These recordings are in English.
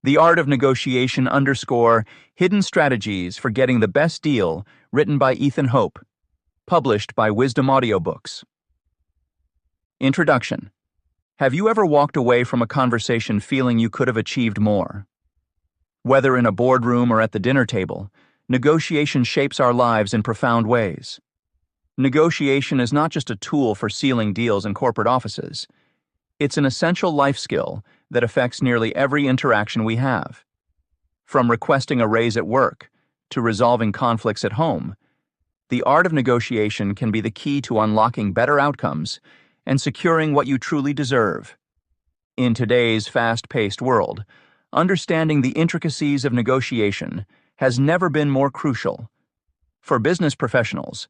The Art of Negotiation _ Hidden Strategies for Getting the Best Deal, written by Ethan Hope, published by Wisdom Audiobooks. Introduction. Have you ever walked away from a conversation feeling you could have achieved more? Whether in a boardroom or at the dinner table, negotiation shapes our lives in profound ways. Negotiation is not just a tool for sealing deals in corporate offices. It's an essential life skill that affects nearly every interaction we have. From requesting a raise at work to resolving conflicts at home, the art of negotiation can be the key to unlocking better outcomes and securing what you truly deserve. In today's fast-paced world, understanding the intricacies of negotiation has never been more crucial. For business professionals,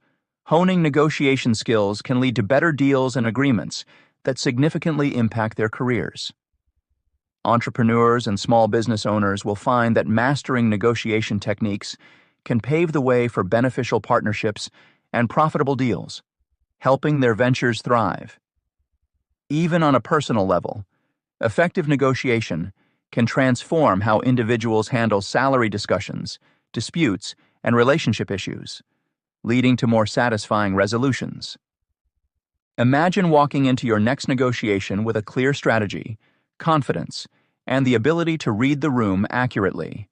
honing negotiation skills can lead to better deals and agreements that significantly impact their careers. Entrepreneurs and small business owners will find that mastering negotiation techniques can pave the way for beneficial partnerships and profitable deals, helping their ventures thrive. Even on a personal level, effective negotiation can transform how individuals handle salary discussions, disputes, and relationship issues, leading to more satisfying resolutions. Imagine walking into your next negotiation with a clear strategy, confidence, and the ability to read the room accurately.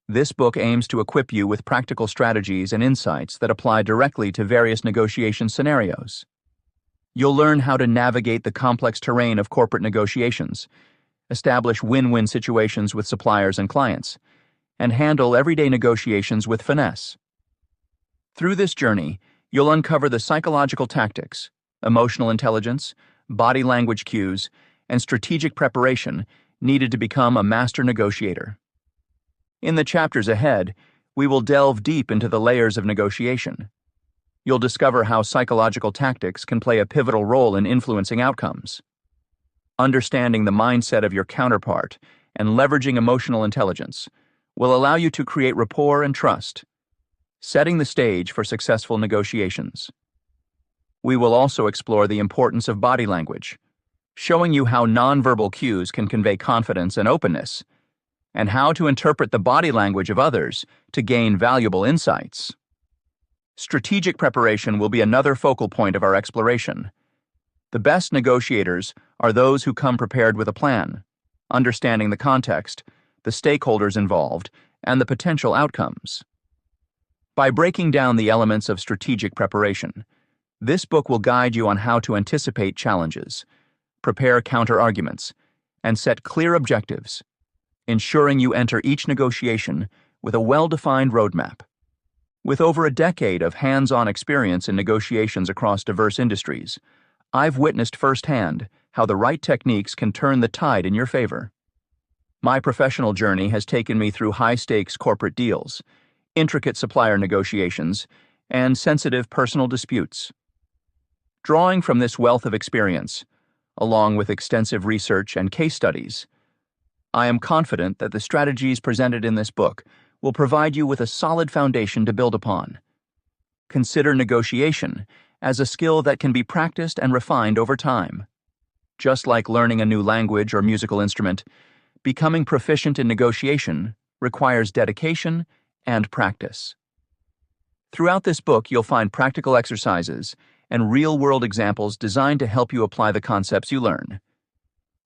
This book aims to equip you with practical strategies and insights that apply directly to various negotiation scenarios. You'll learn how to navigate the complex terrain of corporate negotiations, establish win-win situations with suppliers and clients, and handle everyday negotiations with finesse. Through this journey, you'll uncover the psychological tactics, emotional intelligence, body language cues, and strategic preparation needed to become a master negotiator. In the chapters ahead, we will delve deep into the layers of negotiation. You'll discover how psychological tactics can play a pivotal role in influencing outcomes. Understanding the mindset of your counterpart and leveraging emotional intelligence will allow you to create rapport and trust, setting the stage for successful negotiations. We will also explore the importance of body language, showing you how nonverbal cues can convey confidence and openness, and how to interpret the body language of others to gain valuable insights. Strategic preparation will be another focal point of our exploration. The best negotiators are those who come prepared with a plan, understanding the context, the stakeholders involved, and the potential outcomes. By breaking down the elements of strategic preparation, this book will guide you on how to anticipate challenges, prepare counter-arguments, and set clear objectives, ensuring you enter each negotiation with a well-defined roadmap. With over a decade of hands-on experience in negotiations across diverse industries, I've witnessed firsthand how the right techniques can turn the tide in your favor. My professional journey has taken me through high-stakes corporate deals, intricate supplier negotiations, and sensitive personal disputes. Drawing from this wealth of experience, along with extensive research and case studies, I am confident that the strategies presented in this book will provide you with a solid foundation to build upon. Consider negotiation as a skill that can be practiced and refined over time. Just like learning a new language or musical instrument, becoming proficient in negotiation requires dedication and practice. Throughout this book, you'll find practical exercises and real-world examples designed to help you apply the concepts you learn.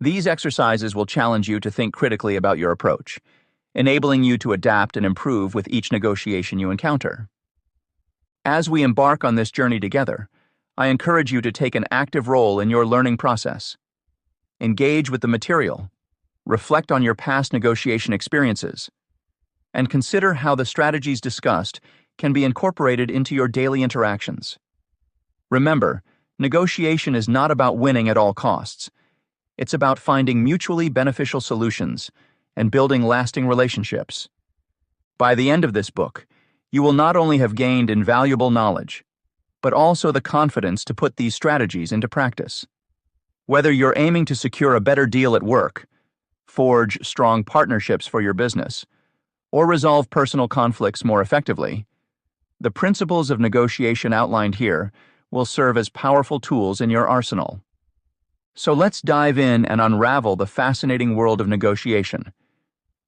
These exercises will challenge you to think critically about your approach, enabling you to adapt and improve with each negotiation you encounter. As we embark on this journey together, I encourage you to take an active role in your learning process. Engage with the material, reflect on your past negotiation experiences, and consider how the strategies discussed can be incorporated into your daily interactions. Remember, negotiation is not about winning at all costs. It's about finding mutually beneficial solutions and building lasting relationships. By the end of this book, you will not only have gained invaluable knowledge, but also the confidence to put these strategies into practice. Whether you're aiming to secure a better deal at work, forge strong partnerships for your business, or resolve personal conflicts more effectively, the principles of negotiation outlined here will serve as powerful tools in your arsenal. So let's dive in and unravel the fascinating world of negotiation,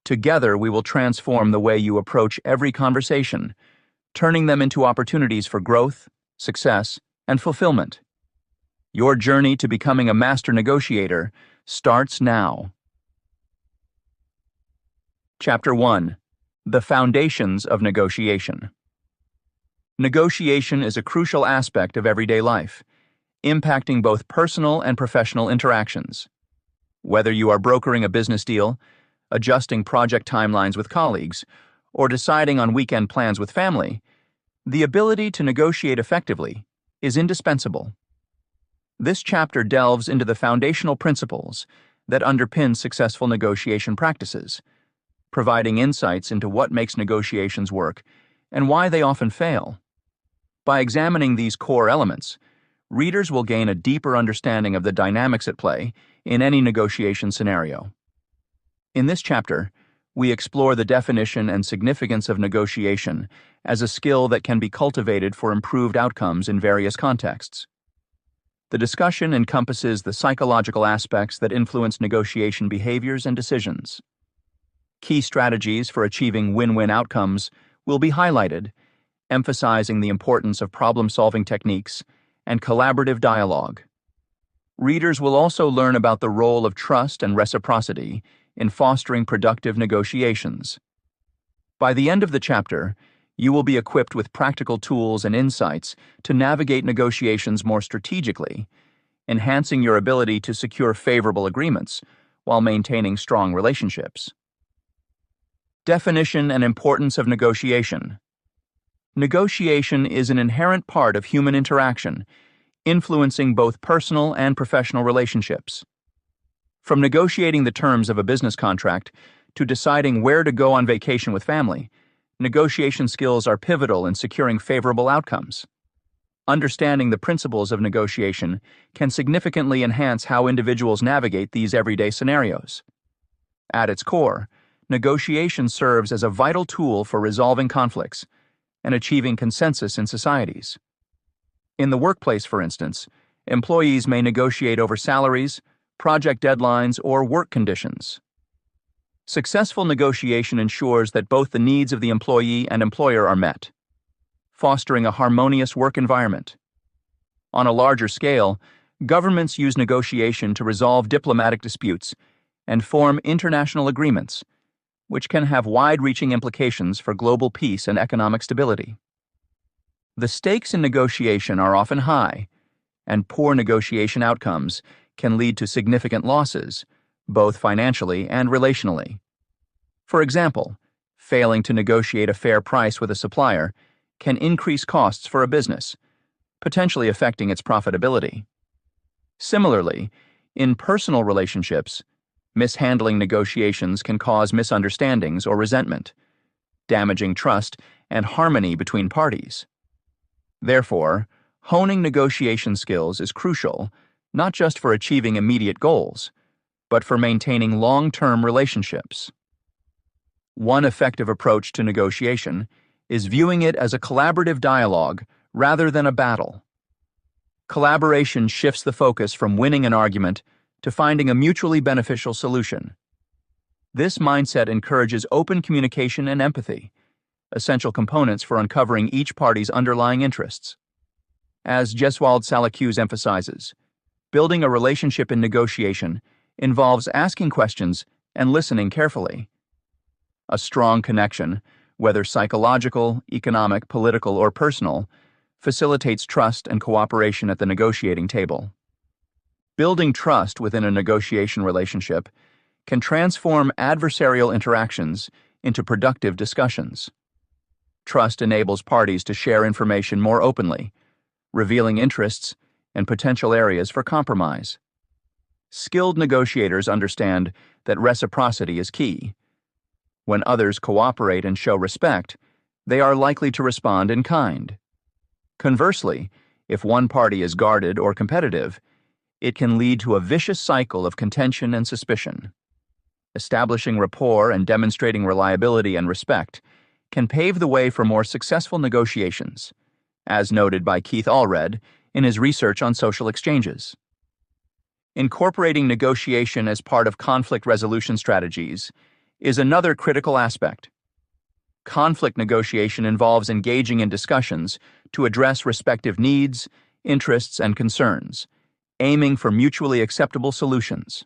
Together, we will transform the way you approach every conversation, turning them into opportunities for growth, success, and fulfillment. Your journey to becoming a master negotiator starts now. Chapter 1: The Foundations of Negotiation. Negotiation is a crucial aspect of everyday life, impacting both personal and professional interactions. Whether you are brokering a business deal, adjusting project timelines with colleagues, or deciding on weekend plans with family, the ability to negotiate effectively is indispensable. This chapter delves into the foundational principles that underpin successful negotiation practices, providing insights into what makes negotiations work and why they often fail. By examining these core elements, readers will gain a deeper understanding of the dynamics at play in any negotiation scenario. In this chapter, we explore the definition and significance of negotiation as a skill that can be cultivated for improved outcomes in various contexts. The discussion encompasses the psychological aspects that influence negotiation behaviors and decisions. Key strategies for achieving win-win outcomes will be highlighted, emphasizing the importance of problem-solving techniques and collaborative dialogue. Readers will also learn about the role of trust and reciprocity in fostering productive negotiations. By the end of the chapter, you will be equipped with practical tools and insights to navigate negotiations more strategically, enhancing your ability to secure favorable agreements while maintaining strong relationships. Definition and importance of negotiation. Negotiation is an inherent part of human interaction, influencing both personal and professional relationships. From negotiating the terms of a business contract to deciding where to go on vacation with family, negotiation skills are pivotal in securing favorable outcomes. Understanding the principles of negotiation can significantly enhance how individuals navigate these everyday scenarios. At its core, negotiation serves as a vital tool for resolving conflicts and achieving consensus in societies. In the workplace, for instance, employees may negotiate over salaries, project deadlines, or work conditions. Successful negotiation ensures that both the needs of the employee and employer are met, fostering a harmonious work environment. On a larger scale, governments use negotiation to resolve diplomatic disputes and form international agreements, which can have wide-reaching implications for global peace and economic stability. The stakes in negotiation are often high, and poor negotiation outcomes can lead to significant losses, both financially and relationally. For example, failing to negotiate a fair price with a supplier can increase costs for a business, potentially affecting its profitability. Similarly, in personal relationships, mishandling negotiations can cause misunderstandings or resentment, damaging trust and harmony between parties. Therefore, honing negotiation skills is crucial, not just for achieving immediate goals, but for maintaining long-term relationships. One effective approach to negotiation is viewing it as a collaborative dialogue rather than a battle. Collaboration shifts the focus from winning an argument to finding a mutually beneficial solution. This mindset encourages open communication and empathy, essential components for uncovering each party's underlying interests. As Jeswald Salacuse emphasizes, building a relationship in negotiation involves asking questions and listening carefully. A strong connection, whether psychological, economic, political, or personal, facilitates trust and cooperation at the negotiating table. Building trust within a negotiation relationship can transform adversarial interactions into productive discussions. Trust enables parties to share information more openly, revealing interests and potential areas for compromise. Skilled negotiators understand that reciprocity is key. When others cooperate and show respect, they are likely to respond in kind. Conversely, if one party is guarded or competitive, it can lead to a vicious cycle of contention and suspicion. Establishing rapport and demonstrating reliability and respect can pave the way for more successful negotiations, as noted by Keith Allred in his research on social exchanges. Incorporating negotiation as part of conflict resolution strategies is another critical aspect. Conflict negotiation involves engaging in discussions to address respective needs, interests, and concerns, aiming for mutually acceptable solutions.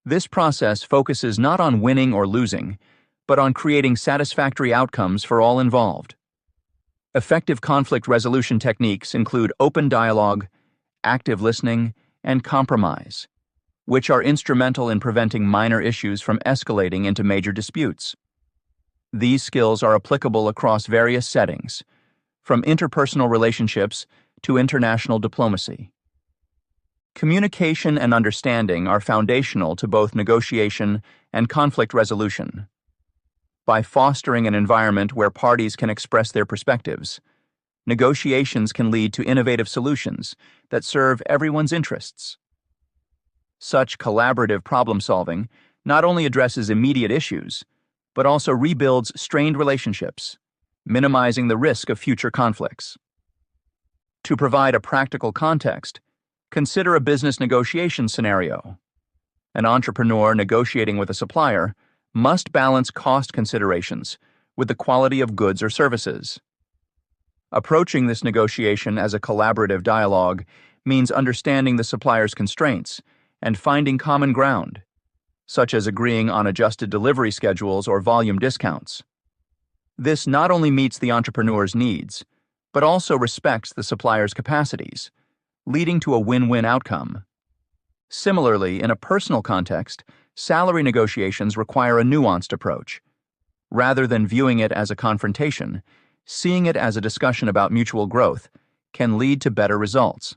This process focuses not on winning or losing, but on creating satisfactory outcomes for all involved. Effective conflict resolution techniques include open dialogue, active listening, and compromise, which are instrumental in preventing minor issues from escalating into major disputes. These skills are applicable across various settings, from interpersonal relationships to international diplomacy. Communication and understanding are foundational to both negotiation and conflict resolution. By fostering an environment where parties can express their perspectives, negotiations can lead to innovative solutions that serve everyone's interests. Such collaborative problem-solving not only addresses immediate issues, but also rebuilds strained relationships, minimizing the risk of future conflicts. To provide a practical context, consider a business negotiation scenario. An entrepreneur negotiating with a supplier must balance cost considerations with the quality of goods or services. Approaching this negotiation as a collaborative dialogue means understanding the supplier's constraints and finding common ground, such as agreeing on adjusted delivery schedules or volume discounts. This not only meets the entrepreneur's needs, but also respects the supplier's capacities, leading to a win-win outcome. Similarly, in a personal context, salary negotiations require a nuanced approach. Rather than viewing it as a confrontation, seeing it as a discussion about mutual growth can lead to better results.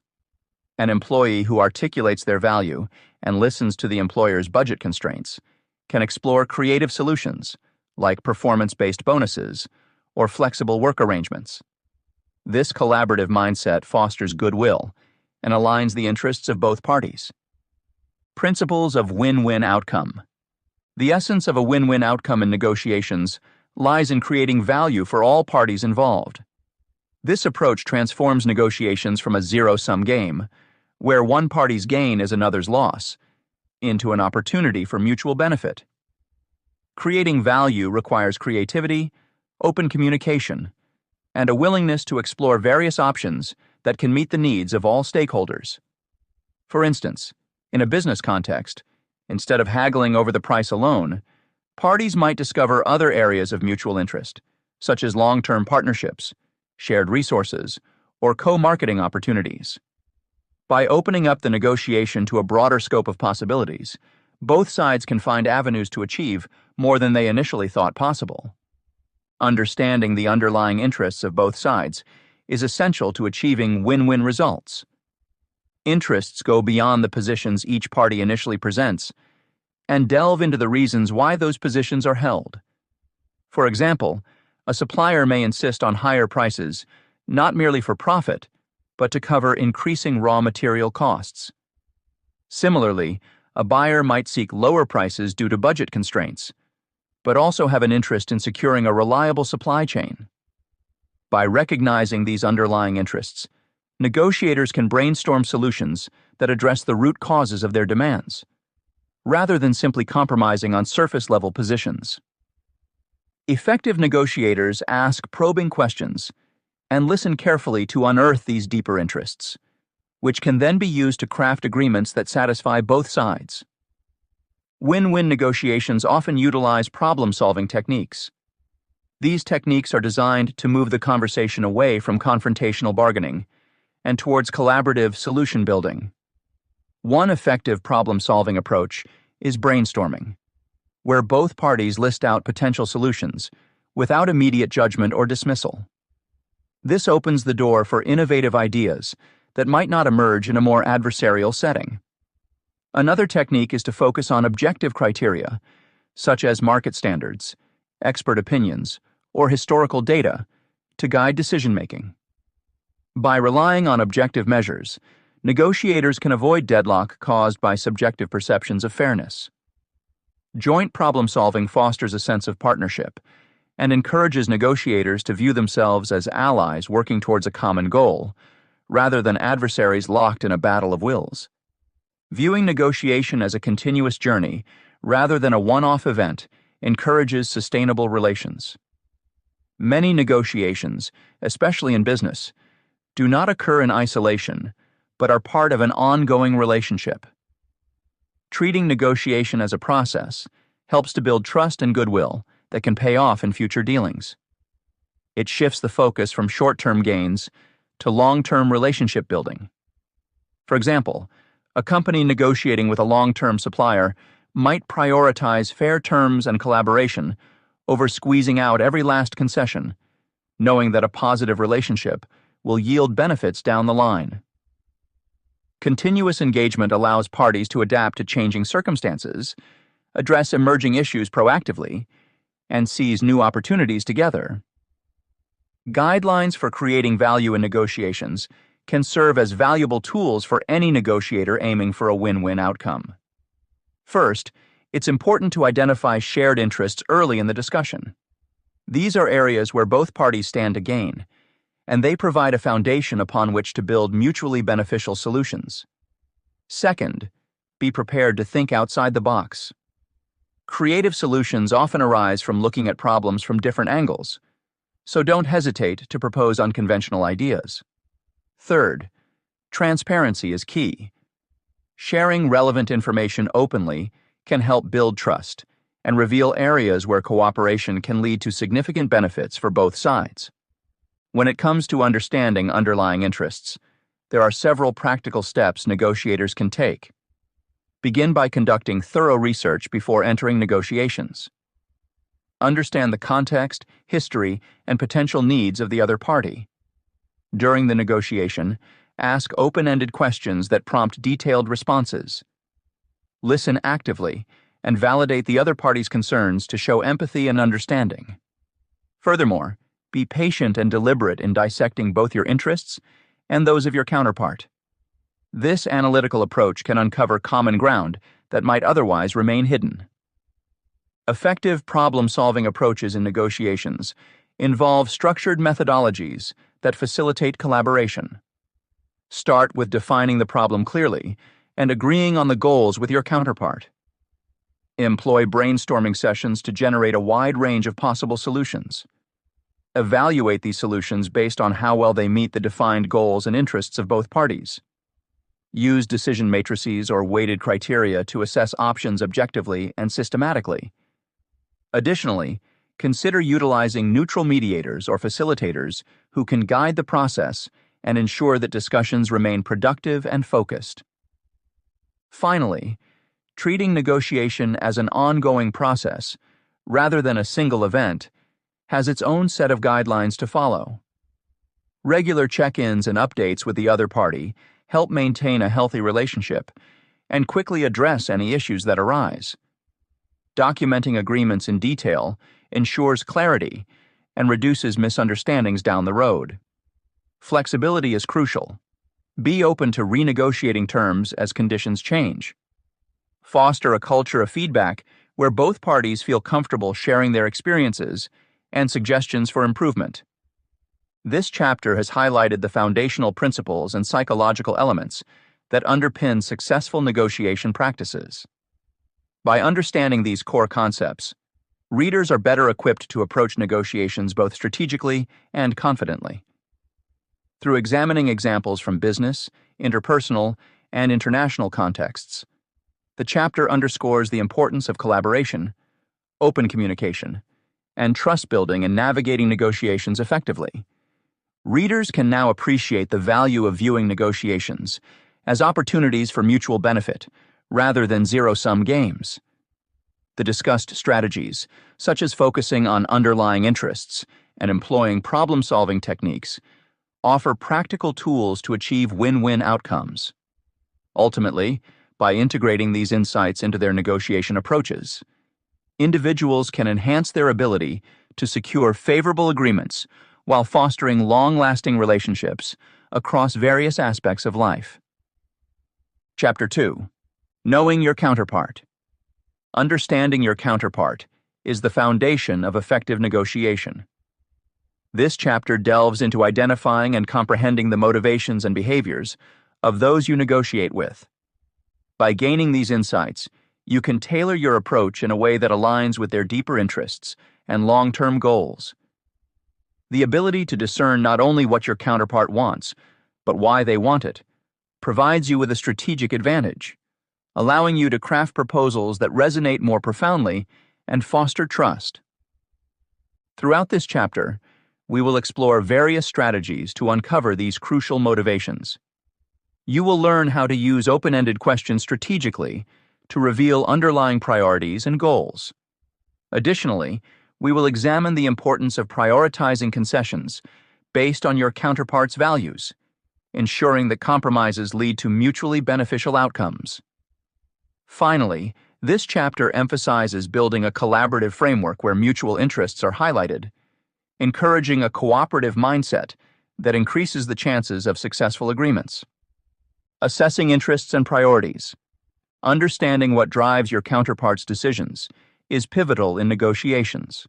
An employee who articulates their value and listens to the employer's budget constraints can explore creative solutions, like performance-based bonuses or flexible work arrangements. This collaborative mindset fosters goodwill and aligns the interests of both parties. Principles of win-win outcome. The essence of a win-win outcome in negotiations lies in creating value for all parties involved. This approach transforms negotiations from a zero-sum game, where one party's gain is another's loss, into an opportunity for mutual benefit. Creating value requires creativity, open communication, and a willingness to explore various options that can meet the needs of all stakeholders. For instance, in a business context, instead of haggling over the price alone, parties might discover other areas of mutual interest, such as long-term partnerships, shared resources, or co-marketing opportunities. By opening up the negotiation to a broader scope of possibilities, both sides can find avenues to achieve more than they initially thought possible. Understanding the underlying interests of both sides is essential to achieving win-win results. Interests go beyond the positions each party initially presents and delve into the reasons why those positions are held. For example, a supplier may insist on higher prices not merely for profit, but to cover increasing raw material costs. Similarly, a buyer might seek lower prices due to budget constraints, but also have an interest in securing a reliable supply chain. By recognizing these underlying interests, negotiators can brainstorm solutions that address the root causes of their demands, rather than simply compromising on surface-level positions. Effective negotiators ask probing questions and listen carefully to unearth these deeper interests, which can then be used to craft agreements that satisfy both sides. Win-win negotiations often utilize problem-solving techniques. These techniques are designed to move the conversation away from confrontational bargaining and towards collaborative solution building. One effective problem-solving approach is brainstorming, where both parties list out potential solutions without immediate judgment or dismissal. This opens the door for innovative ideas that might not emerge in a more adversarial setting. Another technique is to focus on objective criteria, such as market standards, expert opinions, or historical data, to guide decision-making. By relying on objective measures, negotiators can avoid deadlock caused by subjective perceptions of fairness. Joint problem-solving fosters a sense of partnership and encourages negotiators to view themselves as allies working towards a common goal, rather than adversaries locked in a battle of wills. Viewing negotiation as a continuous journey rather than a one-off event, encourages sustainable relations. Many negotiations, especially in business, do not occur in isolation, but are part of an ongoing relationship. Treating negotiation as a process helps to build trust and goodwill that can pay off in future dealings. It shifts the focus from short-term gains to long-term relationship building. For example, a company negotiating with a long-term supplier might prioritize fair terms and collaboration over squeezing out every last concession, knowing that a positive relationship will yield benefits down the line. Continuous engagement allows parties to adapt to changing circumstances, address emerging issues proactively, and seize new opportunities together. Guidelines for creating value in negotiations can serve as valuable tools for any negotiator aiming for a win-win outcome. First, it's important to identify shared interests early in the discussion. These are areas where both parties stand to gain, and they provide a foundation upon which to build mutually beneficial solutions. Second, be prepared to think outside the box. Creative solutions often arise from looking at problems from different angles, so don't hesitate to propose unconventional ideas. Third, transparency is key. Sharing relevant information openly can help build trust and reveal areas where cooperation can lead to significant benefits for both sides. When it comes to understanding underlying interests, there are several practical steps negotiators can take. Begin by conducting thorough research before entering negotiations. Understand the context, history, and potential needs of the other party. During the negotiation, ask open-ended questions that prompt detailed responses. Listen actively and validate the other party's concerns to show empathy and understanding. Furthermore, be patient and deliberate in dissecting both your interests and those of your counterpart. This analytical approach can uncover common ground that might otherwise remain hidden. Effective problem-solving approaches in negotiations involve structured methodologies that facilitate collaboration. Start with defining the problem clearly and agreeing on the goals with your counterpart. Employ brainstorming sessions to generate a wide range of possible solutions. Evaluate these solutions based on how well they meet the defined goals and interests of both parties. Use decision matrices or weighted criteria to assess options objectively and systematically. Additionally, consider utilizing neutral mediators or facilitators who can guide the process and ensure that discussions remain productive and focused. Finally, treating negotiation as an ongoing process, rather than a single event, has its own set of guidelines to follow. Regular check-ins and updates with the other party help maintain a healthy relationship and quickly address any issues that arise. Documenting agreements in detail ensures clarity and reduces misunderstandings down the road. Flexibility is crucial. Be open to renegotiating terms as conditions change. Foster a culture of feedback where both parties feel comfortable sharing their experiences and suggestions for improvement. This chapter has highlighted the foundational principles and psychological elements that underpin successful negotiation practices. By understanding these core concepts, readers are better equipped to approach negotiations both strategically and confidently. Through examining examples from business, interpersonal, and international contexts, the chapter underscores the importance of collaboration, open communication, and trust building in navigating negotiations effectively. Readers can now appreciate the value of viewing negotiations as opportunities for mutual benefit rather than zero-sum games. The discussed strategies, such as focusing on underlying interests and employing problem-solving techniques, offer practical tools to achieve win-win outcomes. Ultimately, by integrating these insights into their negotiation approaches, individuals can enhance their ability to secure favorable agreements while fostering long-lasting relationships across various aspects of life. Chapter 2. Knowing your counterpart. Understanding your counterpart is the foundation of effective negotiation. This chapter delves into identifying and comprehending the motivations and behaviors of those you negotiate with. By gaining these insights, You can tailor your approach in a way that aligns with their deeper interests and long-term goals. The ability to discern not only what your counterpart wants, but why they want it, provides you with a strategic advantage, allowing you to craft proposals that resonate more profoundly and foster trust. Throughout this chapter, we will explore various strategies to uncover these crucial motivations. You will learn how to use open-ended questions strategically to reveal underlying priorities and goals. Additionally, we will examine the importance of prioritizing concessions based on your counterpart's values, ensuring that compromises lead to mutually beneficial outcomes. Finally, this chapter emphasizes building a collaborative framework where mutual interests are highlighted, encouraging a cooperative mindset that increases the chances of successful agreements. Assessing interests and priorities. Understanding what drives your counterpart's decisions is pivotal in negotiations.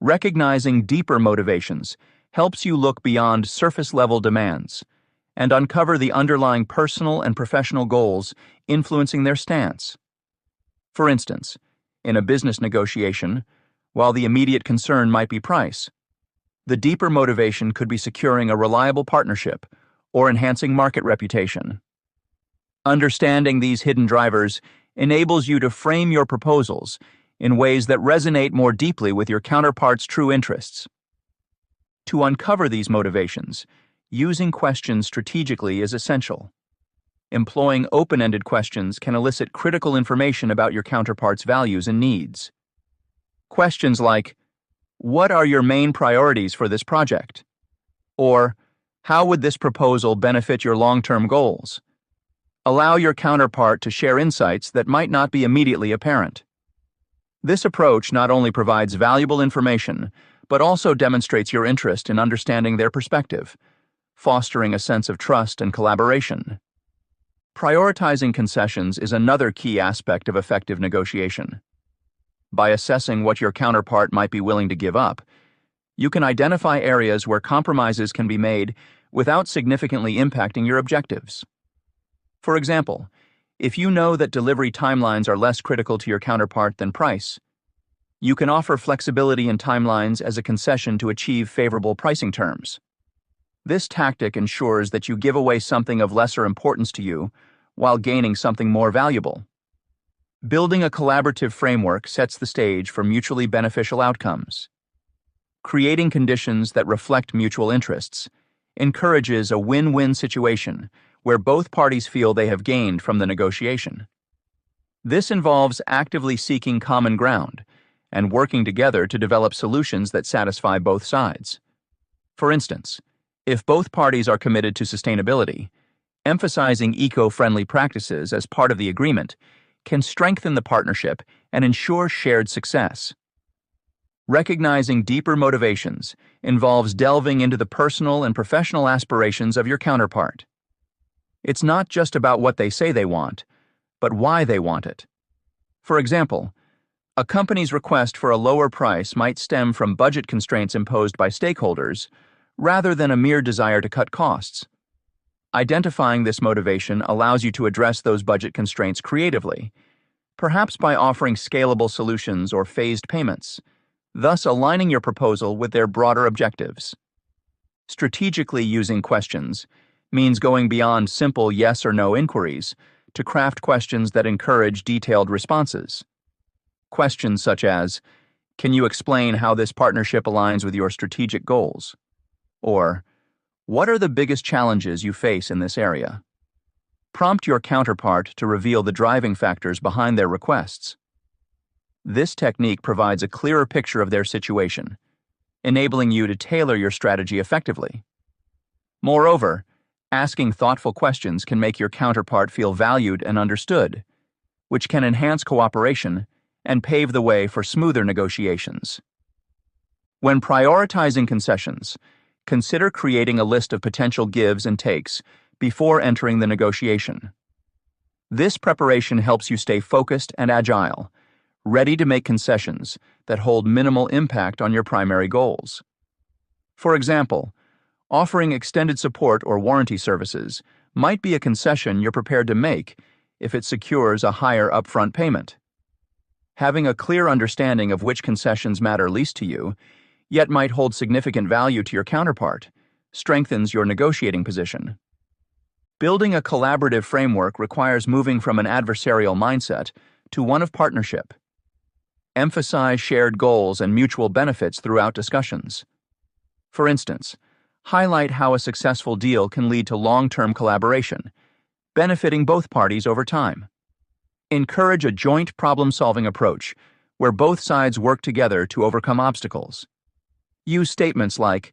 Recognizing deeper motivations helps you look beyond surface-level demands and uncover the underlying personal and professional goals influencing their stance. For instance, in a business negotiation, while the immediate concern might be price, the deeper motivation could be securing a reliable partnership or enhancing market reputation. Understanding these hidden drivers enables you to frame your proposals in ways that resonate more deeply with your counterpart's true interests. To uncover these motivations, using questions strategically is essential. Employing open-ended questions can elicit critical information about your counterpart's values and needs. Questions like, "What are your main priorities for this project?" Or, "How would this proposal benefit your long-term goals?" allow your counterpart to share insights that might not be immediately apparent. This approach not only provides valuable information, but also demonstrates your interest in understanding their perspective, fostering a sense of trust and collaboration. Prioritizing concessions is another key aspect of effective negotiation. By assessing what your counterpart might be willing to give up, you can identify areas where compromises can be made without significantly impacting your objectives. For example, if you know that delivery timelines are less critical to your counterpart than price, you can offer flexibility in timelines as a concession to achieve favorable pricing terms. This tactic ensures that you give away something of lesser importance to you while gaining something more valuable. Building a collaborative framework sets the stage for mutually beneficial outcomes. Creating conditions that reflect mutual interests encourages a win-win situation where both parties feel they have gained from the negotiation. This involves actively seeking common ground and working together to develop solutions that satisfy both sides. For instance, if both parties are committed to sustainability, emphasizing eco-friendly practices as part of the agreement can strengthen the partnership and ensure shared success. Recognizing deeper motivations involves delving into the personal and professional aspirations of your counterpart. It's not just about what they say they want, but why they want it. For example, a company's request for a lower price might stem from budget constraints imposed by stakeholders rather than a mere desire to cut costs. Identifying this motivation allows you to address those budget constraints creatively, perhaps by offering scalable solutions or phased payments, thus aligning your proposal with their broader objectives. Strategically using questions means going beyond simple yes or no inquiries to craft questions that encourage detailed responses. Questions such as, "Can you explain how this partnership aligns with your strategic goals?" Or, "What are the biggest challenges you face in this area?" Prompt your counterpart to reveal the driving factors behind their requests. This technique provides a clearer picture of their situation, enabling you to tailor your strategy effectively. Moreover, asking thoughtful questions can make your counterpart feel valued and understood, which can enhance cooperation and pave the way for smoother negotiations. When prioritizing concessions, consider creating a list of potential gives and takes before entering the negotiation. This preparation helps you stay focused and agile, ready to make concessions that hold minimal impact on your primary goals. For example, offering extended support or warranty services might be a concession you're prepared to make if it secures a higher upfront payment. Having a clear understanding of which concessions matter least to you, yet might hold significant value to your counterpart, strengthens your negotiating position. Building a collaborative framework requires moving from an adversarial mindset to one of partnership. Emphasize shared goals and mutual benefits throughout discussions. For instance, highlight how a successful deal can lead to long-term collaboration, benefiting both parties over time. Encourage a joint problem-solving approach where both sides work together to overcome obstacles. Use statements like,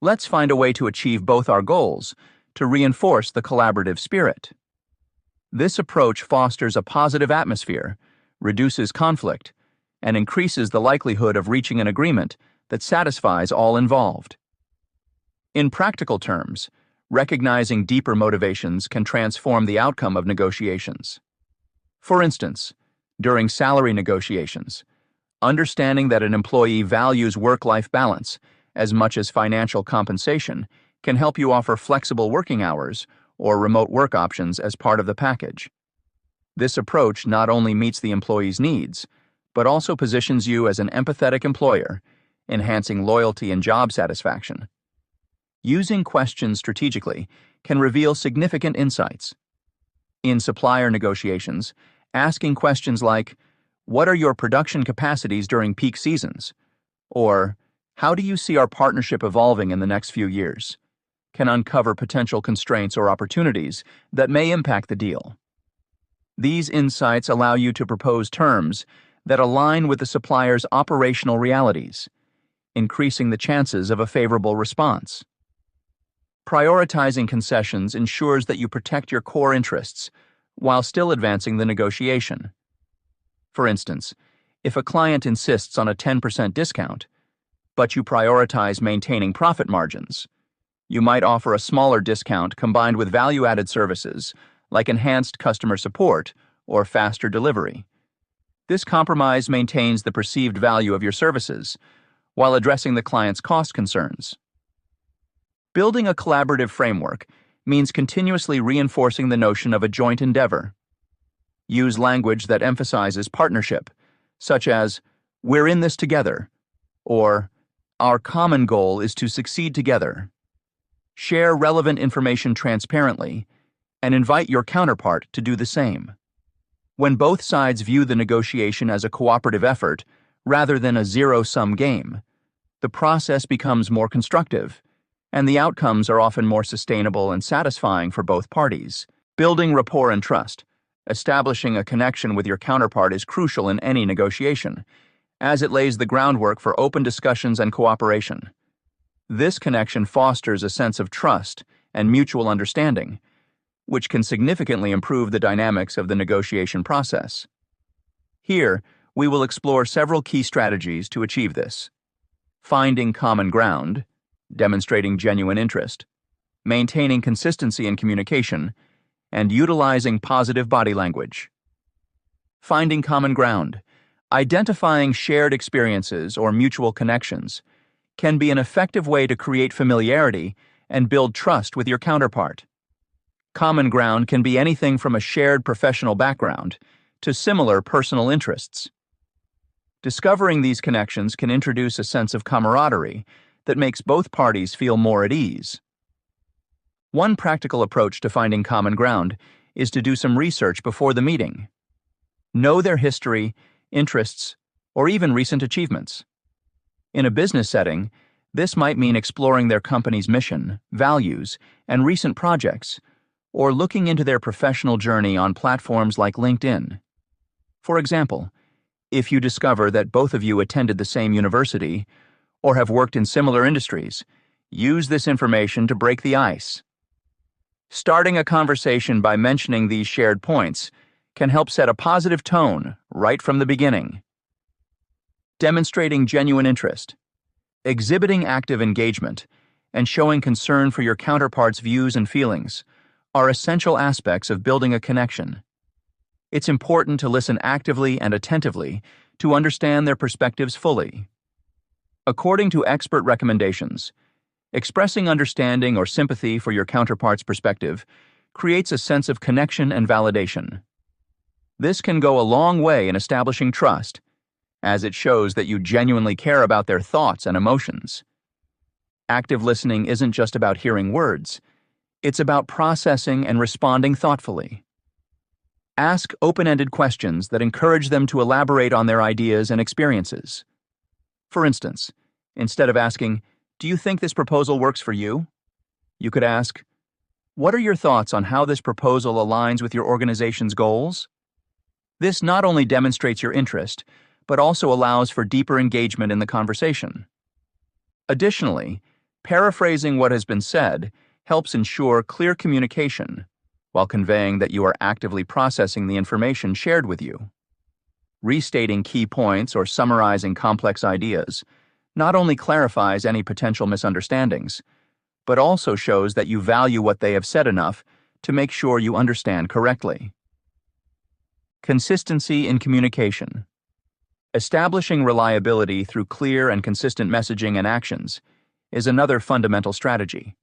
"Let's find a way to achieve both our goals," to reinforce the collaborative spirit. This approach fosters a positive atmosphere, reduces conflict, and increases the likelihood of reaching an agreement that satisfies all involved. In practical terms, recognizing deeper motivations can transform the outcome of negotiations. For instance, during salary negotiations, understanding that an employee values work-life balance as much as financial compensation can help you offer flexible working hours or remote work options as part of the package. This approach not only meets the employee's needs, but also positions you as an empathetic employer, enhancing loyalty and job satisfaction. Using questions strategically can reveal significant insights. In supplier negotiations, asking questions like, "What are your production capacities during peak seasons?" or "How do you see our partnership evolving in the next few years?" can uncover potential constraints or opportunities that may impact the deal. These insights allow you to propose terms that align with the supplier's operational realities, increasing the chances of a favorable response. Prioritizing concessions ensures that you protect your core interests while still advancing the negotiation. For instance, if a client insists on a 10% discount, but you prioritize maintaining profit margins, you might offer a smaller discount combined with value-added services like enhanced customer support or faster delivery. This compromise maintains the perceived value of your services while addressing the client's cost concerns. Building a collaborative framework means continuously reinforcing the notion of a joint endeavor. Use language that emphasizes partnership, such as, "We're in this together," or "Our common goal is to succeed together." Share relevant information transparently and invite your counterpart to do the same. When both sides view the negotiation as a cooperative effort rather than a zero-sum game, the process becomes more constructive, and the outcomes are often more sustainable and satisfying for both parties. Building rapport and trust, establishing a connection with your counterpart is crucial in any negotiation, as it lays the groundwork for open discussions and cooperation. This connection fosters a sense of trust and mutual understanding, which can significantly improve the dynamics of the negotiation process. Here, we will explore several key strategies to achieve this: finding common ground, demonstrating genuine interest, maintaining consistency in communication, and utilizing positive body language. Finding common ground, identifying shared experiences or mutual connections, can be an effective way to create familiarity and build trust with your counterpart. Common ground can be anything from a shared professional background to similar personal interests. Discovering these connections can introduce a sense of camaraderie that makes both parties feel more at ease. One practical approach to finding common ground is to do some research before the meeting. Know their history, interests, or even recent achievements. In a business setting, this might mean exploring their company's mission, values, and recent projects, or looking into their professional journey on platforms like LinkedIn. For example, if you discover that both of you attended the same university or have worked in similar industries, use this information to break the ice. Starting a conversation by mentioning these shared points can help set a positive tone right from the beginning. Demonstrating genuine interest, exhibiting active engagement, and showing concern for your counterpart's views and feelings are essential aspects of building a connection. It's important to listen actively and attentively to understand their perspectives fully. According to expert recommendations, expressing understanding or sympathy for your counterpart's perspective creates a sense of connection and validation. This can go a long way in establishing trust, as it shows that you genuinely care about their thoughts and emotions. Active listening isn't just about hearing words, it's about processing and responding thoughtfully. Ask open-ended questions that encourage them to elaborate on their ideas and experiences. For instance, instead of asking, "Do you think this proposal works for you?" you could ask, "What are your thoughts on how this proposal aligns with your organization's goals?" This not only demonstrates your interest, but also allows for deeper engagement in the conversation. Additionally, paraphrasing what has been said helps ensure clear communication while conveying that you are actively processing the information shared with you. Restating key points or summarizing complex ideas not only clarifies any potential misunderstandings, but also shows that you value what they have said enough to make sure you understand correctly. Consistency in communication. Establishing reliability through clear and consistent messaging and actions is another fundamental strategy.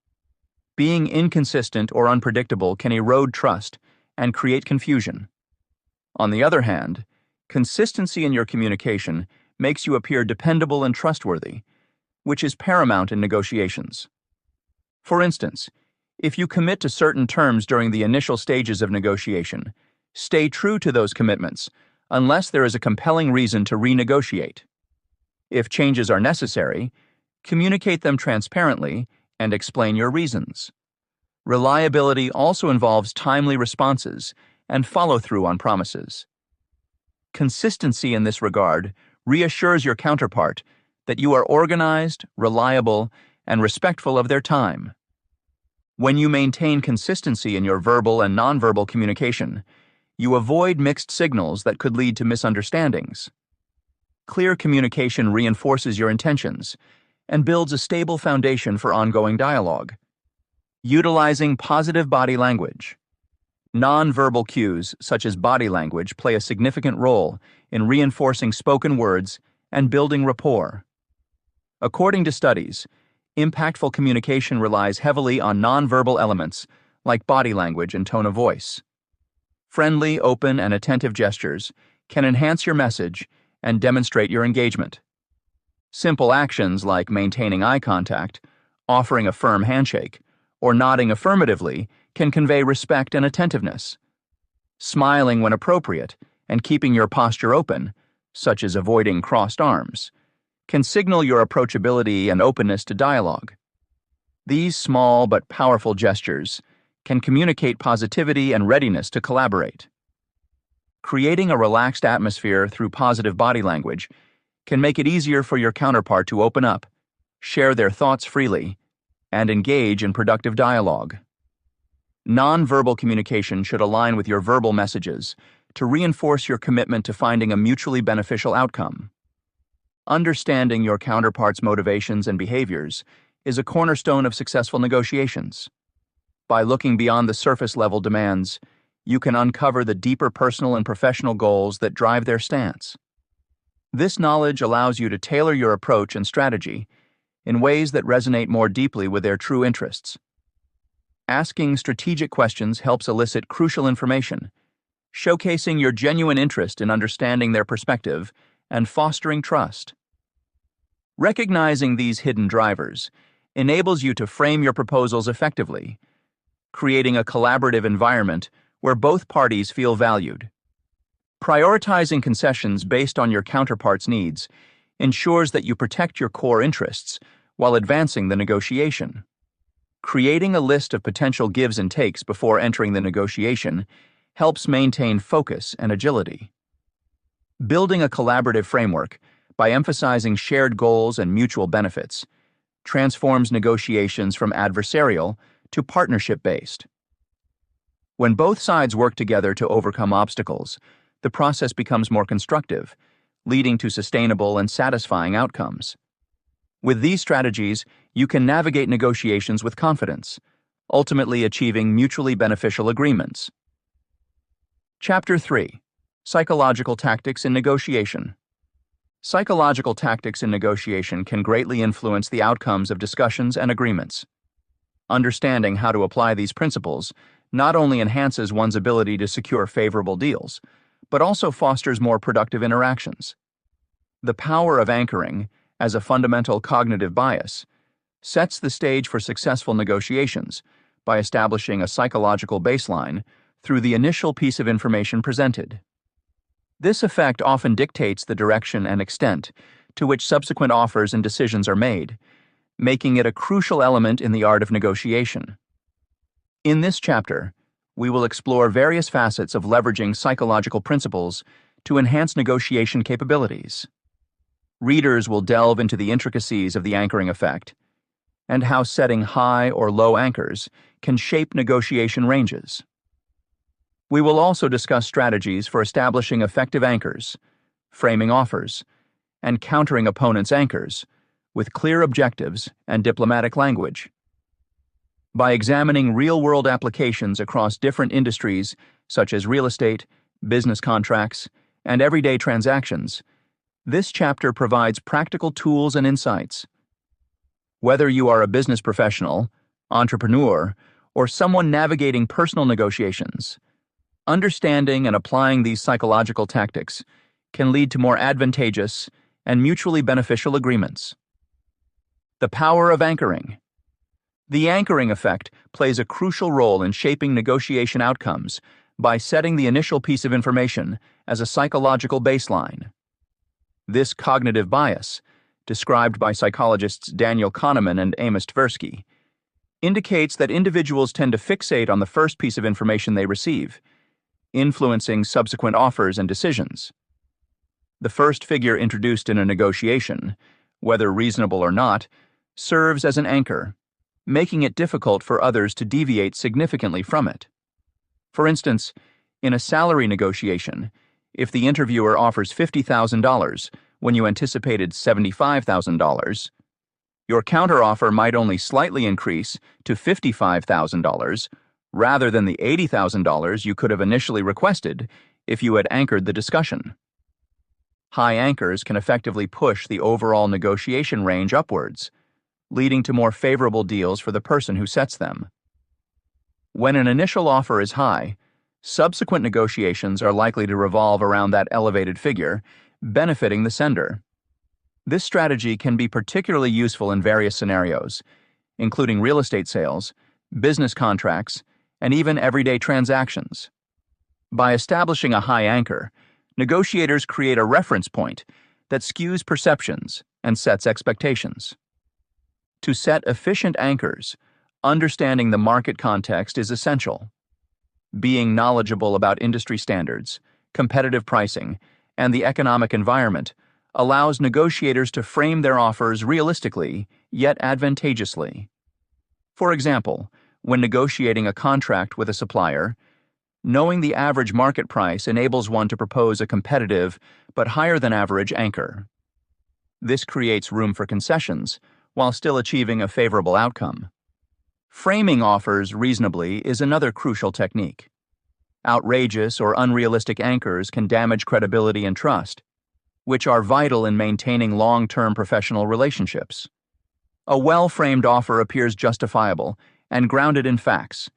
Being inconsistent or unpredictable can erode trust and create confusion. On the other hand, consistency in your communication makes you appear dependable and trustworthy, which is paramount in negotiations. For instance, if you commit to certain terms during the initial stages of negotiation, stay true to those commitments unless there is a compelling reason to renegotiate. If changes are necessary, communicate them transparently and explain your reasons. Reliability also involves timely responses and follow-through on promises. Consistency in this regard reassures your counterpart that you are organized, reliable, and respectful of their time. When you maintain consistency in your verbal and nonverbal communication, you avoid mixed signals that could lead to misunderstandings. Clear communication reinforces your intentions and builds a stable foundation for ongoing dialogue. Utilizing positive body language. Nonverbal cues, such as body language, play a significant role in reinforcing spoken words and building rapport. According to studies, impactful communication relies heavily on nonverbal elements like body language and tone of voice. Friendly, open, and attentive gestures can enhance your message and demonstrate your engagement. Simple actions like maintaining eye contact, offering a firm handshake, or nodding affirmatively can convey respect and attentiveness. Smiling when appropriate and keeping your posture open, such as avoiding crossed arms, can signal your approachability and openness to dialogue. These small but powerful gestures can communicate positivity and readiness to collaborate. Creating a relaxed atmosphere through positive body language can make it easier for your counterpart to open up, share their thoughts freely, and engage in productive dialogue. Nonverbal communication should align with your verbal messages to reinforce your commitment to finding a mutually beneficial outcome. Understanding your counterpart's motivations and behaviors is a cornerstone of successful negotiations. By looking beyond the surface-level demands, you can uncover the deeper personal and professional goals that drive their stance. This knowledge allows you to tailor your approach and strategy in ways that resonate more deeply with their true interests. Asking strategic questions helps elicit crucial information, showcasing your genuine interest in understanding their perspective and fostering trust. Recognizing these hidden drivers enables you to frame your proposals effectively, creating a collaborative environment where both parties feel valued. Prioritizing concessions based on your counterpart's needs ensures that you protect your core interests while advancing the negotiation. Creating a list of potential gives and takes before entering the negotiation helps maintain focus and agility. Building a collaborative framework by emphasizing shared goals and mutual benefits transforms negotiations from adversarial to partnership-based. When both sides work together to overcome obstacles, the process becomes more constructive, leading to sustainable and satisfying outcomes. With these strategies, you can navigate negotiations with confidence, ultimately achieving mutually beneficial agreements. Chapter 3: Psychological Tactics in Negotiation. Psychological tactics in negotiation can greatly influence the outcomes of discussions and agreements. Understanding how to apply these principles not only enhances one's ability to secure favorable deals, but also fosters more productive interactions. The power of anchoring, as a fundamental cognitive bias, sets the stage for successful negotiations by establishing a psychological baseline through the initial piece of information presented. This effect often dictates the direction and extent to which subsequent offers and decisions are made, making it a crucial element in the art of negotiation. In this chapter, we will explore various facets of leveraging psychological principles to enhance negotiation capabilities. Readers will delve into the intricacies of the anchoring effect and how setting high or low anchors can shape negotiation ranges. We will also discuss strategies for establishing effective anchors, framing offers, and countering opponents' anchors with clear objectives and diplomatic language. By examining real-world applications across different industries such as real estate, business contracts, and everyday transactions, this chapter provides practical tools and insights. Whether you are a business professional, entrepreneur, or someone navigating personal negotiations, understanding and applying these psychological tactics can lead to more advantageous and mutually beneficial agreements. The power of anchoring. The anchoring effect plays a crucial role in shaping negotiation outcomes by setting the initial piece of information as a psychological baseline. This cognitive bias, described by psychologists Daniel Kahneman and Amos Tversky, indicates that individuals tend to fixate on the first piece of information they receive, influencing subsequent offers and decisions. The first figure introduced in a negotiation, whether reasonable or not, serves as an anchor, making it difficult for others to deviate significantly from it. For instance, in a salary negotiation, if the interviewer offers $50,000 when you anticipated $75,000, your counteroffer might only slightly increase to $55,000 rather than the $80,000 you could have initially requested if you had anchored the discussion. High anchors can effectively push the overall negotiation range upwards, leading to more favorable deals for the person who sets them. When an initial offer is high, subsequent negotiations are likely to revolve around that elevated figure, benefiting the sender. This strategy can be particularly useful in various scenarios, including real estate sales, business contracts, and even everyday transactions. By establishing a high anchor, negotiators create a reference point that skews perceptions and sets expectations. To set efficient anchors, understanding the market context is essential. Being knowledgeable about industry standards, competitive pricing, and the economic environment allows negotiators to frame their offers realistically, yet advantageously. For example, when negotiating a contract with a supplier, knowing the average market price enables one to propose a competitive but higher than average anchor. This creates room for concessions while still achieving a favorable outcome. Framing offers reasonably is another crucial technique. Outrageous or unrealistic anchors can damage credibility and trust, which are vital in maintaining long-term professional relationships. A well-framed offer appears justifiable and grounded in facts,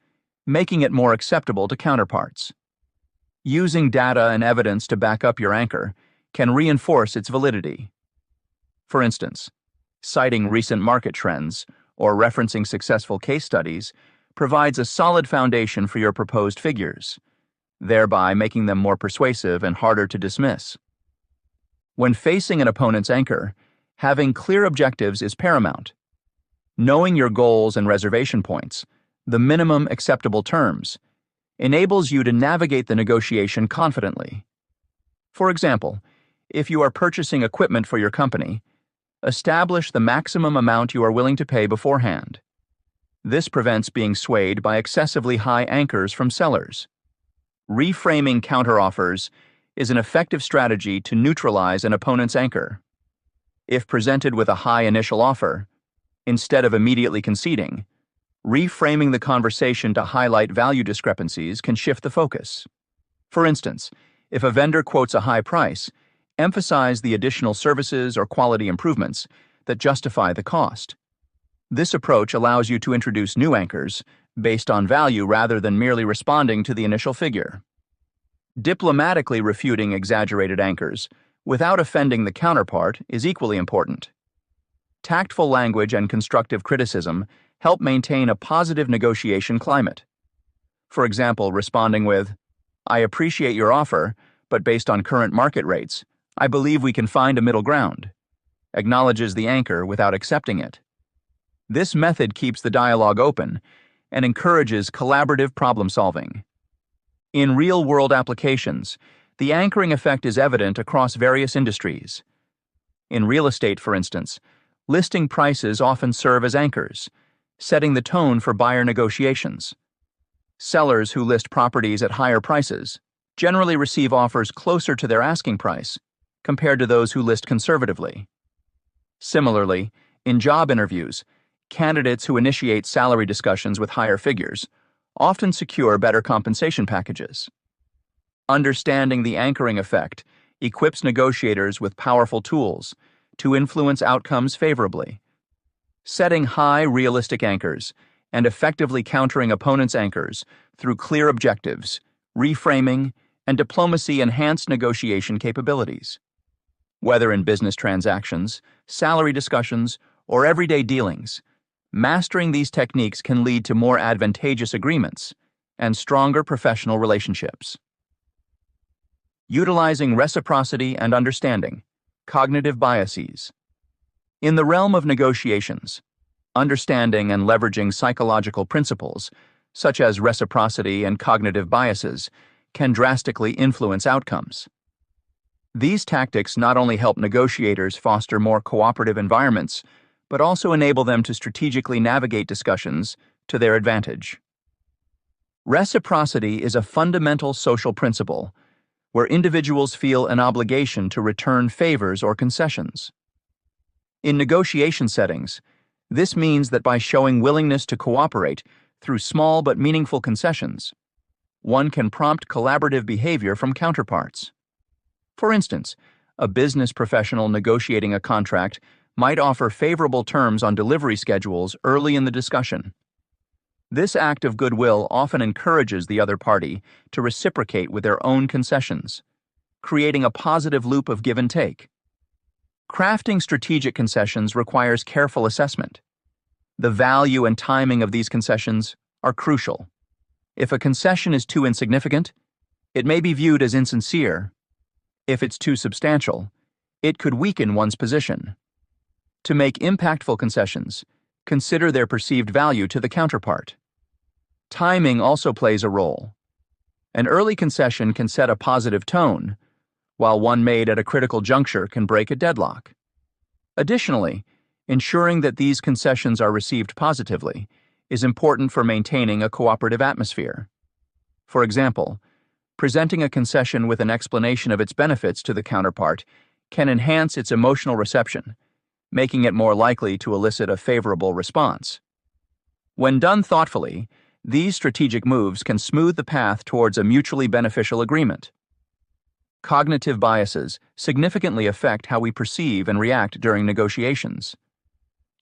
making it more acceptable to counterparts. Using data and evidence to back up your anchor can reinforce its validity. For instance, citing recent market trends or referencing successful case studies provides a solid foundation for your proposed figures, thereby making them more persuasive and harder to dismiss. When facing an opponent's anchor, having clear objectives is paramount. Knowing your goals and reservation points, the minimum acceptable terms, enables you to navigate the negotiation confidently. For example, if you are purchasing equipment for your company, establish the maximum amount you are willing to pay beforehand. This prevents being swayed by excessively high anchors from sellers. Reframing counteroffers is an effective strategy to neutralize an opponent's anchor. If presented with a high initial offer, instead of immediately conceding, reframing the conversation to highlight value discrepancies can shift the focus. For instance, if a vendor quotes a high price, emphasize the additional services or quality improvements that justify the cost. This approach allows you to introduce new anchors based on value rather than merely responding to the initial figure. Diplomatically refuting exaggerated anchors without offending the counterpart is equally important. Tactful language and constructive criticism help maintain a positive negotiation climate. For example, responding with, "I appreciate your offer, but based on current market rates, I believe we can find a middle ground," acknowledges the anchor without accepting it. This method keeps the dialogue open and encourages collaborative problem solving. In real-world applications, the anchoring effect is evident across various industries. In real estate, for instance, listing prices often serve as anchors, setting the tone for buyer negotiations. Sellers who list properties at higher prices generally receive offers closer to their asking price compared to those who list conservatively. Similarly, in job interviews, candidates who initiate salary discussions with higher figures often secure better compensation packages. Understanding the anchoring effect equips negotiators with powerful tools to influence outcomes favorably. Setting high, realistic anchors and effectively countering opponents' anchors through clear objectives, reframing, and diplomacy enhance negotiation capabilities. Whether in business transactions, salary discussions, or everyday dealings, mastering these techniques can lead to more advantageous agreements and stronger professional relationships. Utilizing reciprocity and understanding, cognitive biases. In the realm of negotiations, understanding and leveraging psychological principles, such as reciprocity and cognitive biases, can drastically influence outcomes. These tactics not only help negotiators foster more cooperative environments, but also enable them to strategically navigate discussions to their advantage. Reciprocity is a fundamental social principle where individuals feel an obligation to return favors or concessions. In negotiation settings, this means that by showing willingness to cooperate through small but meaningful concessions, one can prompt collaborative behavior from counterparts. For instance, a business professional negotiating a contract might offer favorable terms on delivery schedules early in the discussion. This act of goodwill often encourages the other party to reciprocate with their own concessions, creating a positive loop of give and take. Crafting strategic concessions requires careful assessment. The value and timing of these concessions are crucial. If a concession is too insignificant, it may be viewed as insincere. If it's too substantial, it could weaken one's position. To make impactful concessions, consider their perceived value to the counterpart. Timing also plays a role. An early concession can set a positive tone, while one made at a critical juncture can break a deadlock. Additionally, ensuring that these concessions are received positively is important for maintaining a cooperative atmosphere. For example, presenting a concession with an explanation of its benefits to the counterpart can enhance its emotional reception, making it more likely to elicit a favorable response. When done thoughtfully, these strategic moves can smooth the path towards a mutually beneficial agreement. Cognitive biases significantly affect how we perceive and react during negotiations.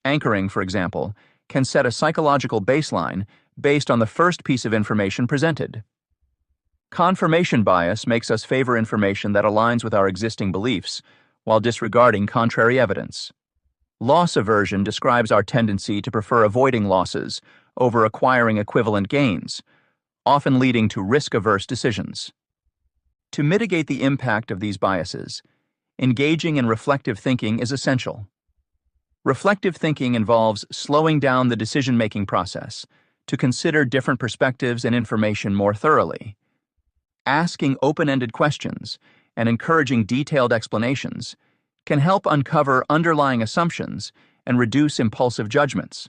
Anchoring, for example, can set a psychological baseline based on the first piece of information presented. Confirmation bias makes us favor information that aligns with our existing beliefs, while disregarding contrary evidence. Loss aversion describes our tendency to prefer avoiding losses over acquiring equivalent gains, often leading to risk-averse decisions. To mitigate the impact of these biases, engaging in reflective thinking is essential. Reflective thinking involves slowing down the decision-making process to consider different perspectives and information more thoroughly. Asking open-ended questions and encouraging detailed explanations can help uncover underlying assumptions and reduce impulsive judgments.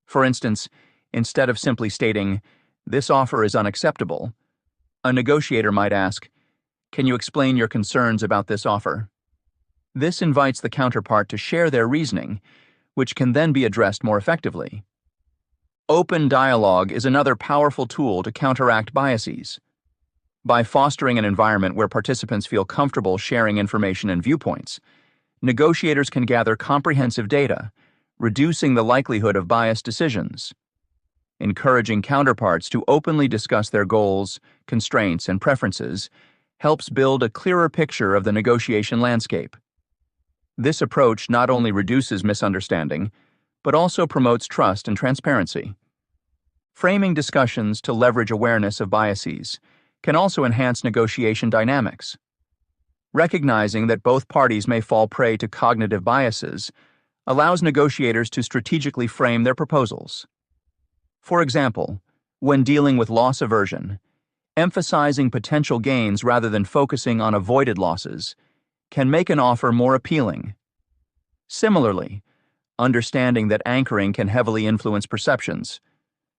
For instance, instead of simply stating, "This offer is unacceptable," a negotiator might ask, "Can you explain your concerns about this offer?" This invites the counterpart to share their reasoning, which can then be addressed more effectively. Open dialogue is another powerful tool to counteract biases. By fostering an environment where participants feel comfortable sharing information and viewpoints, negotiators can gather comprehensive data, reducing the likelihood of biased decisions. Encouraging counterparts to openly discuss their goals, constraints, and preferences helps build a clearer picture of the negotiation landscape. This approach not only reduces misunderstanding, but also promotes trust and transparency. Framing discussions to leverage awareness of biases can also enhance negotiation dynamics. Recognizing that both parties may fall prey to cognitive biases allows negotiators to strategically frame their proposals. For example, when dealing with loss aversion, emphasizing potential gains rather than focusing on avoided losses can make an offer more appealing. Similarly, understanding that anchoring can heavily influence perceptions,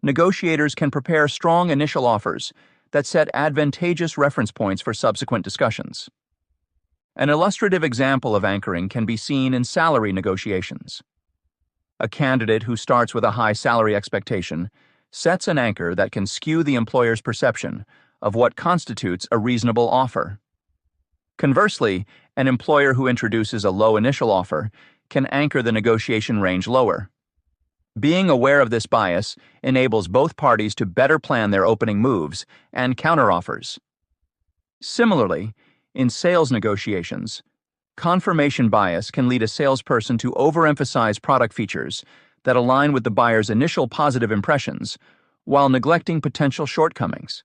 negotiators can prepare strong initial offers that set advantageous reference points for subsequent discussions. An illustrative example of anchoring can be seen in salary negotiations. A candidate who starts with a high salary expectation sets an anchor that can skew the employer's perception of what constitutes a reasonable offer. Conversely, an employer who introduces a low initial offer can anchor the negotiation range lower. Being aware of this bias enables both parties to better plan their opening moves and counteroffers. Similarly, in sales negotiations, confirmation bias can lead a salesperson to overemphasize product features that align with the buyer's initial positive impressions while neglecting potential shortcomings.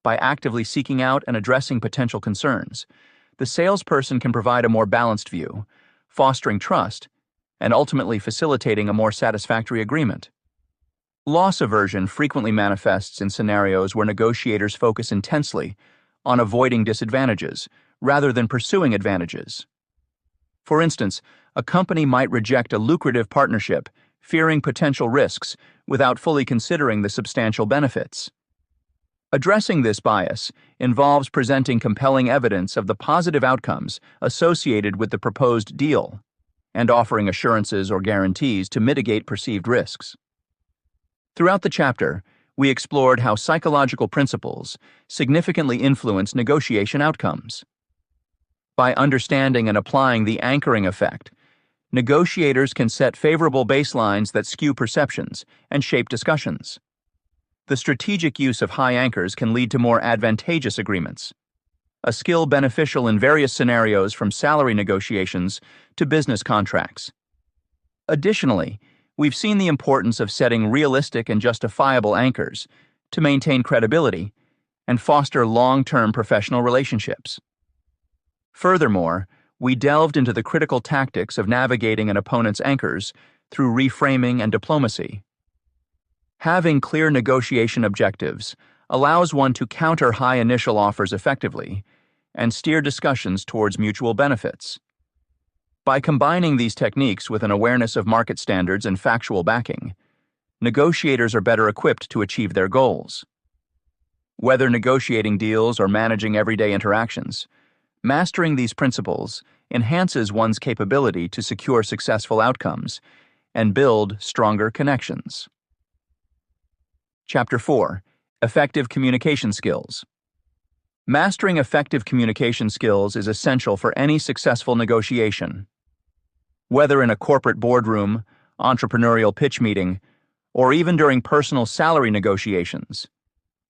By actively seeking out and addressing potential concerns, the salesperson can provide a more balanced view, fostering trust, and ultimately facilitating a more satisfactory agreement. Loss aversion frequently manifests in scenarios where negotiators focus intensely on avoiding disadvantages rather than pursuing advantages. For instance, a company might reject a lucrative partnership, fearing potential risks without fully considering the substantial benefits. Addressing this bias involves presenting compelling evidence of the positive outcomes associated with the proposed deal and offering assurances or guarantees to mitigate perceived risks. Throughout the chapter, we explored how psychological principles significantly influence negotiation outcomes. By understanding and applying the anchoring effect, negotiators can set favorable baselines that skew perceptions and shape discussions. The strategic use of high anchors can lead to more advantageous agreements, a skill beneficial in various scenarios from salary negotiations to business contracts. Additionally, we've seen the importance of setting realistic and justifiable anchors to maintain credibility and foster long-term professional relationships. Furthermore, we delved into the critical tactics of navigating an opponent's anchors through reframing and diplomacy. Having clear negotiation objectives allows one to counter high initial offers effectively and steer discussions towards mutual benefits. By combining these techniques with an awareness of market standards and factual backing, negotiators are better equipped to achieve their goals. Whether negotiating deals or managing everyday interactions, mastering these principles enhances one's capability to secure successful outcomes and build stronger connections. Chapter 4: Effective Communication Skills. Mastering effective communication skills is essential for any successful negotiation. Whether in a corporate boardroom, entrepreneurial pitch meeting, or even during personal salary negotiations,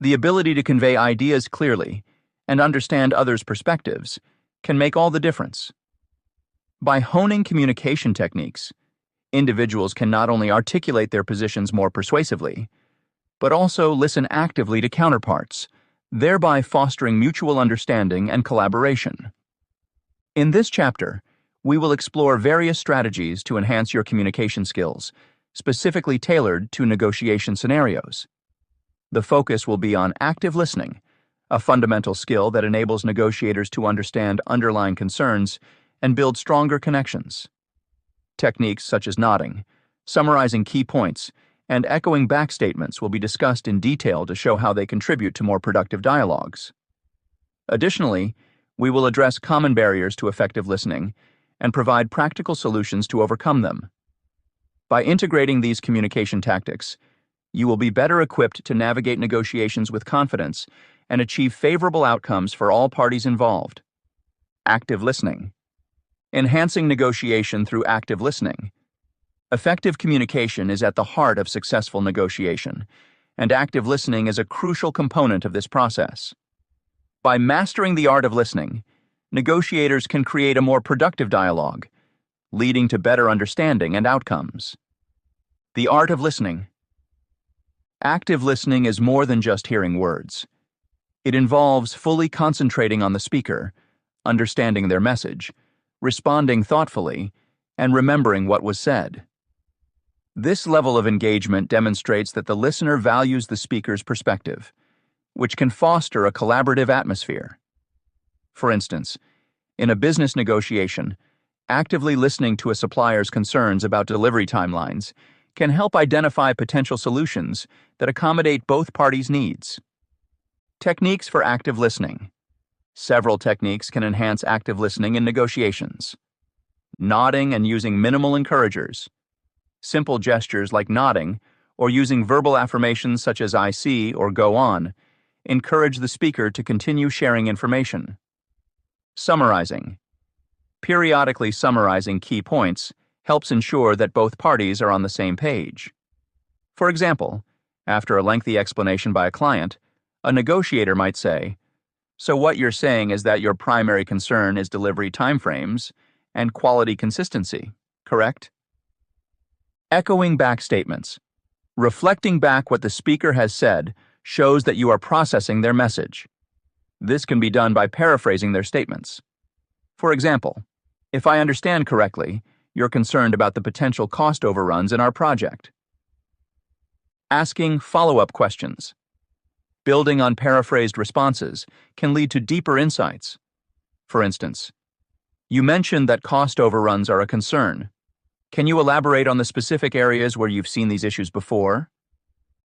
the ability to convey ideas clearly and understand others' perspectives can make all the difference. By honing communication techniques, individuals can not only articulate their positions more persuasively, but also listen actively to counterparts, thereby fostering mutual understanding and collaboration. In this chapter, we will explore various strategies to enhance your communication skills, specifically tailored to negotiation scenarios. The focus will be on active listening, a fundamental skill that enables negotiators to understand underlying concerns and build stronger connections. Techniques such as nodding, summarizing key points, and echoing back statements will be discussed in detail to show how they contribute to more productive dialogues. Additionally, we will address common barriers to effective listening and provide practical solutions to overcome them. By integrating these communication tactics, you will be better equipped to navigate negotiations with confidence and achieve favorable outcomes for all parties involved. Active listening. Enhancing negotiation through active listening. Effective communication is at the heart of successful negotiation, and active listening is a crucial component of this process. By mastering the art of listening, negotiators can create a more productive dialogue, leading to better understanding and outcomes. The art of listening. Active listening is more than just hearing words. It involves fully concentrating on the speaker, understanding their message, responding thoughtfully, and remembering what was said. This level of engagement demonstrates that the listener values the speaker's perspective, which can foster a collaborative atmosphere. For instance, in a business negotiation, actively listening to a supplier's concerns about delivery timelines can help identify potential solutions that accommodate both parties' needs. Techniques for active listening. Several techniques can enhance active listening in negotiations. Nodding and using minimal encouragers. Simple gestures like nodding or using verbal affirmations such as "I see" or "go on" encourage the speaker to continue sharing information. Summarizing. Periodically summarizing key points helps ensure that both parties are on the same page. For example, after a lengthy explanation by a client, a negotiator might say, "So what you're saying is that your primary concern is delivery timeframes and quality consistency, correct?" Echoing back statements. Reflecting back what the speaker has said shows that you are processing their message. This can be done by paraphrasing their statements. For example, "If I understand correctly, you're concerned about the potential cost overruns in our project." Asking follow-up questions. Building on paraphrased responses can lead to deeper insights. For instance, "You mentioned that cost overruns are a concern. Can you elaborate on the specific areas where you've seen these issues before?"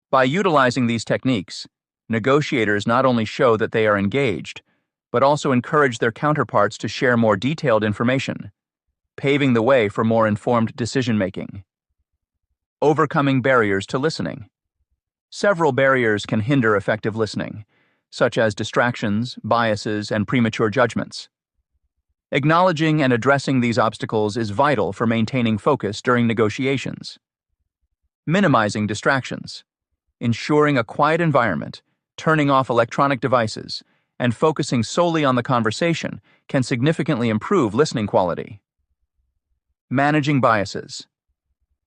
By utilizing these techniques, negotiators not only show that they are engaged, but also encourage their counterparts to share more detailed information, paving the way for more informed decision-making. Overcoming barriers to listening. Several barriers can hinder effective listening, such as distractions, biases, and premature judgments. Acknowledging and addressing these obstacles is vital for maintaining focus during negotiations. Minimizing distractions. Ensuring a quiet environment, turning off electronic devices, and focusing solely on the conversation can significantly improve listening quality. Managing biases.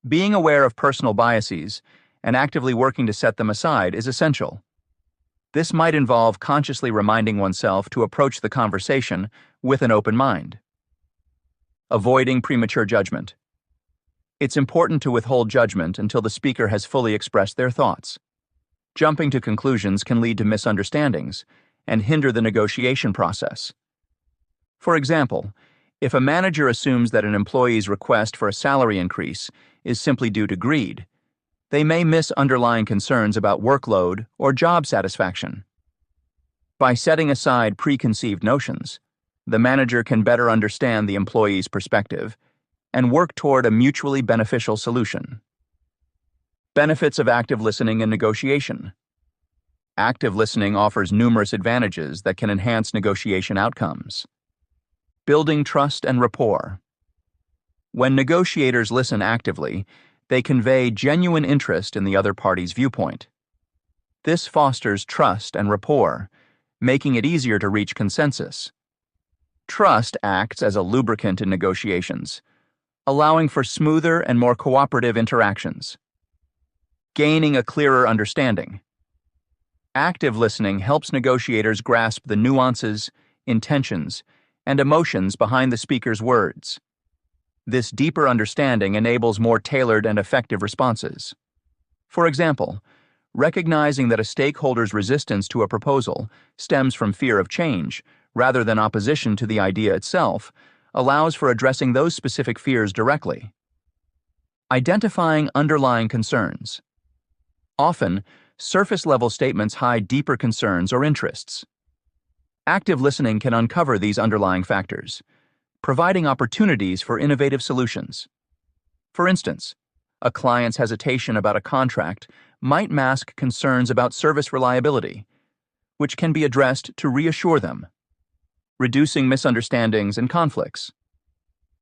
Being aware of personal biases and actively working to set them aside is essential. This might involve consciously reminding oneself to approach the conversation with an open mind. Avoiding premature judgment. It's important to withhold judgment until the speaker has fully expressed their thoughts. Jumping to conclusions can lead to misunderstandings and hinder the negotiation process. For example, if a manager assumes that an employee's request for a salary increase is simply due to greed, they may miss underlying concerns about workload or job satisfaction. By setting aside preconceived notions, the manager can better understand the employee's perspective and work toward a mutually beneficial solution. Benefits of active listening and negotiation. Active listening offers numerous advantages that can enhance negotiation outcomes. Building trust and rapport. When negotiators listen actively, they convey genuine interest in the other party's viewpoint. This fosters trust and rapport, making it easier to reach consensus. Trust acts as a lubricant in negotiations, allowing for smoother and more cooperative interactions. Gaining a clearer understanding. Active listening helps negotiators grasp the nuances, intentions, and emotions behind the speaker's words. This deeper understanding enables more tailored and effective responses. For example, recognizing that a stakeholder's resistance to a proposal stems from fear of change rather than opposition to the idea itself allows for addressing those specific fears directly. Identifying underlying concerns. Often, surface-level statements hide deeper concerns or interests. Active listening can uncover these underlying factors, providing opportunities for innovative solutions. For instance, a client's hesitation about a contract might mask concerns about service reliability, which can be addressed to reassure them. Reducing misunderstandings and conflicts.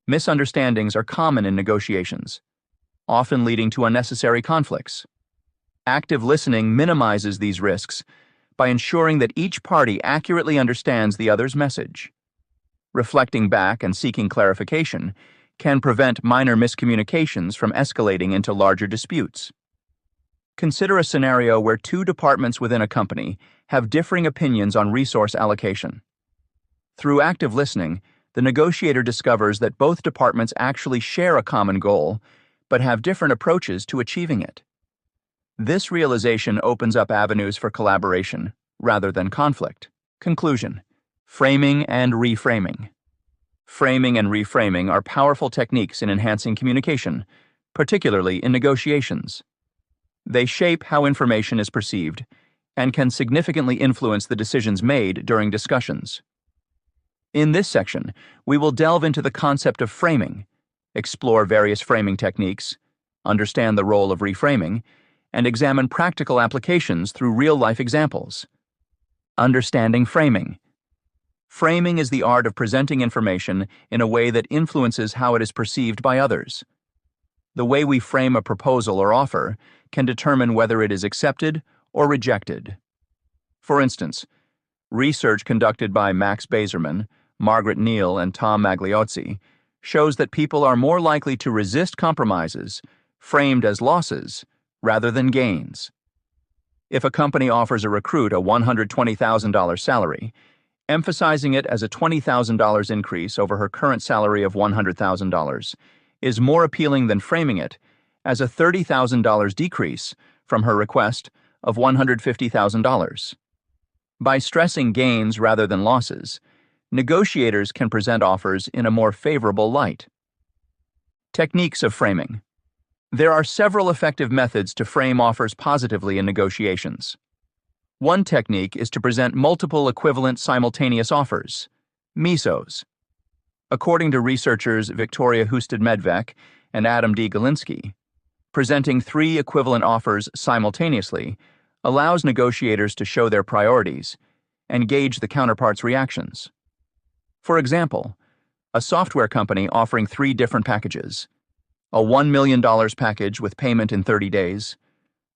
Misunderstandings are common in negotiations. often leading to unnecessary conflicts. Active listening minimizes these risks by ensuring that each party accurately understands the other's message. Reflecting back and seeking clarification can prevent minor miscommunications from escalating into larger disputes. Consider a scenario where two departments within a company have differing opinions on resource allocation. Through active listening, the negotiator discovers that both departments actually share a common goal, but have different approaches to achieving it. This realization opens up avenues for collaboration, rather than conflict. Conclusion: framing and reframing. Framing and reframing are powerful techniques in enhancing communication, particularly in negotiations. They shape how information is perceived and can significantly influence the decisions made during discussions. In this section, we will delve into the concept of framing, explore various framing techniques, understand the role of reframing, and examine practical applications through real-life examples. Understanding framing. Framing is the art of presenting information in a way that influences how it is perceived by others. The way we frame a proposal or offer can determine whether it is accepted or rejected. For instance, research conducted by Max Bazerman, Margaret Neal, and Tom Magliozzi shows that people are more likely to resist compromises framed as losses rather than gains. If a company offers a recruit a $120,000 salary, emphasizing it as a $20,000 increase over her current salary of $100,000 is more appealing than framing it as a $30,000 decrease from her request of $150,000. By stressing gains rather than losses, negotiators can present offers in a more favorable light. Techniques of framing. There are several effective methods to frame offers positively in negotiations. One technique is to present multiple equivalent simultaneous offers, MESOs. According to researchers Victoria Husted-Medvec and Adam D. Galinsky, presenting three equivalent offers simultaneously allows negotiators to show their priorities and gauge the counterpart's reactions. For example, a software company offering three different packages: a $1 million package with payment in 30 days,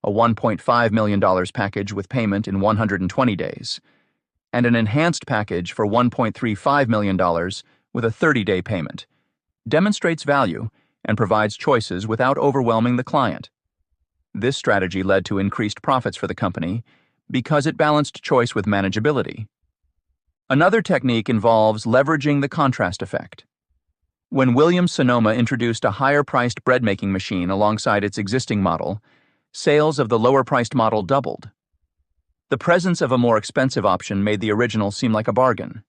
a $1.5 million package with payment in 120 days, and an enhanced package for $1.35 million with a 30-day payment, demonstrates value and provides choices without overwhelming the client. This strategy led to increased profits for the company because it balanced choice with manageability. Another technique involves leveraging the contrast effect. When Williams-Sonoma introduced a higher-priced bread-making machine alongside its existing model, sales of the lower-priced model doubled. The presence of a more expensive option made the original seem like a bargain.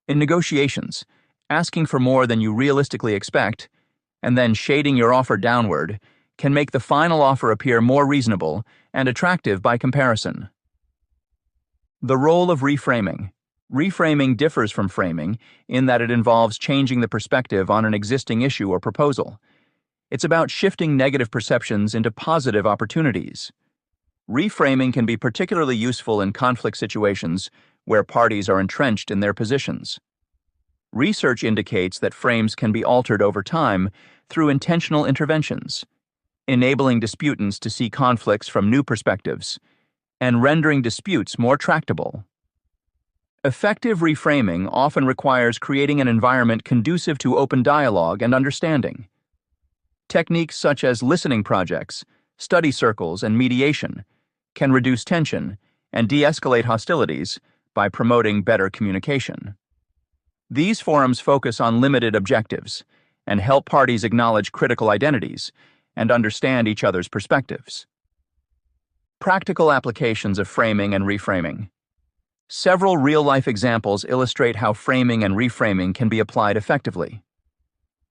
In negotiations, asking for more than you realistically expect and then shading your offer downward can make the final offer appear more reasonable and attractive by comparison. The role of reframing. Reframing differs from framing in that it involves changing the perspective on an existing issue or proposal. It's about shifting negative perceptions into positive opportunities. Reframing can be particularly useful in conflict situations where parties are entrenched in their positions. Research indicates that frames can be altered over time through intentional interventions, enabling disputants to see conflicts from new perspectives and rendering disputes more tractable. Effective reframing often requires creating an environment conducive to open dialogue and understanding. Techniques such as listening projects, study circles, and mediation can reduce tension and de-escalate hostilities by promoting better communication. These forums focus on limited objectives and help parties acknowledge critical identities and understand each other's perspectives. Practical applications of framing and reframing. Several real-life examples illustrate how framing and reframing can be applied effectively.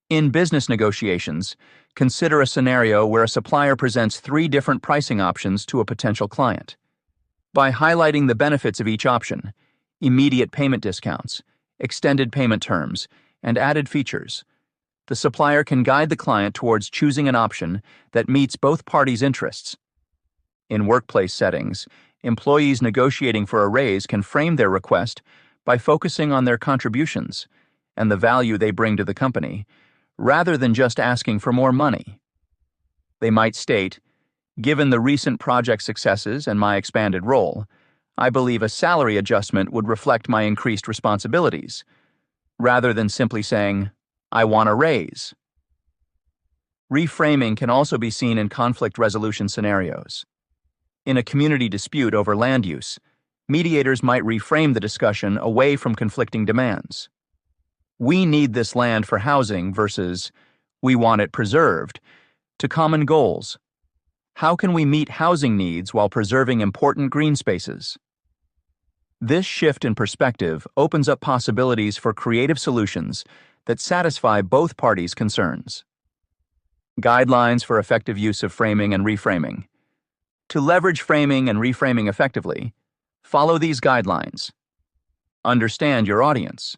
In business negotiations, consider a scenario where a supplier presents three different pricing options to a potential client. By highlighting the benefits of each option, immediate payment discounts, extended payment terms, and added features, the supplier can guide the client towards choosing an option that meets both parties' interests. In workplace settings, employees negotiating for a raise can frame their request by focusing on their contributions and the value they bring to the company, rather than just asking for more money. They might state, "Given the recent project successes and my expanded role, I believe a salary adjustment would reflect my increased responsibilities," rather than simply saying, "I want a raise." Reframing can also be seen in conflict resolution scenarios. In a community dispute over land use, mediators might reframe the discussion away from conflicting demands. "We need this land for housing" versus "we want it preserved," to common goals. How can we meet housing needs while preserving important green spaces? This shift in perspective opens up possibilities for creative solutions that satisfy both parties' concerns. Guidelines for effective use of framing and reframing. To leverage framing and reframing effectively, follow these guidelines. Understand your audience.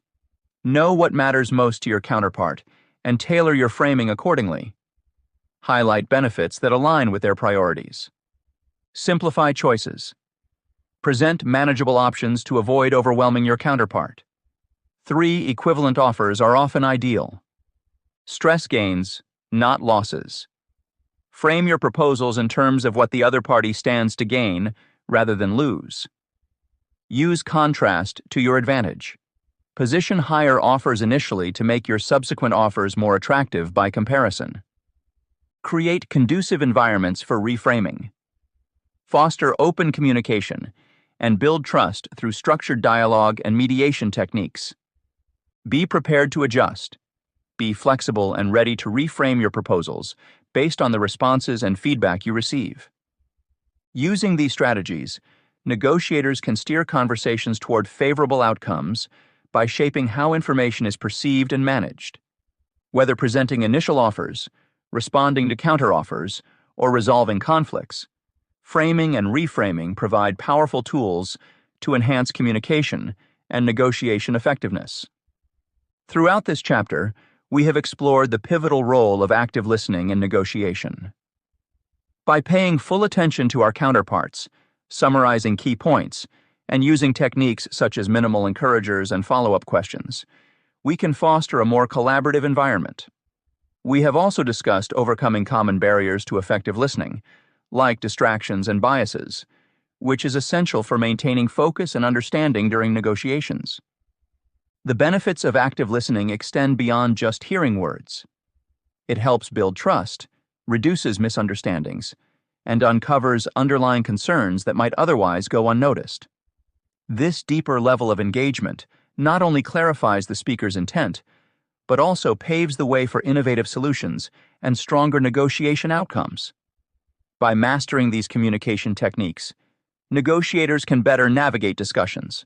Know what matters most to your counterpart and tailor your framing accordingly. Highlight benefits that align with their priorities. Simplify choices. Present manageable options to avoid overwhelming your counterpart. 3 equivalent offers are often ideal. Stress gains, not losses. Frame your proposals in terms of what the other party stands to gain rather than lose. Use contrast to your advantage. Position higher offers initially to make your subsequent offers more attractive by comparison. Create conducive environments for reframing. Foster open communication and build trust through structured dialogue and mediation techniques. Be prepared to adjust. Be flexible and ready to reframe your proposals based on the responses and feedback you receive. Using these strategies, negotiators can steer conversations toward favorable outcomes by shaping how information is perceived and managed. Whether presenting initial offers, responding to counteroffers, or resolving conflicts, framing and reframing provide powerful tools to enhance communication and negotiation effectiveness. Throughout this chapter, we have explored the pivotal role of active listening in negotiation. By paying full attention to our counterparts, summarizing key points, and using techniques such as minimal encouragers and follow-up questions, we can foster a more collaborative environment. We have also discussed overcoming common barriers to effective listening, like distractions and biases, which is essential for maintaining focus and understanding during negotiations. The benefits of active listening extend beyond just hearing words. It helps build trust, reduces misunderstandings, and uncovers underlying concerns that might otherwise go unnoticed. This deeper level of engagement not only clarifies the speaker's intent, but also paves the way for innovative solutions and stronger negotiation outcomes. By mastering these communication techniques, negotiators can better navigate discussions,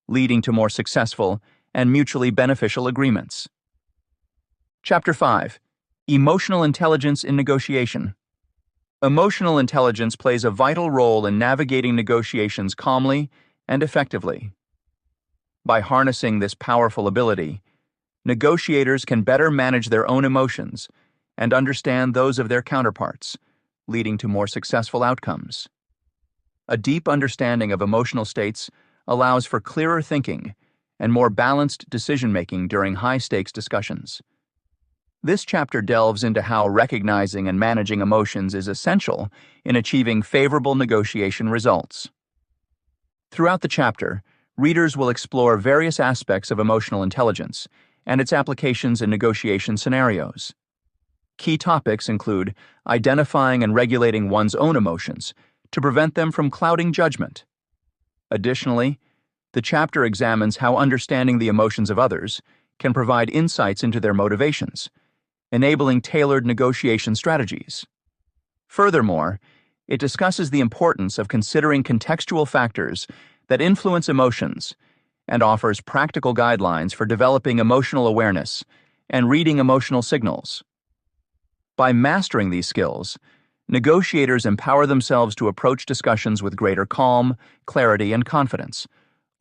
leading to more successful and mutually beneficial agreements. Chapter 5. Emotional Intelligence in Negotiation. Emotional intelligence plays a vital role in navigating negotiations calmly and effectively. By harnessing this powerful ability, negotiators can better manage their own emotions and understand those of their counterparts, leading to more successful outcomes. A deep understanding of emotional states allows for clearer thinking and more balanced decision-making during high-stakes discussions. This chapter delves into how recognizing and managing emotions is essential in achieving favorable negotiation results. Throughout the chapter, readers will explore various aspects of emotional intelligence and its applications in negotiation scenarios. Key topics include identifying and regulating one's own emotions to prevent them from clouding judgment. Additionally, the chapter examines how understanding the emotions of others can provide insights into their motivations, enabling tailored negotiation strategies. Furthermore, it discusses the importance of considering contextual factors that influence emotions and offers practical guidelines for developing emotional awareness and reading emotional signals. By mastering these skills, negotiators empower themselves to approach discussions with greater calm, clarity, and confidence,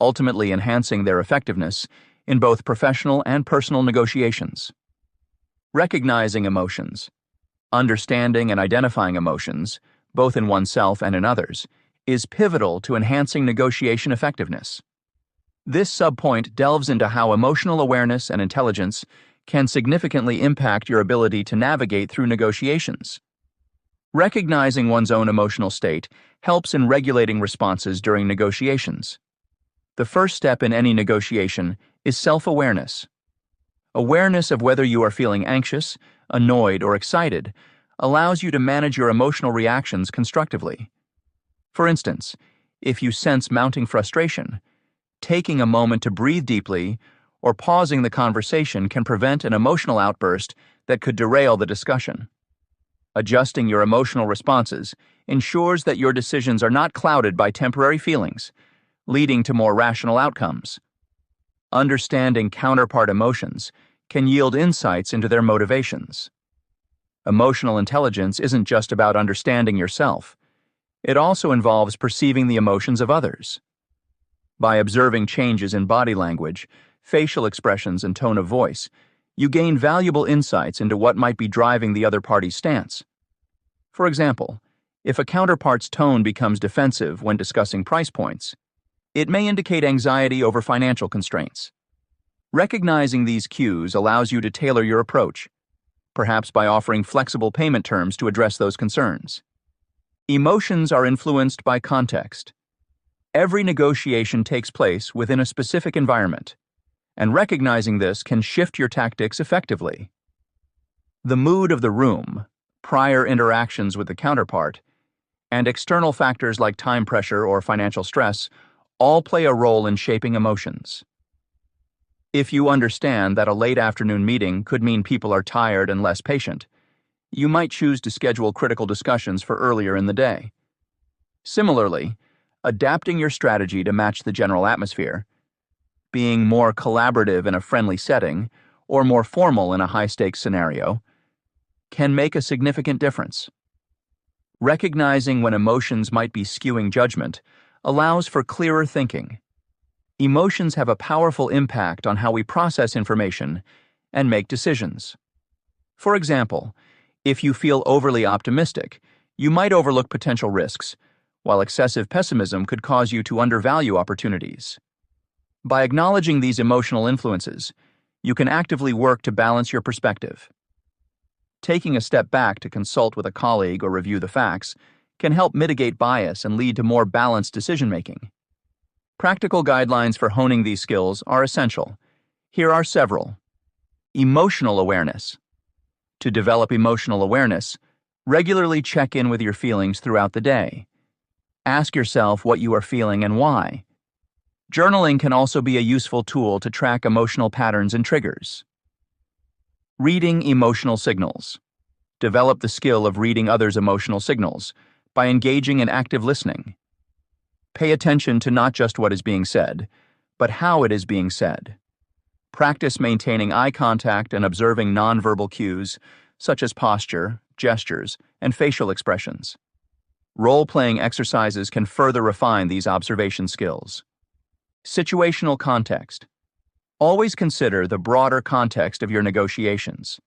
ultimately enhancing their effectiveness in both professional and personal negotiations. Recognizing emotions. Understanding and identifying emotions, both in oneself and in others, is pivotal to enhancing negotiation effectiveness. This subpoint delves into how emotional awareness and intelligence can significantly impact your ability to navigate through negotiations. Recognizing one's own emotional state helps in regulating responses during negotiations. The first step in any negotiation is self-awareness. Awareness of whether you are feeling anxious, annoyed, or excited allows you to manage your emotional reactions constructively. For instance, if you sense mounting frustration, taking a moment to breathe deeply or pausing the conversation can prevent an emotional outburst that could derail the discussion. Adjusting your emotional responses ensures that your decisions are not clouded by temporary feelings, leading to more rational outcomes. Understanding counterpart emotions can yield insights into their motivations. Emotional intelligence isn't just about understanding yourself. It also involves perceiving the emotions of others. By observing changes in body language, facial expressions, and tone of voice, you gain valuable insights into what might be driving the other party's stance. For example, if a counterpart's tone becomes defensive when discussing price points, it may indicate anxiety over financial constraints. Recognizing these cues allows you to tailor your approach, perhaps by offering flexible payment terms to address those concerns. Emotions are influenced by context. Every negotiation takes place within a specific environment, and recognizing this can shift your tactics effectively. The mood of the room, prior interactions with the counterpart, and external factors like time pressure or financial stress all play a role in shaping emotions. If you understand that a late afternoon meeting could mean people are tired and less patient, you might choose to schedule critical discussions for earlier in the day. Similarly, adapting your strategy to match the general atmosphere, being more collaborative in a friendly setting or more formal in a high-stakes scenario, can make a significant difference. Recognizing when emotions might be skewing judgment allows for clearer thinking. Emotions have a powerful impact on how we process information and make decisions. For example, if you feel overly optimistic, you might overlook potential risks, while excessive pessimism could cause you to undervalue opportunities. By acknowledging these emotional influences, you can actively work to balance your perspective. Taking a step back to consult with a colleague or review the facts can help mitigate bias and lead to more balanced decision-making. Practical guidelines for honing these skills are essential. Here are several. Emotional awareness. To develop emotional awareness, regularly check in with your feelings throughout the day. Ask yourself what you are feeling and why. Journaling can also be a useful tool to track emotional patterns and triggers. Reading emotional signals. Develop the skill of reading others' emotional signals by engaging in active listening. Pay attention to not just what is being said, but how it is being said. Practice maintaining eye contact and observing nonverbal cues, such as posture, gestures, and facial expressions. Role-playing exercises can further refine these observation skills. Situational context. Always consider the broader context of your negotiations.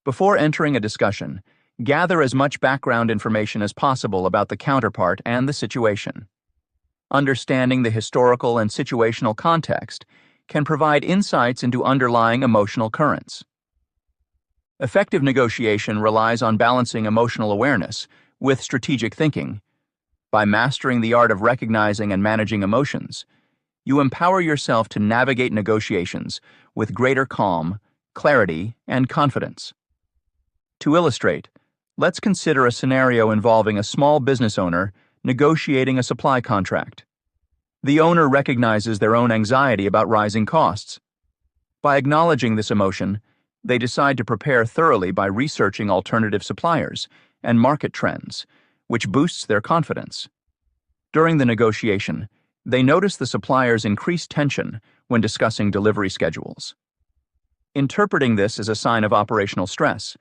Before entering a discussion, gather as much background information as possible about the counterpart and the situation. Understanding the historical and situational context can provide insights into underlying emotional currents. Effective negotiation relies on balancing emotional awareness with strategic thinking. By mastering the art of recognizing and managing emotions, you empower yourself to navigate negotiations with greater calm, clarity, and confidence. To illustrate, let's consider a scenario involving a small business owner negotiating a supply contract. The owner recognizes their own anxiety about rising costs. By acknowledging this emotion, they decide to prepare thoroughly by researching alternative suppliers and market trends, which boosts their confidence. During the negotiation, they notice the supplier's increased tension when discussing delivery schedules. Interpreting this as a sign of operational stress,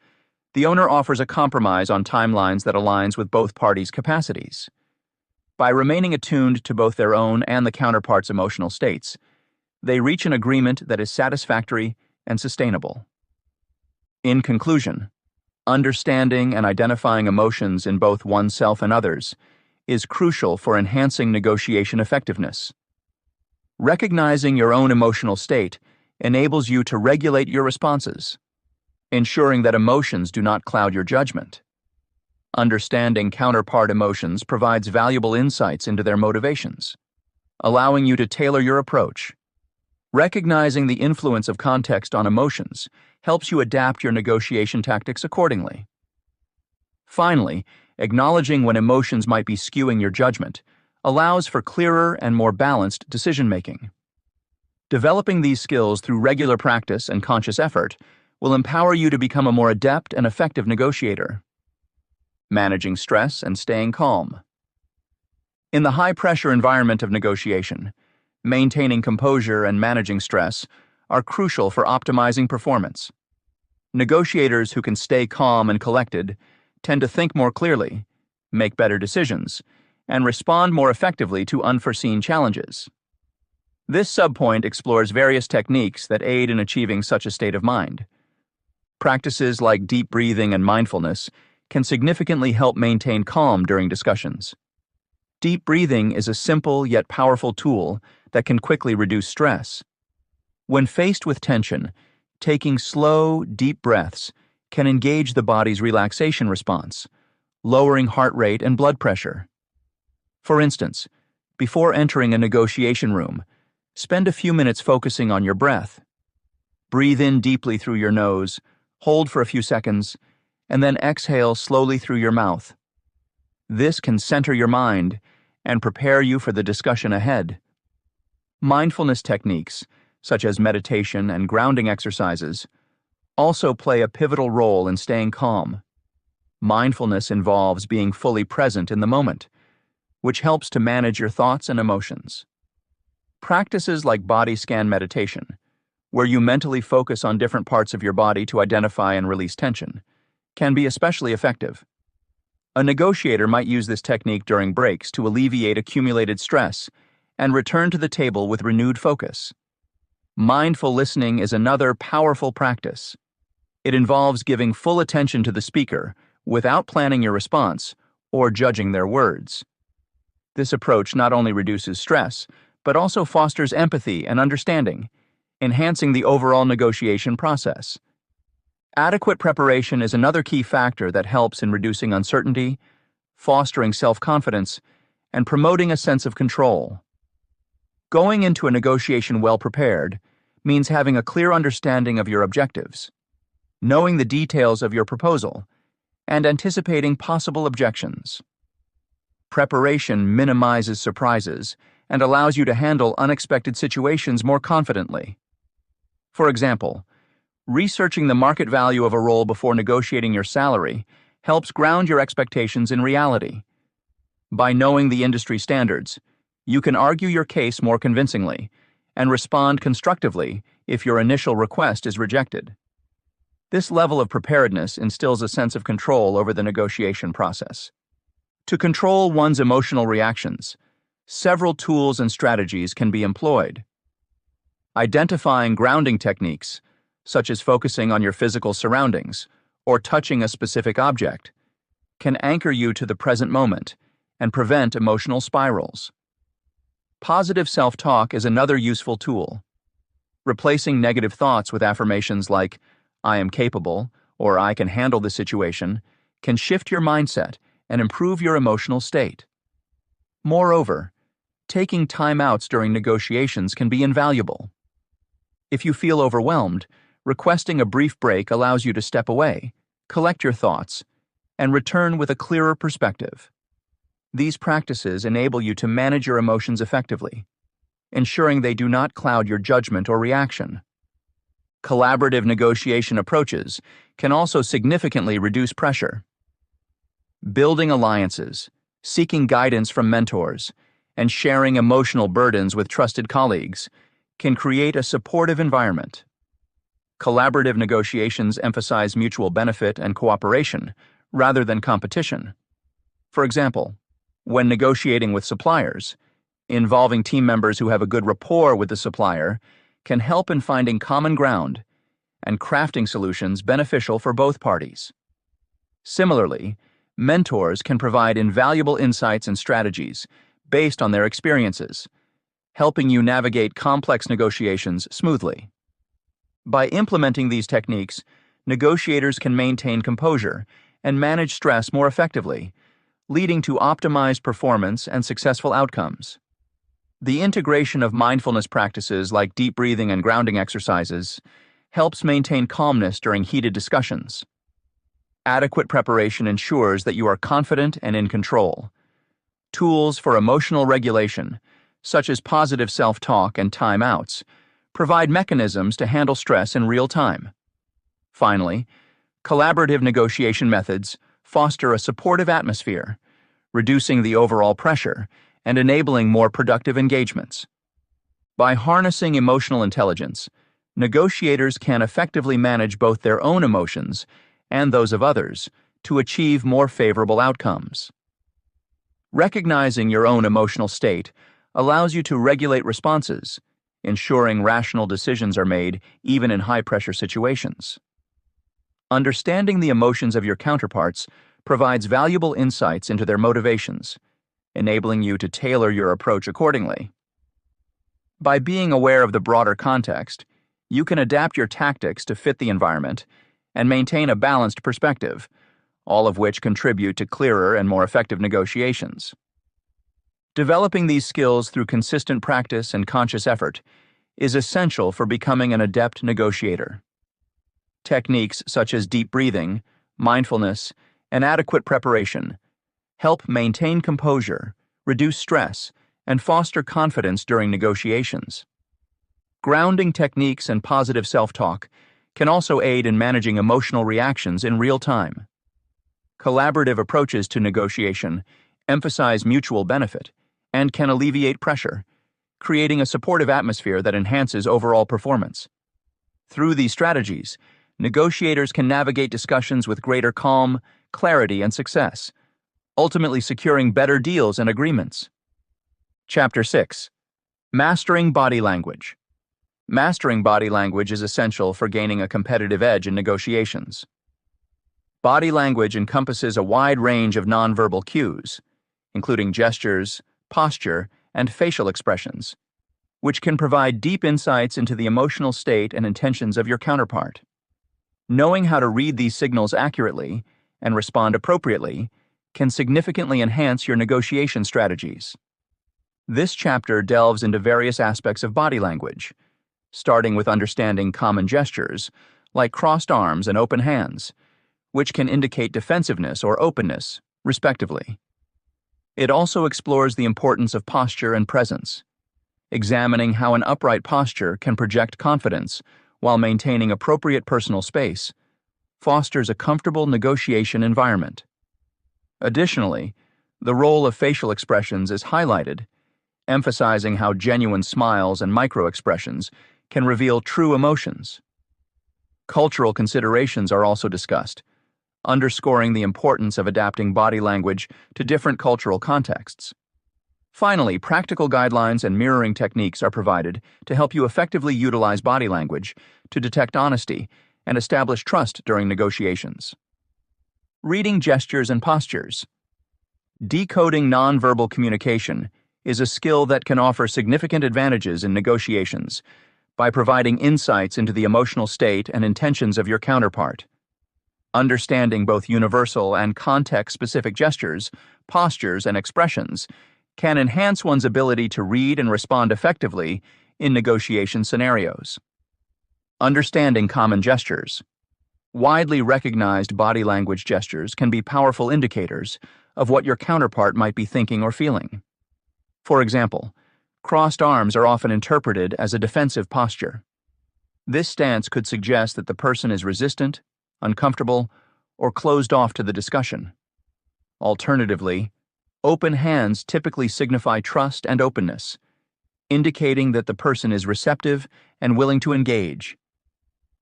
the owner offers a compromise on timelines that aligns with both parties' capacities. By remaining attuned to both their own and the counterpart's emotional states, they reach an agreement that is satisfactory and sustainable. In conclusion, understanding and identifying emotions in both oneself and others is crucial for enhancing negotiation effectiveness. Recognizing your own emotional state enables you to regulate your responses, ensuring that emotions do not cloud your judgment. Understanding counterpart emotions provides valuable insights into their motivations, allowing you to tailor your approach. Recognizing the influence of context on emotions helps you adapt your negotiation tactics accordingly. Finally, acknowledging when emotions might be skewing your judgment allows for clearer and more balanced decision-making. Developing these skills through regular practice and conscious effort will empower you to become a more adept and effective negotiator. Managing stress and staying calm. In the high-pressure environment of negotiation, maintaining composure and managing stress are crucial for optimizing performance. Negotiators who can stay calm and collected tend to think more clearly, make better decisions, and respond more effectively to unforeseen challenges. This subpoint explores various techniques that aid in achieving such a state of mind. Practices like deep breathing and mindfulness can significantly help maintain calm during discussions. Deep breathing is a simple yet powerful tool that can quickly reduce stress. When faced with tension, taking slow, deep breaths can engage the body's relaxation response, lowering heart rate and blood pressure. For instance, before entering a negotiation room, spend a few minutes focusing on your breath. Breathe in deeply through your nose, hold for a few seconds, and then exhale slowly through your mouth. This can center your mind and prepare you for the discussion ahead. Mindfulness techniques, such as meditation and grounding exercises, also play a pivotal role in staying calm. Mindfulness involves being fully present in the moment, which helps to manage your thoughts and emotions. Practices like body scan meditation, where you mentally focus on different parts of your body to identify and release tension, can be especially effective. A negotiator might use this technique during breaks to alleviate accumulated stress and return to the table with renewed focus. Mindful listening is another powerful practice. It involves giving full attention to the speaker without planning your response or judging their words. This approach not only reduces stress, but also fosters empathy and understanding, enhancing the overall negotiation process. Adequate preparation is another key factor that helps in reducing uncertainty, fostering self-confidence, and promoting a sense of control. Going into a negotiation well prepared means having a clear understanding of your objectives, knowing the details of your proposal, and anticipating possible objections. Preparation minimizes surprises and allows you to handle unexpected situations more confidently. For example, researching the market value of a role before negotiating your salary helps ground your expectations in reality. By knowing the industry standards, you can argue your case more convincingly and respond constructively if your initial request is rejected. This level of preparedness instills a sense of control over the negotiation process. To control one's emotional reactions, several tools and strategies can be employed. Identifying grounding techniques, such as focusing on your physical surroundings or touching a specific object, can anchor you to the present moment and prevent emotional spirals. Positive self-talk is another useful tool. Replacing negative thoughts with affirmations like, "I am capable," or "I can handle the situation," can shift your mindset and improve your emotional state. Moreover, taking time-outs during negotiations can be invaluable. If you feel overwhelmed, requesting a brief break allows you to step away, collect your thoughts, and return with a clearer perspective. These practices enable you to manage your emotions effectively, ensuring they do not cloud your judgment or reaction. Collaborative negotiation approaches can also significantly reduce pressure. Building alliances, seeking guidance from mentors, and sharing emotional burdens with trusted colleagues can create a supportive environment. Collaborative negotiations emphasize mutual benefit and cooperation rather than competition. For example, when negotiating with suppliers, involving team members who have a good rapport with the supplier can help in finding common ground and crafting solutions beneficial for both parties. Similarly, mentors can provide invaluable insights and strategies based on their experiences, helping you navigate complex negotiations smoothly. By implementing these techniques, negotiators can maintain composure and manage stress more effectively, leading to optimized performance and successful outcomes. The integration of mindfulness practices like deep breathing and grounding exercises helps maintain calmness during heated discussions. Adequate preparation ensures that you are confident and in control. Tools for emotional regulation, such as positive self-talk and timeouts, provide mechanisms to handle stress in real time. Finally, collaborative negotiation methods foster a supportive atmosphere, reducing the overall pressure and enabling more productive engagements. By harnessing emotional intelligence, negotiators can effectively manage both their own emotions and those of others to achieve more favorable outcomes. Recognizing your own emotional state allows you to regulate responses, ensuring rational decisions are made even in high-pressure situations. Understanding the emotions of your counterparts provides valuable insights into their motivations, enabling you to tailor your approach accordingly. By being aware of the broader context, you can adapt your tactics to fit the environment and maintain a balanced perspective, all of which contribute to clearer and more effective negotiations. Developing these skills through consistent practice and conscious effort is essential for becoming an adept negotiator. Techniques such as deep breathing, mindfulness, and adequate preparation help maintain composure, reduce stress, and foster confidence during negotiations. Grounding techniques and positive self-talk can also aid in managing emotional reactions in real time. Collaborative approaches to negotiation emphasize mutual benefit and can alleviate pressure, creating a supportive atmosphere that enhances overall performance. Through these strategies, negotiators can navigate discussions with greater calm, clarity, and success, ultimately securing better deals and agreements. Chapter 6. Mastering Body Language. Mastering body language is essential for gaining a competitive edge in negotiations. Body language encompasses a wide range of nonverbal cues, including gestures, posture, and facial expressions, which can provide deep insights into the emotional state and intentions of your counterpart. Knowing how to read these signals accurately and respond appropriately can significantly enhance your negotiation strategies. This chapter delves into various aspects of body language, starting with understanding common gestures, like crossed arms and open hands, which can indicate defensiveness or openness, respectively. It also explores the importance of posture and presence, examining how an upright posture can project confidence while maintaining appropriate personal space, fosters a comfortable negotiation environment. Additionally, the role of facial expressions is highlighted, emphasizing how genuine smiles and micro-expressions can reveal true emotions. Cultural considerations are also discussed, underscoring the importance of adapting body language to different cultural contexts. Finally, practical guidelines and mirroring techniques are provided to help you effectively utilize body language to detect honesty and establish trust during negotiations. Reading gestures and postures. Decoding nonverbal communication is a skill that can offer significant advantages in negotiations by providing insights into the emotional state and intentions of your counterpart. Understanding both universal and context-specific gestures, postures, and expressions can enhance one's ability to read and respond effectively in negotiation scenarios. Understanding common gestures. Widely recognized body language gestures can be powerful indicators of what your counterpart might be thinking or feeling. For example, crossed arms are often interpreted as a defensive posture. This stance could suggest that the person is resistant, uncomfortable, or closed off to the discussion. Alternatively, open hands typically signify trust and openness, indicating that the person is receptive and willing to engage.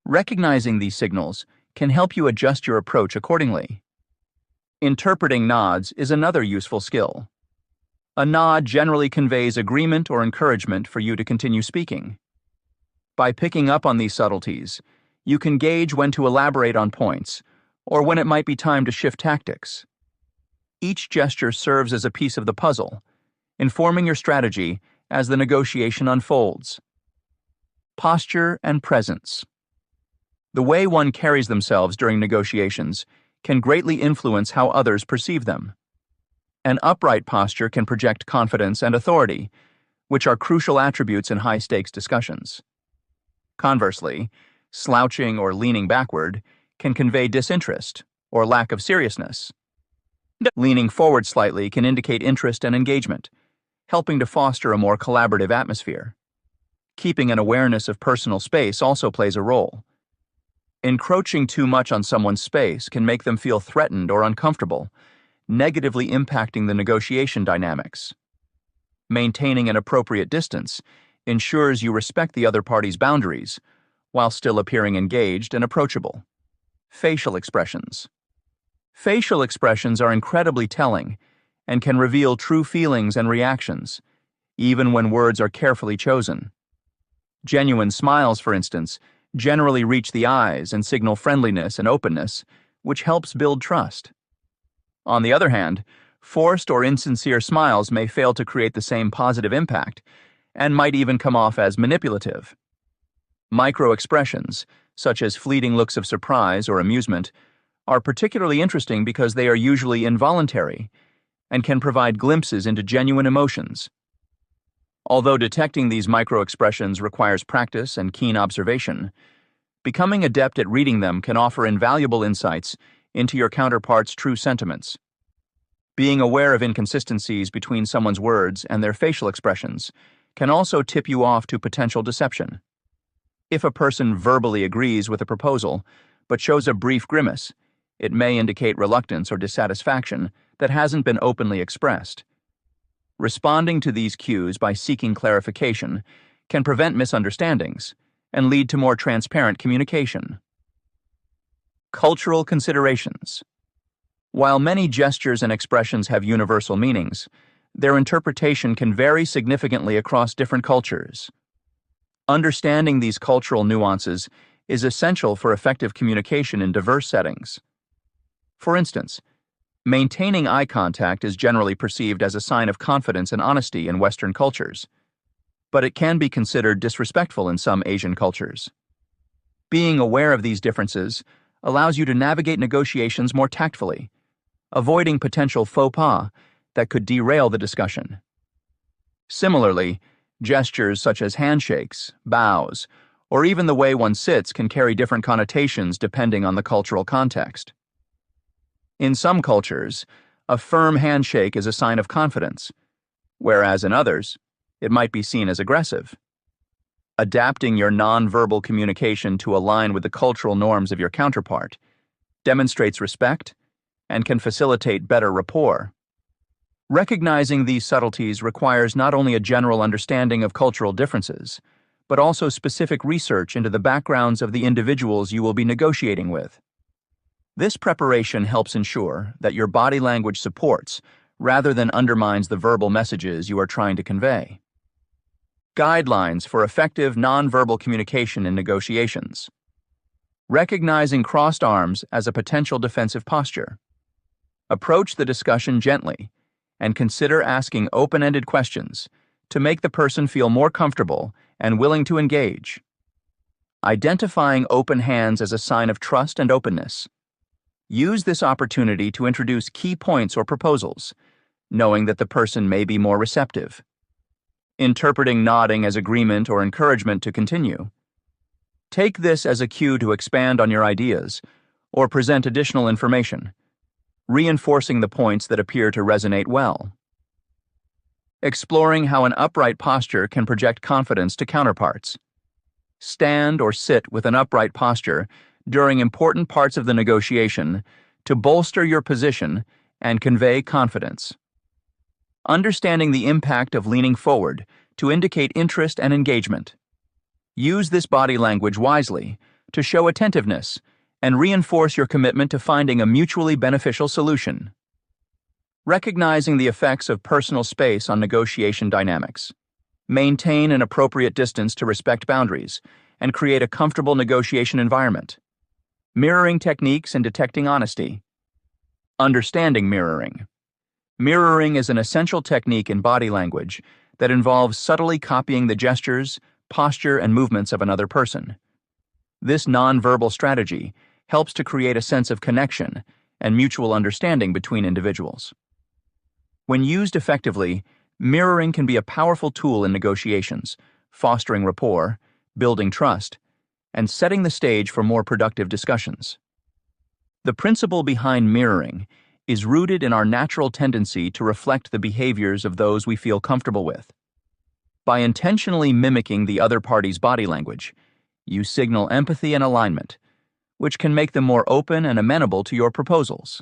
Recognizing these signals can help you adjust your approach accordingly. Interpreting nods is another useful skill. A nod generally conveys agreement or encouragement for you to continue speaking. By picking up on these subtleties, you can gauge when to elaborate on points or when it might be time to shift tactics. Each gesture serves as a piece of the puzzle, informing your strategy as the negotiation unfolds. Posture and presence. The way one carries themselves during negotiations can greatly influence how others perceive them. An upright posture can project confidence and authority, which are crucial attributes in high-stakes discussions. Conversely, slouching or leaning backward can convey disinterest or lack of seriousness. Leaning forward slightly can indicate interest and engagement, helping to foster a more collaborative atmosphere. Keeping an awareness of personal space also plays a role. Encroaching too much on someone's space can make them feel threatened or uncomfortable, negatively impacting the negotiation dynamics. Maintaining an appropriate distance ensures you respect the other party's boundaries while still appearing engaged and approachable. Facial expressions. Facial expressions are incredibly telling and can reveal true feelings and reactions, even when words are carefully chosen. Genuine smiles, for instance, generally reach the eyes and signal friendliness and openness, which helps build trust. On the other hand, forced or insincere smiles may fail to create the same positive impact and might even come off as manipulative. Micro-expressions, such as fleeting looks of surprise or amusement, are particularly interesting because they are usually involuntary and can provide glimpses into genuine emotions. Although detecting these micro-expressions requires practice and keen observation, becoming adept at reading them can offer invaluable insights into your counterpart's true sentiments. Being aware of inconsistencies between someone's words and their facial expressions can also tip you off to potential deception. If a person verbally agrees with a proposal but shows a brief grimace, it may indicate reluctance or dissatisfaction that hasn't been openly expressed. Responding to these cues by seeking clarification can prevent misunderstandings and lead to more transparent communication. Cultural considerations. While many gestures and expressions have universal meanings, their interpretation can vary significantly across different cultures. Understanding these cultural nuances is essential for effective communication in diverse settings. For instance, maintaining eye contact is generally perceived as a sign of confidence and honesty in Western cultures, but it can be considered disrespectful in some Asian cultures. Being aware of these differences allows you to navigate negotiations more tactfully, avoiding potential faux pas that could derail the discussion. Similarly, gestures such as handshakes, bows, or even the way one sits can carry different connotations depending on the cultural context. In some cultures, a firm handshake is a sign of confidence, whereas in others, it might be seen as aggressive. Adapting your nonverbal communication to align with the cultural norms of your counterpart demonstrates respect and can facilitate better rapport. Recognizing these subtleties requires not only a general understanding of cultural differences, but also specific research into the backgrounds of the individuals you will be negotiating with. This preparation helps ensure that your body language supports rather than undermines the verbal messages you are trying to convey. Guidelines for effective nonverbal communication in negotiations. Recognizing crossed arms as a potential defensive posture. Approach the discussion gently and consider asking open-ended questions to make the person feel more comfortable and willing to engage. Identifying open hands as a sign of trust and openness. Use this opportunity to introduce key points or proposals, knowing that the person may be more receptive. Interpreting nodding as agreement or encouragement to continue. Take this as a cue to expand on your ideas or present additional information, reinforcing the points that appear to resonate well. Exploring how an upright posture can project confidence to counterparts. Stand or sit with an upright posture during important parts of the negotiation to bolster your position and convey confidence. Understanding the impact of leaning forward to indicate interest and engagement. Use this body language wisely to show attentiveness and reinforce your commitment to finding a mutually beneficial solution. Recognizing the effects of personal space on negotiation dynamics. Maintain an appropriate distance to respect boundaries and create a comfortable negotiation environment. Mirroring techniques and detecting honesty. Understanding mirroring. Mirroring is an essential technique in body language that involves subtly copying the gestures, posture, and movements of another person. This nonverbal strategy helps to create a sense of connection and mutual understanding between individuals. When used effectively, mirroring can be a powerful tool in negotiations, fostering rapport, building trust, and setting the stage for more productive discussions. The principle behind mirroring is rooted in our natural tendency to reflect the behaviors of those we feel comfortable with. By intentionally mimicking the other party's body language, you signal empathy and alignment, which can make them more open and amenable to your proposals.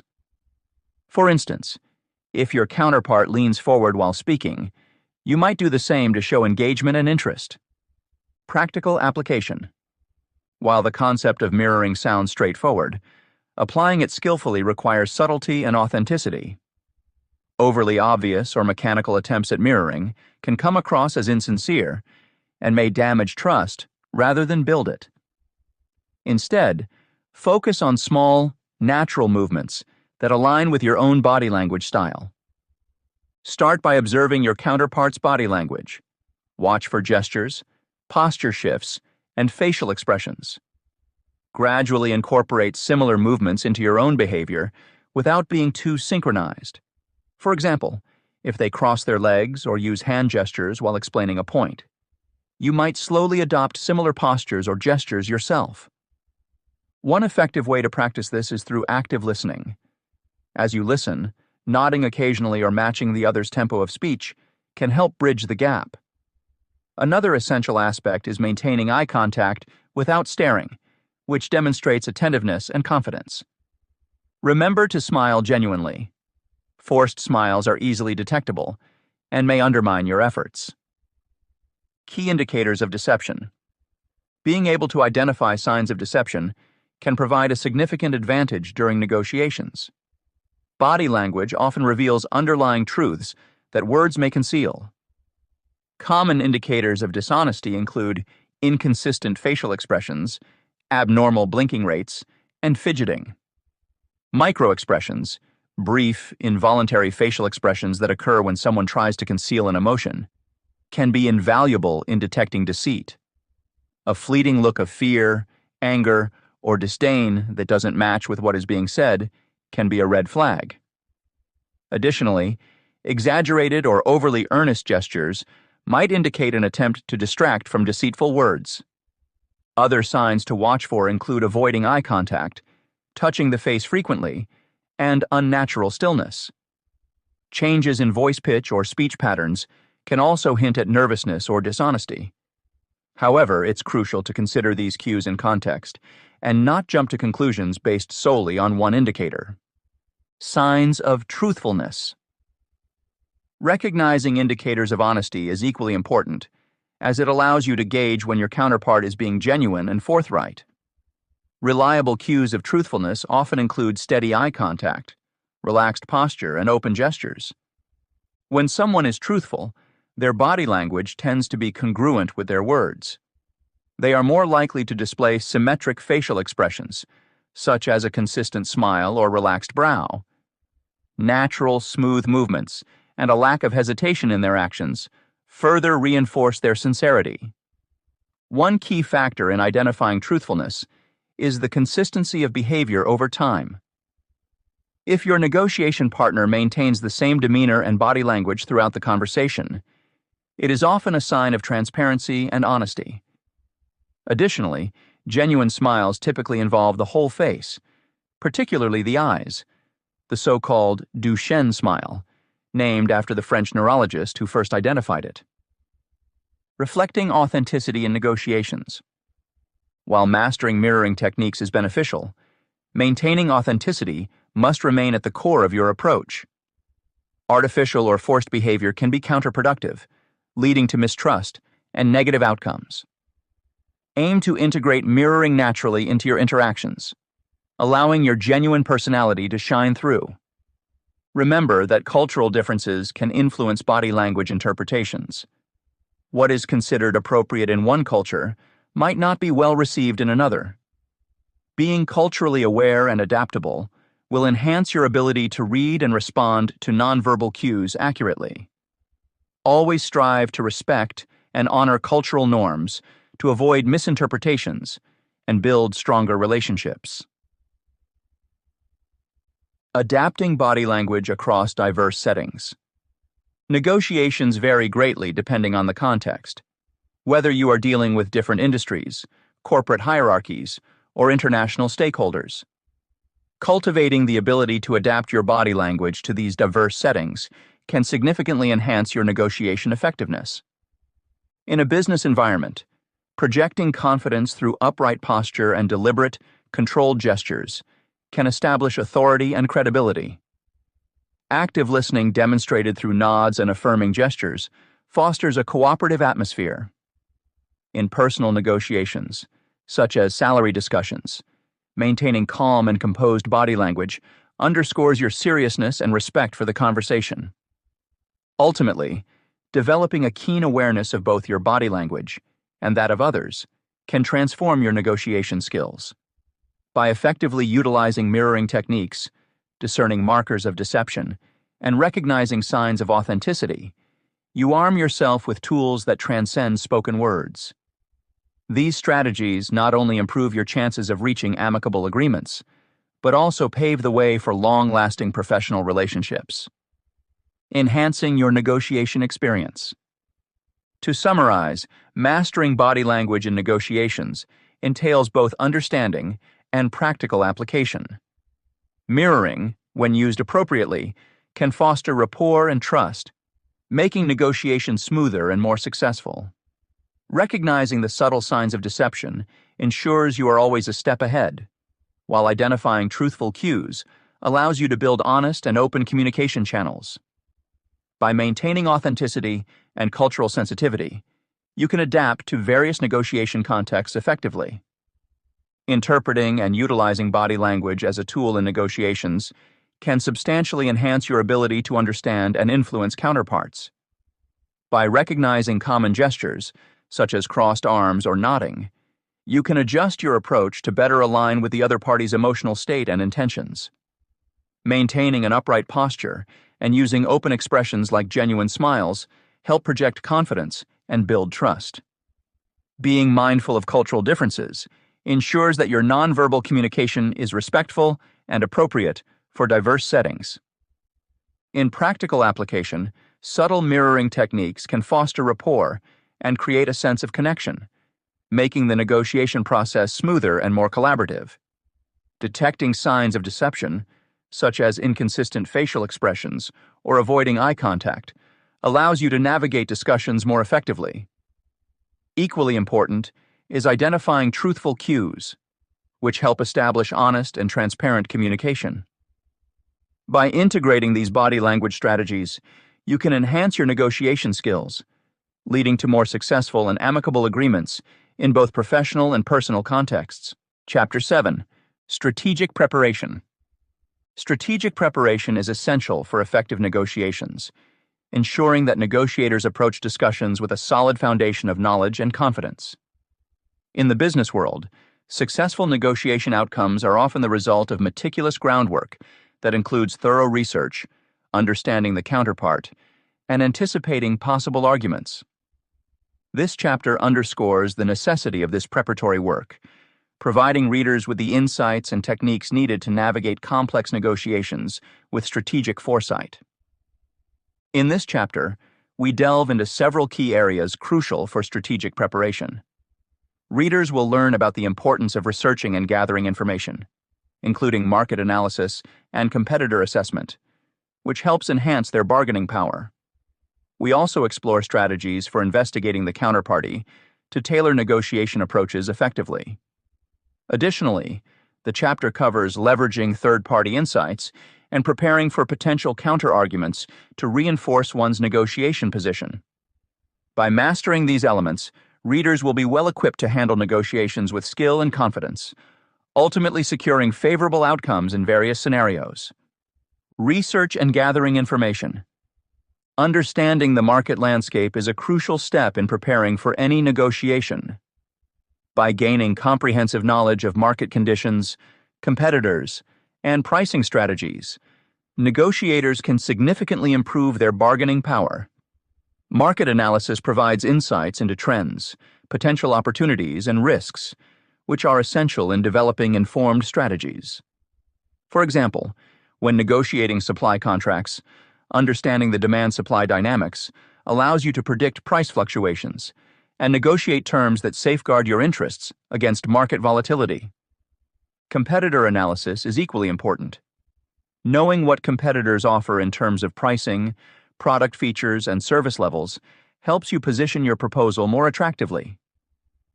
For instance, if your counterpart leans forward while speaking, you might do the same to show engagement and interest. Practical application. While the concept of mirroring sounds straightforward, applying it skillfully requires subtlety and authenticity. Overly obvious or mechanical attempts at mirroring can come across as insincere and may damage trust rather than build it. Instead, focus on small, natural movements that align with your own body language style. Start by observing your counterpart's body language. Watch for gestures, posture shifts, and facial expressions. Gradually incorporate similar movements into your own behavior without being too synchronized. For example, if they cross their legs or use hand gestures while explaining a point, you might slowly adopt similar postures or gestures yourself. One effective way to practice this is through active listening. As you listen, nodding occasionally or matching the other's tempo of speech can help bridge the gap. Another essential aspect is maintaining eye contact without staring, which demonstrates attentiveness and confidence. Remember to smile genuinely. Forced smiles are easily detectable and may undermine your efforts. Key indicators of deception. Being able to identify signs of deception can provide a significant advantage during negotiations. Body language often reveals underlying truths that words may conceal. Common indicators of dishonesty include inconsistent facial expressions, abnormal blinking rates, and fidgeting. Microexpressions, brief, involuntary facial expressions that occur when someone tries to conceal an emotion, can be invaluable in detecting deceit. A fleeting look of fear, anger, or disdain that doesn't match with what is being said can be a red flag. Additionally, exaggerated or overly earnest gestures might indicate an attempt to distract from deceitful words. Other signs to watch for include avoiding eye contact, touching the face frequently, and unnatural stillness. Changes in voice pitch or speech patterns can also hint at nervousness or dishonesty. However, it's crucial to consider these cues in context and not jump to conclusions based solely on one indicator. Signs of truthfulness. Recognizing indicators of honesty is equally important, as it allows you to gauge when your counterpart is being genuine and forthright. Reliable cues of truthfulness often include steady eye contact, relaxed posture, and open gestures. When someone is truthful, their body language tends to be congruent with their words. They are more likely to display symmetric facial expressions, such as a consistent smile or relaxed brow. Natural, smooth movements and a lack of hesitation in their actions further reinforce their sincerity. One key factor in identifying truthfulness is the consistency of behavior over time. If your negotiation partner maintains the same demeanor and body language throughout the conversation, it is often a sign of transparency and honesty. Additionally, genuine smiles typically involve the whole face, particularly the eyes, the so-called Duchenne smile, named after the French neurologist who first identified it. Reflecting authenticity in negotiations. While mastering mirroring techniques is beneficial, maintaining authenticity must remain at the core of your approach. Artificial or forced behavior can be counterproductive, leading to mistrust and negative outcomes. Aim to integrate mirroring naturally into your interactions, allowing your genuine personality to shine through. Remember that cultural differences can influence body language interpretations. What is considered appropriate in one culture might not be well received in another. Being culturally aware and adaptable will enhance your ability to read and respond to nonverbal cues accurately. Always strive to respect and honor cultural norms to avoid misinterpretations and build stronger relationships. Adapting body language across diverse settings. Negotiations vary greatly depending on the context. Whether you are dealing with different industries, corporate hierarchies, or international stakeholders. Cultivating the ability to adapt your body language to these diverse settings can significantly enhance your negotiation effectiveness. In a business environment, projecting confidence through upright posture and deliberate, controlled gestures can establish authority and credibility. Active listening demonstrated through nods and affirming gestures fosters a cooperative atmosphere. In personal negotiations, such as salary discussions, maintaining calm and composed body language underscores your seriousness and respect for the conversation. Ultimately, developing a keen awareness of both your body language and that of others can transform your negotiation skills. By effectively utilizing mirroring techniques, discerning markers of deception, and recognizing signs of authenticity, you arm yourself with tools that transcend spoken words. These strategies not only improve your chances of reaching amicable agreements, but also pave the way for long-lasting professional relationships. Enhancing your negotiation experience. To summarize, mastering body language in negotiations entails both understanding and practical application. Mirroring, when used appropriately, can foster rapport and trust, making negotiations smoother and more successful. Recognizing the subtle signs of deception ensures you are always a step ahead, while identifying truthful cues allows you to build honest and open communication channels. By maintaining authenticity and cultural sensitivity, you can adapt to various negotiation contexts effectively. Interpreting and utilizing body language as a tool in negotiations can substantially enhance your ability to understand and influence counterparts. By recognizing common gestures, such as crossed arms or nodding, you can adjust your approach to better align with the other party's emotional state and intentions. Maintaining an upright posture and using open expressions like genuine smiles help project confidence and build trust. Being mindful of cultural differences ensures that your nonverbal communication is respectful and appropriate for diverse settings. In practical application, subtle mirroring techniques can foster rapport and create a sense of connection, making the negotiation process smoother and more collaborative. Detecting signs of deception, such as inconsistent facial expressions or avoiding eye contact, allows you to navigate discussions more effectively. Equally important is identifying truthful cues, which help establish honest and transparent communication. By integrating these body language strategies, you can enhance your negotiation skills, leading to more successful and amicable agreements in both professional and personal contexts. Chapter 7. Strategic Preparation. Strategic preparation is essential for effective negotiations, ensuring that negotiators approach discussions with a solid foundation of knowledge and confidence. In the business world, successful negotiation outcomes are often the result of meticulous groundwork that includes thorough research, understanding the counterpart, and anticipating possible arguments. This chapter underscores the necessity of this preparatory work, providing readers with the insights and techniques needed to navigate complex negotiations with strategic foresight. In this chapter, we delve into several key areas crucial for strategic preparation. Readers will learn about the importance of researching and gathering information, including market analysis and competitor assessment, which helps enhance their bargaining power. We also explore strategies for investigating the counterparty to tailor negotiation approaches effectively. Additionally, the chapter covers leveraging third-party insights and preparing for potential counterarguments to reinforce one's negotiation position. By mastering these elements, readers will be well equipped to handle negotiations with skill and confidence, ultimately securing favorable outcomes in various scenarios. Research and gathering information. Understanding the market landscape is a crucial step in preparing for any negotiation. By gaining comprehensive knowledge of market conditions, competitors, and pricing strategies, negotiators can significantly improve their bargaining power. Market analysis provides insights into trends, potential opportunities, and risks, which are essential in developing informed strategies. For example, When negotiating supply contracts, understanding the demand-supply dynamics allows you to predict price fluctuations and negotiate terms that safeguard your interests against market volatility. Competitor analysis is equally important. Knowing what competitors offer in terms of pricing, product features, and service levels helps you position your proposal more attractively.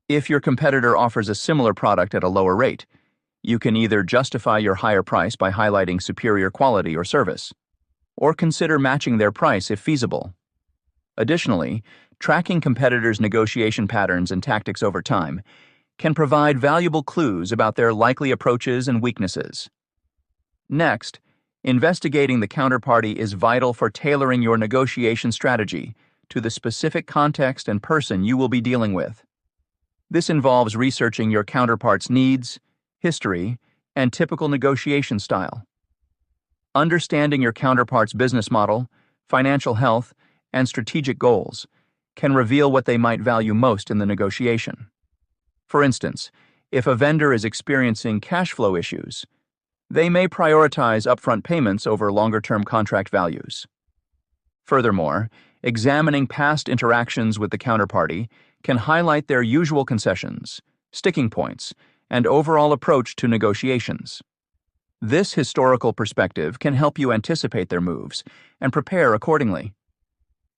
If your competitor offers a similar product at a lower rate, you can either justify your higher price by highlighting superior quality or service, or consider matching their price if feasible. Additionally, tracking competitors' negotiation patterns and tactics over time can provide valuable clues about their likely approaches and weaknesses. Next, investigating the counterparty is vital for tailoring your negotiation strategy to the specific context and person you will be dealing with. This involves researching your counterpart's needs, history, and typical negotiation style. Understanding your counterpart's business model, financial health, and strategic goals can reveal what they might value most in the negotiation. For instance, if a vendor is experiencing cash flow issues, they may prioritize upfront payments over longer-term contract values. Furthermore, examining past interactions with the counterparty can highlight their usual concessions, sticking points, and overall approach to negotiations. This historical perspective can help you anticipate their moves and prepare accordingly.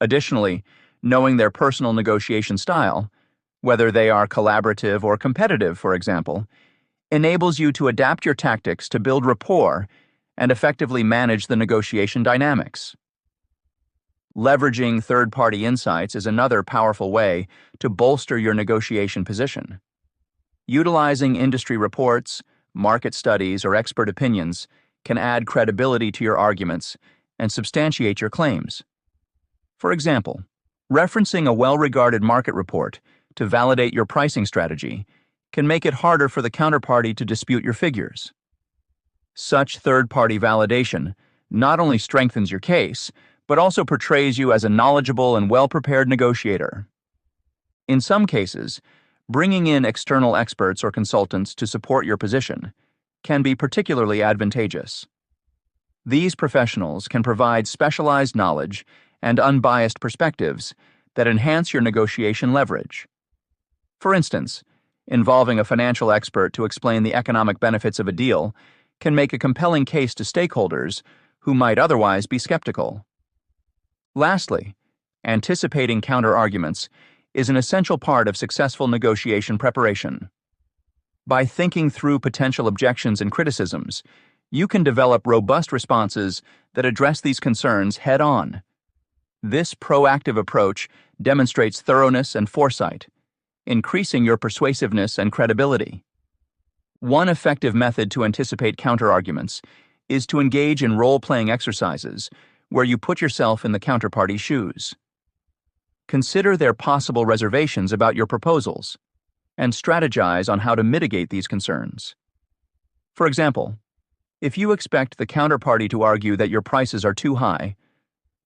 Additionally, knowing their personal negotiation style, whether they are collaborative or competitive, for example, enables you to adapt your tactics to build rapport and effectively manage the negotiation dynamics. Leveraging third-party insights is another powerful way to bolster your negotiation position. Utilizing industry reports, market studies, or expert opinions can add credibility to your arguments and substantiate your claims. For example, referencing a well-regarded market report to validate your pricing strategy can make it harder for the counterparty to dispute your figures. Such third-party validation not only strengthens your case, but also portrays you as a knowledgeable and well-prepared negotiator. In some cases, bringing in external experts or consultants to support your position can be particularly advantageous. These professionals can provide specialized knowledge and unbiased perspectives that enhance your negotiation leverage. For instance, involving a financial expert to explain the economic benefits of a deal can make a compelling case to stakeholders who might otherwise be skeptical. Lastly, anticipating counter-arguments is an essential part of successful negotiation preparation. By thinking through potential objections and criticisms, you can develop robust responses that address these concerns head-on. This proactive approach demonstrates thoroughness and foresight, increasing your persuasiveness and credibility. One effective method to anticipate counterarguments is to engage in role-playing exercises where you put yourself in the counterparty's shoes. Consider their possible reservations about your proposals and strategize on how to mitigate these concerns. For example, if you expect the counterparty to argue that your prices are too high,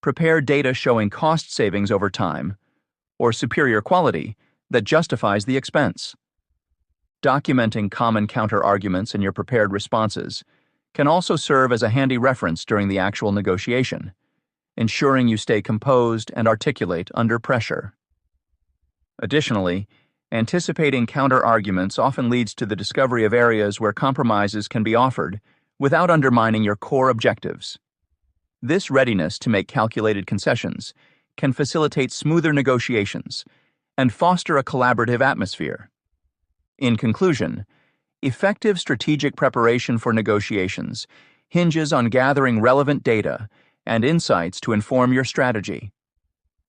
prepare data showing cost savings over time or superior quality that justifies the expense. Documenting common counter-arguments in your prepared responses can also serve as a handy reference during the actual negotiation, ensuring you stay composed and articulate under pressure. Additionally, anticipating counter-arguments often leads to the discovery of areas where compromises can be offered without undermining your core objectives. This readiness to make calculated concessions can facilitate smoother negotiations and foster a collaborative atmosphere. In conclusion, effective strategic preparation for negotiations hinges on gathering relevant data and insights to inform your strategy.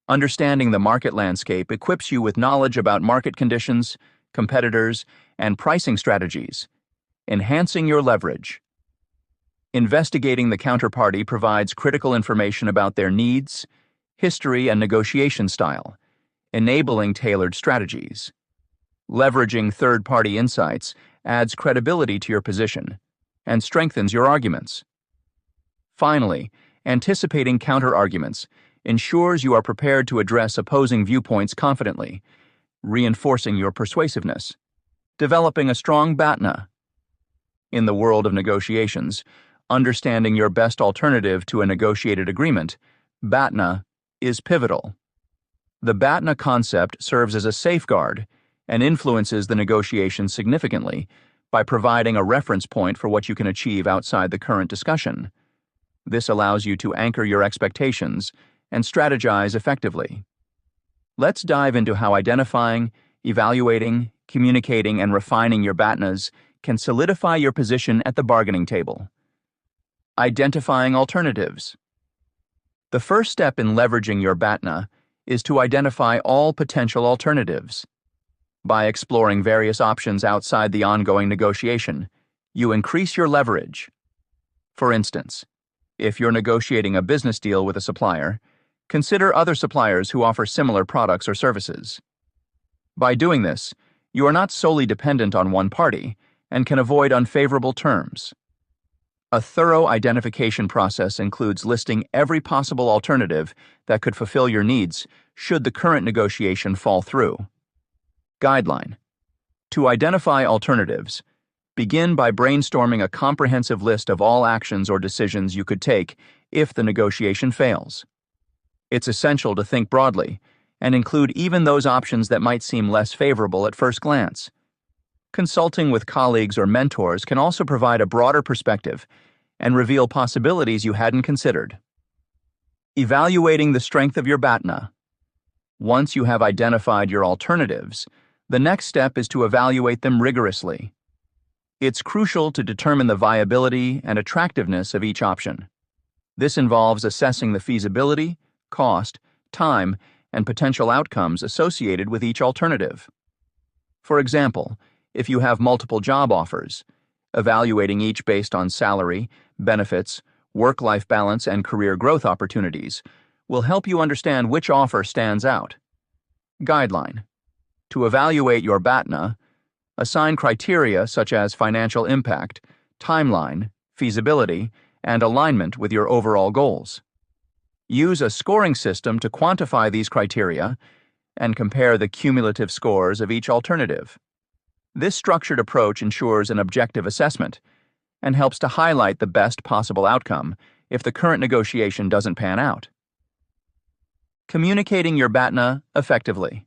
Understanding the market landscape equips you with knowledge about market conditions, competitors, and pricing strategies, enhancing your leverage. Investigating the counterparty provides critical information about their needs, history, and negotiation style, enabling tailored strategies. Leveraging third-party insights adds credibility to your position and strengthens your arguments. Finally, anticipating counter-arguments ensures you are prepared to address opposing viewpoints confidently, reinforcing your persuasiveness. Developing a strong BATNA. In the world of negotiations, understanding your best alternative to a negotiated agreement, BATNA, is pivotal. The BATNA concept serves as a safeguard and influences the negotiation significantly by providing a reference point for what you can achieve outside the current discussion. This allows you to anchor your expectations and strategize effectively. Let's dive into how identifying, evaluating, communicating, and refining your BATNAs can solidify your position at the bargaining table. Identifying alternatives. The first step in leveraging your BATNA is to identify all potential alternatives. By exploring various options outside the ongoing negotiation, you increase your leverage. For instance, if you're negotiating a business deal with a supplier, consider other suppliers who offer similar products or services. By doing this, you are not solely dependent on one party and can avoid unfavorable terms. A thorough identification process includes listing every possible alternative that could fulfill your needs should the current negotiation fall through. Guideline. To identify alternatives, begin by brainstorming a comprehensive list of all actions or decisions you could take if the negotiation fails. It's essential to think broadly and include even those options that might seem less favorable at first glance. Consulting with colleagues or mentors can also provide a broader perspective and reveal possibilities you hadn't considered. Evaluating the strength of your BATNA. Once you have identified your alternatives, the next step is to evaluate them rigorously. It's crucial to determine the viability and attractiveness of each option. This involves assessing the feasibility, cost, time, and potential outcomes associated with each alternative. For example, if you have multiple job offers, evaluating each based on salary, benefits, work-life balance, and career growth opportunities will help you understand which offer stands out. Guideline. To evaluate your BATNA, assign criteria such as financial impact, timeline, feasibility, and alignment with your overall goals. Use a scoring system to quantify these criteria and compare the cumulative scores of each alternative. This structured approach ensures an objective assessment and helps to highlight the best possible outcome if the current negotiation doesn't pan out. Communicating your BATNA effectively.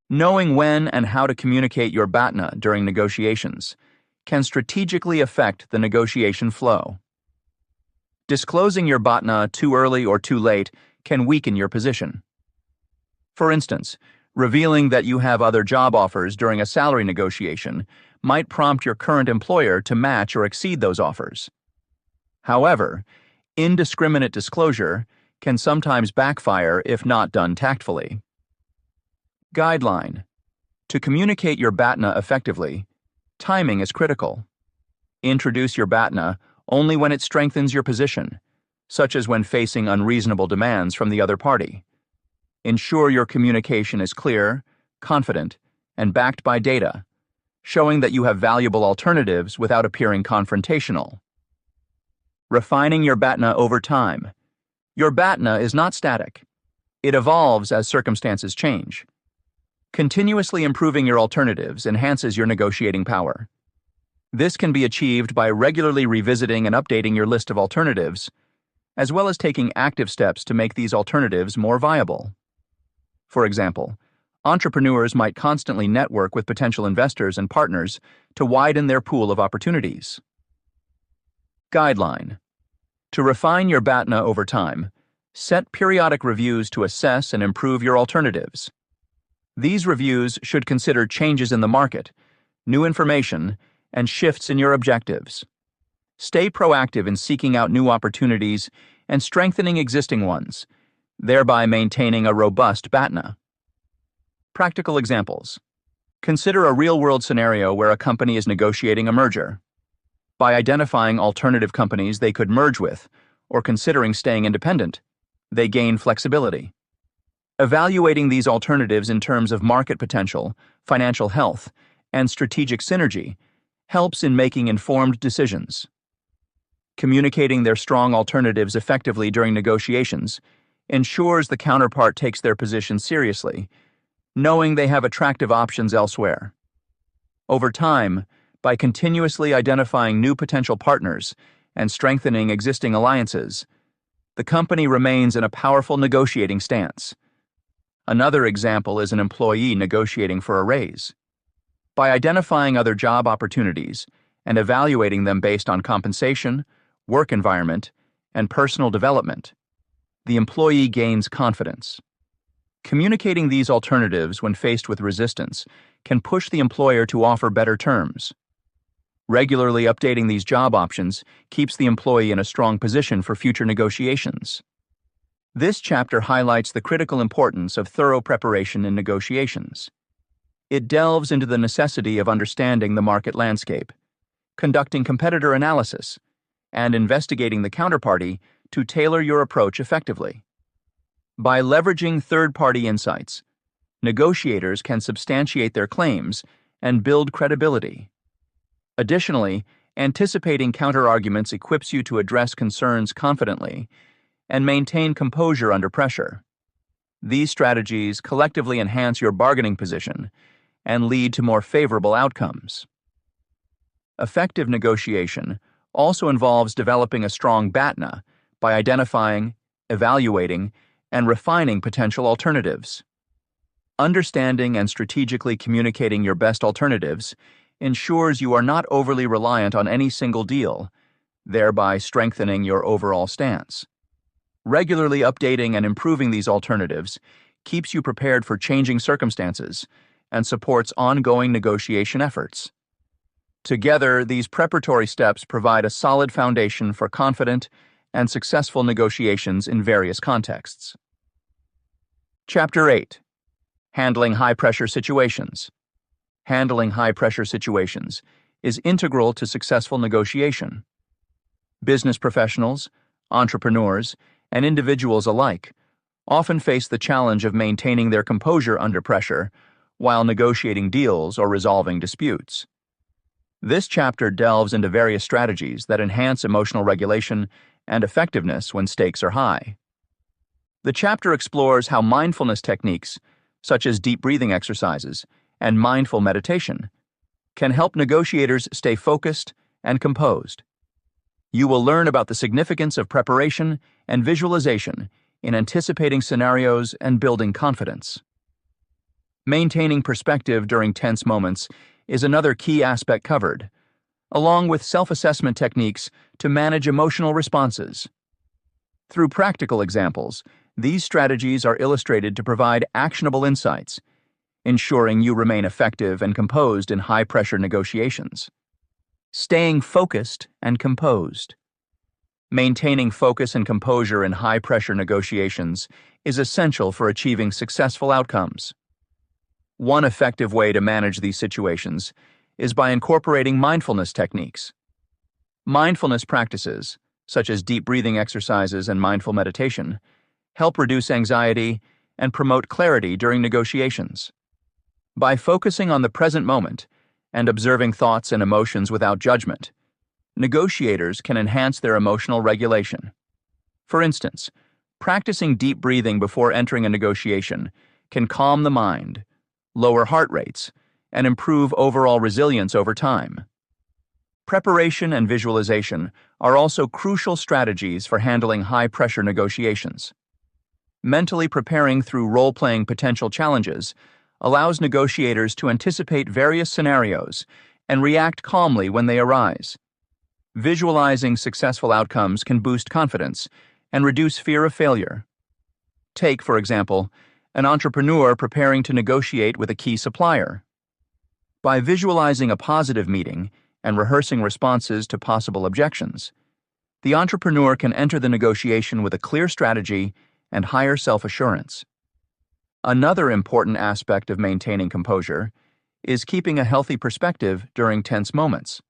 Knowing when and how to communicate your BATNA during negotiations can strategically affect the negotiation flow. Disclosing your BATNA too early or too late can weaken your position. For instance, revealing that you have other job offers during a salary negotiation might prompt your current employer to match or exceed those offers. However, indiscriminate disclosure can sometimes backfire if not done tactfully. Guideline. To communicate your BATNA effectively, timing is critical. Introduce your BATNA only when it strengthens your position, such as when facing unreasonable demands from the other party. Ensure your communication is clear, confident, and backed by data, showing that you have valuable alternatives without appearing confrontational. Refining your BATNA over time. Your BATNA is not static. It evolves as circumstances change. Continuously improving your alternatives enhances your negotiating power. This can be achieved by regularly revisiting and updating your list of alternatives, as well as taking active steps to make these alternatives more viable. For example, entrepreneurs might constantly network with potential investors and partners to widen their pool of opportunities. Guideline. To refine your BATNA over time, set periodic reviews to assess and improve your alternatives. These reviews should consider changes in the market, new information, and shifts in your objectives. Stay proactive in seeking out new opportunities and strengthening existing ones, thereby maintaining a robust BATNA. Practical examples. Consider a real-world scenario where a company is negotiating a merger. By identifying alternative companies they could merge with, or considering staying independent, they gain flexibility. Evaluating these alternatives in terms of market potential, financial health, and strategic synergy helps in making informed decisions. Communicating their strong alternatives effectively during negotiations ensures the counterpart takes their position seriously, knowing they have attractive options elsewhere. Over time, by continuously identifying new potential partners and strengthening existing alliances, the company remains in a powerful negotiating stance. Another example is an employee negotiating for a raise. By identifying other job opportunities and evaluating them based on compensation, work environment, and personal development, the employee gains confidence. Communicating these alternatives when faced with resistance can push the employer to offer better terms. Regularly updating these job options keeps the employee in a strong position for future negotiations. This chapter highlights the critical importance of thorough preparation in negotiations. It delves into the necessity of understanding the market landscape, conducting competitor analysis, and investigating the counterparty to tailor your approach effectively. By leveraging third-party insights, negotiators can substantiate their claims and build credibility. Additionally, anticipating counterarguments equips you to address concerns confidently and maintain composure under pressure. These strategies collectively enhance your bargaining position and lead to more favorable outcomes. Effective negotiation also involves developing a strong BATNA by identifying, evaluating, and refining potential alternatives. Understanding and strategically communicating your best alternatives ensures you are not overly reliant on any single deal, thereby strengthening your overall stance. Regularly updating and improving these alternatives keeps you prepared for changing circumstances and supports ongoing negotiation efforts. Together, these preparatory steps provide a solid foundation for confident and successful negotiations in various contexts. Chapter 8. Handling high-pressure situations. Handling high-pressure situations is integral to successful negotiation. Business professionals, entrepreneurs, and individuals alike often face the challenge of maintaining their composure under pressure while negotiating deals or resolving disputes. This chapter delves into various strategies that enhance emotional regulation and effectiveness when stakes are high. The chapter explores how mindfulness techniques, such as deep breathing exercises and mindful meditation, can help negotiators stay focused and composed. You will learn about the significance of preparation and visualization in anticipating scenarios and building confidence. Maintaining perspective during tense moments is another key aspect covered, along with self-assessment techniques to manage emotional responses. Through practical examples, these strategies are illustrated to provide actionable insights, ensuring you remain effective and composed in high-pressure negotiations. Staying focused and composed. Maintaining focus and composure in high-pressure negotiations is essential for achieving successful outcomes. One effective way to manage these situations is by incorporating mindfulness techniques. Mindfulness practices, such as deep breathing exercises and mindful meditation, help reduce anxiety and promote clarity during negotiations. By focusing on the present moment and observing thoughts and emotions without judgment, negotiators can enhance their emotional regulation. For instance, practicing deep breathing before entering a negotiation can calm the mind, lower heart rates, and improve overall resilience over time. Preparation and visualization are also crucial strategies for handling high-pressure negotiations. Mentally preparing through role-playing potential challenges allows negotiators to anticipate various scenarios and react calmly when they arise. Visualizing successful outcomes can boost confidence and reduce fear of failure. Take, for example, an entrepreneur preparing to negotiate with a key supplier. By visualizing a positive meeting and rehearsing responses to possible objections, the entrepreneur can enter the negotiation with a clear strategy and higher self-assurance. Another important aspect of maintaining composure is keeping a healthy perspective during tense moments.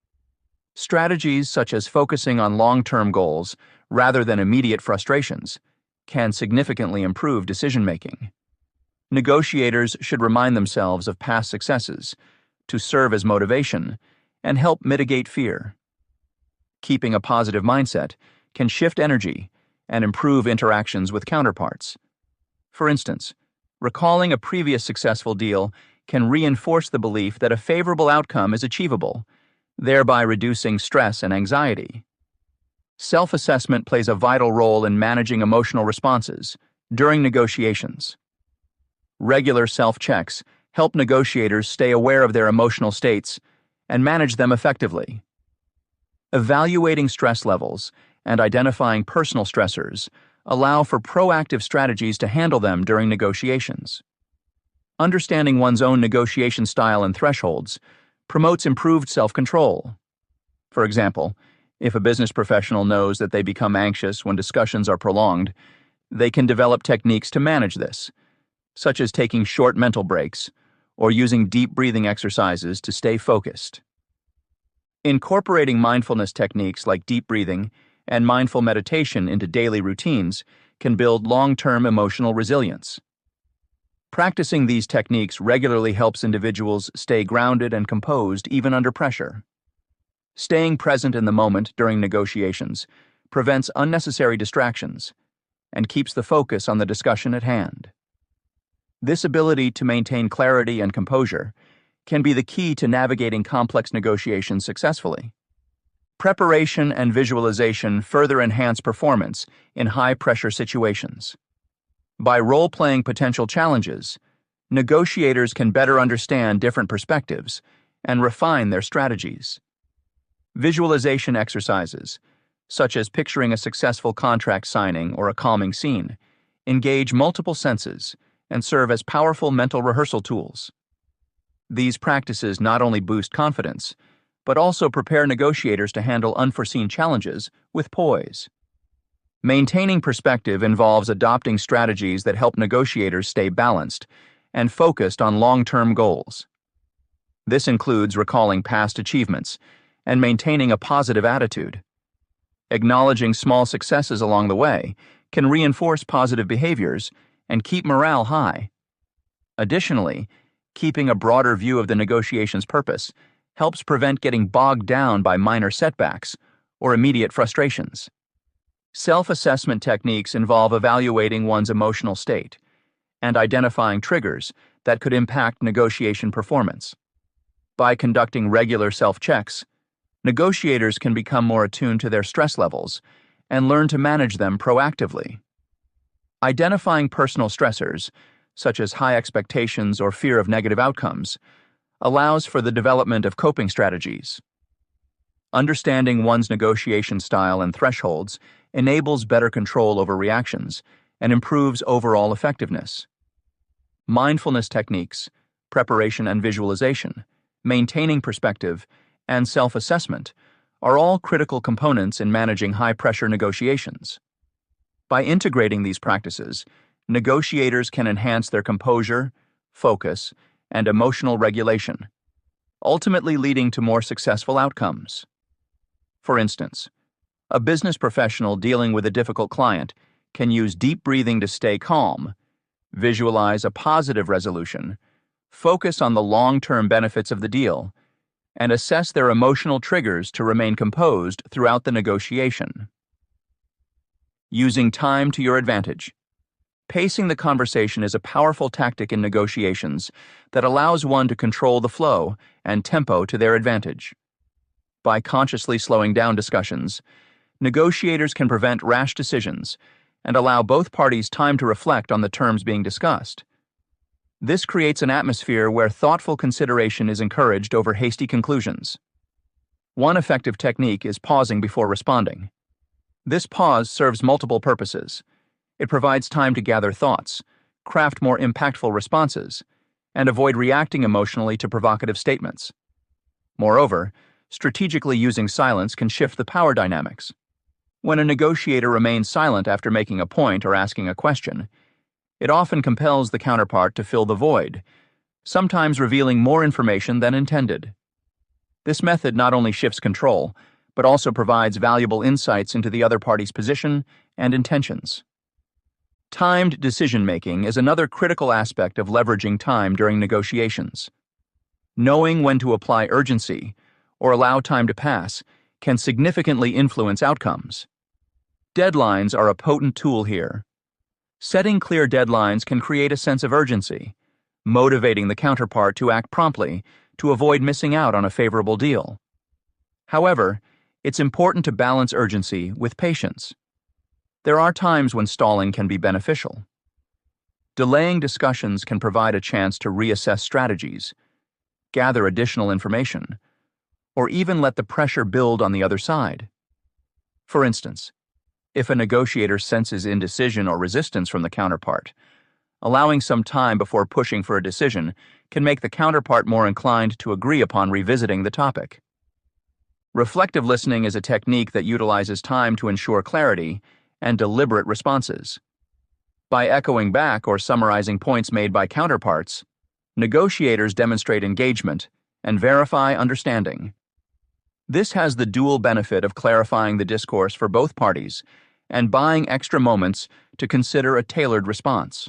Strategies such as focusing on long-term goals rather than immediate frustrations can significantly improve decision-making. Negotiators should remind themselves of past successes to serve as motivation and help mitigate fear. Keeping a positive mindset can shift energy and improve interactions with counterparts. For instance, recalling a previous successful deal can reinforce the belief that a favorable outcome is achievable, thereby reducing stress and anxiety. Self-assessment plays a vital role in managing emotional responses during negotiations. Regular self-checks help negotiators stay aware of their emotional states and manage them effectively. Evaluating stress levels and identifying personal stressors allow for proactive strategies to handle them during negotiations. Understanding one's own negotiation style and thresholds promotes improved self-control. For example, if a business professional knows that they become anxious when discussions are prolonged, they can develop techniques to manage this, such as taking short mental breaks or using deep breathing exercises to stay focused. Incorporating mindfulness techniques like deep breathing and mindful meditation into daily routines can build long-term emotional resilience. Practicing these techniques regularly helps individuals stay grounded and composed even under pressure. Staying present in the moment during negotiations prevents unnecessary distractions and keeps the focus on the discussion at hand. This ability to maintain clarity and composure can be the key to navigating complex negotiations successfully. Preparation and visualization further enhance performance in high-pressure situations. By role-playing potential challenges, negotiators can better understand different perspectives and refine their strategies. Visualization exercises, such as picturing a successful contract signing or a calming scene, engage multiple senses and serve as powerful mental rehearsal tools. These practices not only boost confidence, but also prepare negotiators to handle unforeseen challenges with poise. Maintaining perspective involves adopting strategies that help negotiators stay balanced and focused on long-term goals. This includes recalling past achievements and maintaining a positive attitude. Acknowledging small successes along the way can reinforce positive behaviors and keep morale high. Additionally, keeping a broader view of the negotiation's purpose helps prevent getting bogged down by minor setbacks or immediate frustrations. Self-assessment techniques involve evaluating one's emotional state and identifying triggers that could impact negotiation performance. By conducting regular self-checks, negotiators can become more attuned to their stress levels and learn to manage them proactively. Identifying personal stressors, such as high expectations or fear of negative outcomes, allows for the development of coping strategies. Understanding one's negotiation style and thresholds enables better control over reactions and improves overall effectiveness. Mindfulness techniques, preparation and visualization, maintaining perspective, and self-assessment are all critical components in managing high-pressure negotiations. By integrating these practices, negotiators can enhance their composure, focus, and emotional regulation, ultimately leading to more successful outcomes. For instance, a business professional dealing with a difficult client can use deep breathing to stay calm, visualize a positive resolution, focus on the long-term benefits of the deal, and assess their emotional triggers to remain composed throughout the negotiation. Using time to your advantage. Pacing the conversation is a powerful tactic in negotiations that allows one to control the flow and tempo to their advantage. By consciously slowing down discussions, negotiators can prevent rash decisions and allow both parties time to reflect on the terms being discussed. This creates an atmosphere where thoughtful consideration is encouraged over hasty conclusions. One effective technique is pausing before responding. This pause serves multiple purposes. It provides time to gather thoughts, craft more impactful responses, and avoid reacting emotionally to provocative statements. Moreover, strategically using silence can shift the power dynamics. When a negotiator remains silent after making a point or asking a question, it often compels the counterpart to fill the void, sometimes revealing more information than intended. This method not only shifts control, but also provides valuable insights into the other party's position and intentions. Timed decision-making is another critical aspect of leveraging time during negotiations. Knowing when to apply urgency or allow time to pass can significantly influence outcomes. Deadlines are a potent tool here. Setting clear deadlines can create a sense of urgency, motivating the counterpart to act promptly to avoid missing out on a favorable deal. However, It's important to balance urgency with patience. There are times when stalling can be beneficial. Delaying discussions can provide a chance to reassess strategies, gather additional information, or even let the pressure build on the other side. For instance, if a negotiator senses indecision or resistance from the counterpart, allowing some time before pushing for a decision can make the counterpart more inclined to agree upon revisiting the topic. Reflective listening is a technique that utilizes time to ensure clarity and deliberate responses. By echoing back or summarizing points made by counterparts, negotiators demonstrate engagement and verify understanding. This has the dual benefit of clarifying the discourse for both parties and buying extra moments to consider a tailored response.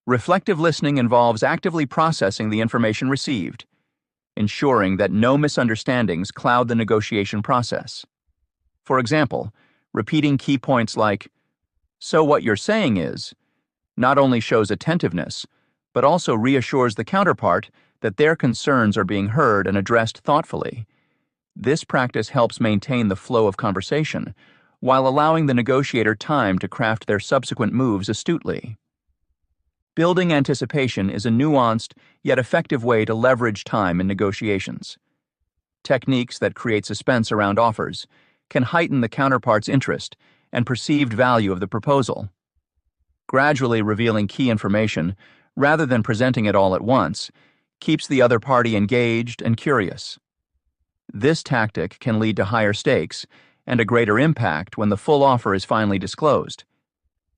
Reflective listening involves actively processing the information received, ensuring that no misunderstandings cloud the negotiation process. For example, repeating key points like, "So what you're saying is," not only shows attentiveness, but also reassures the counterpart that their concerns are being heard and addressed thoughtfully. This practice helps maintain the flow of conversation, while allowing the negotiator time to craft their subsequent moves astutely. Building anticipation is a nuanced, yet effective way to leverage time in negotiations. Techniques that create suspense around offers can heighten the counterpart's interest and perceived value of the proposal. Gradually revealing key information, rather than presenting it all at once, keeps the other party engaged and curious. This tactic can lead to higher stakes and a greater impact when the full offer is finally disclosed.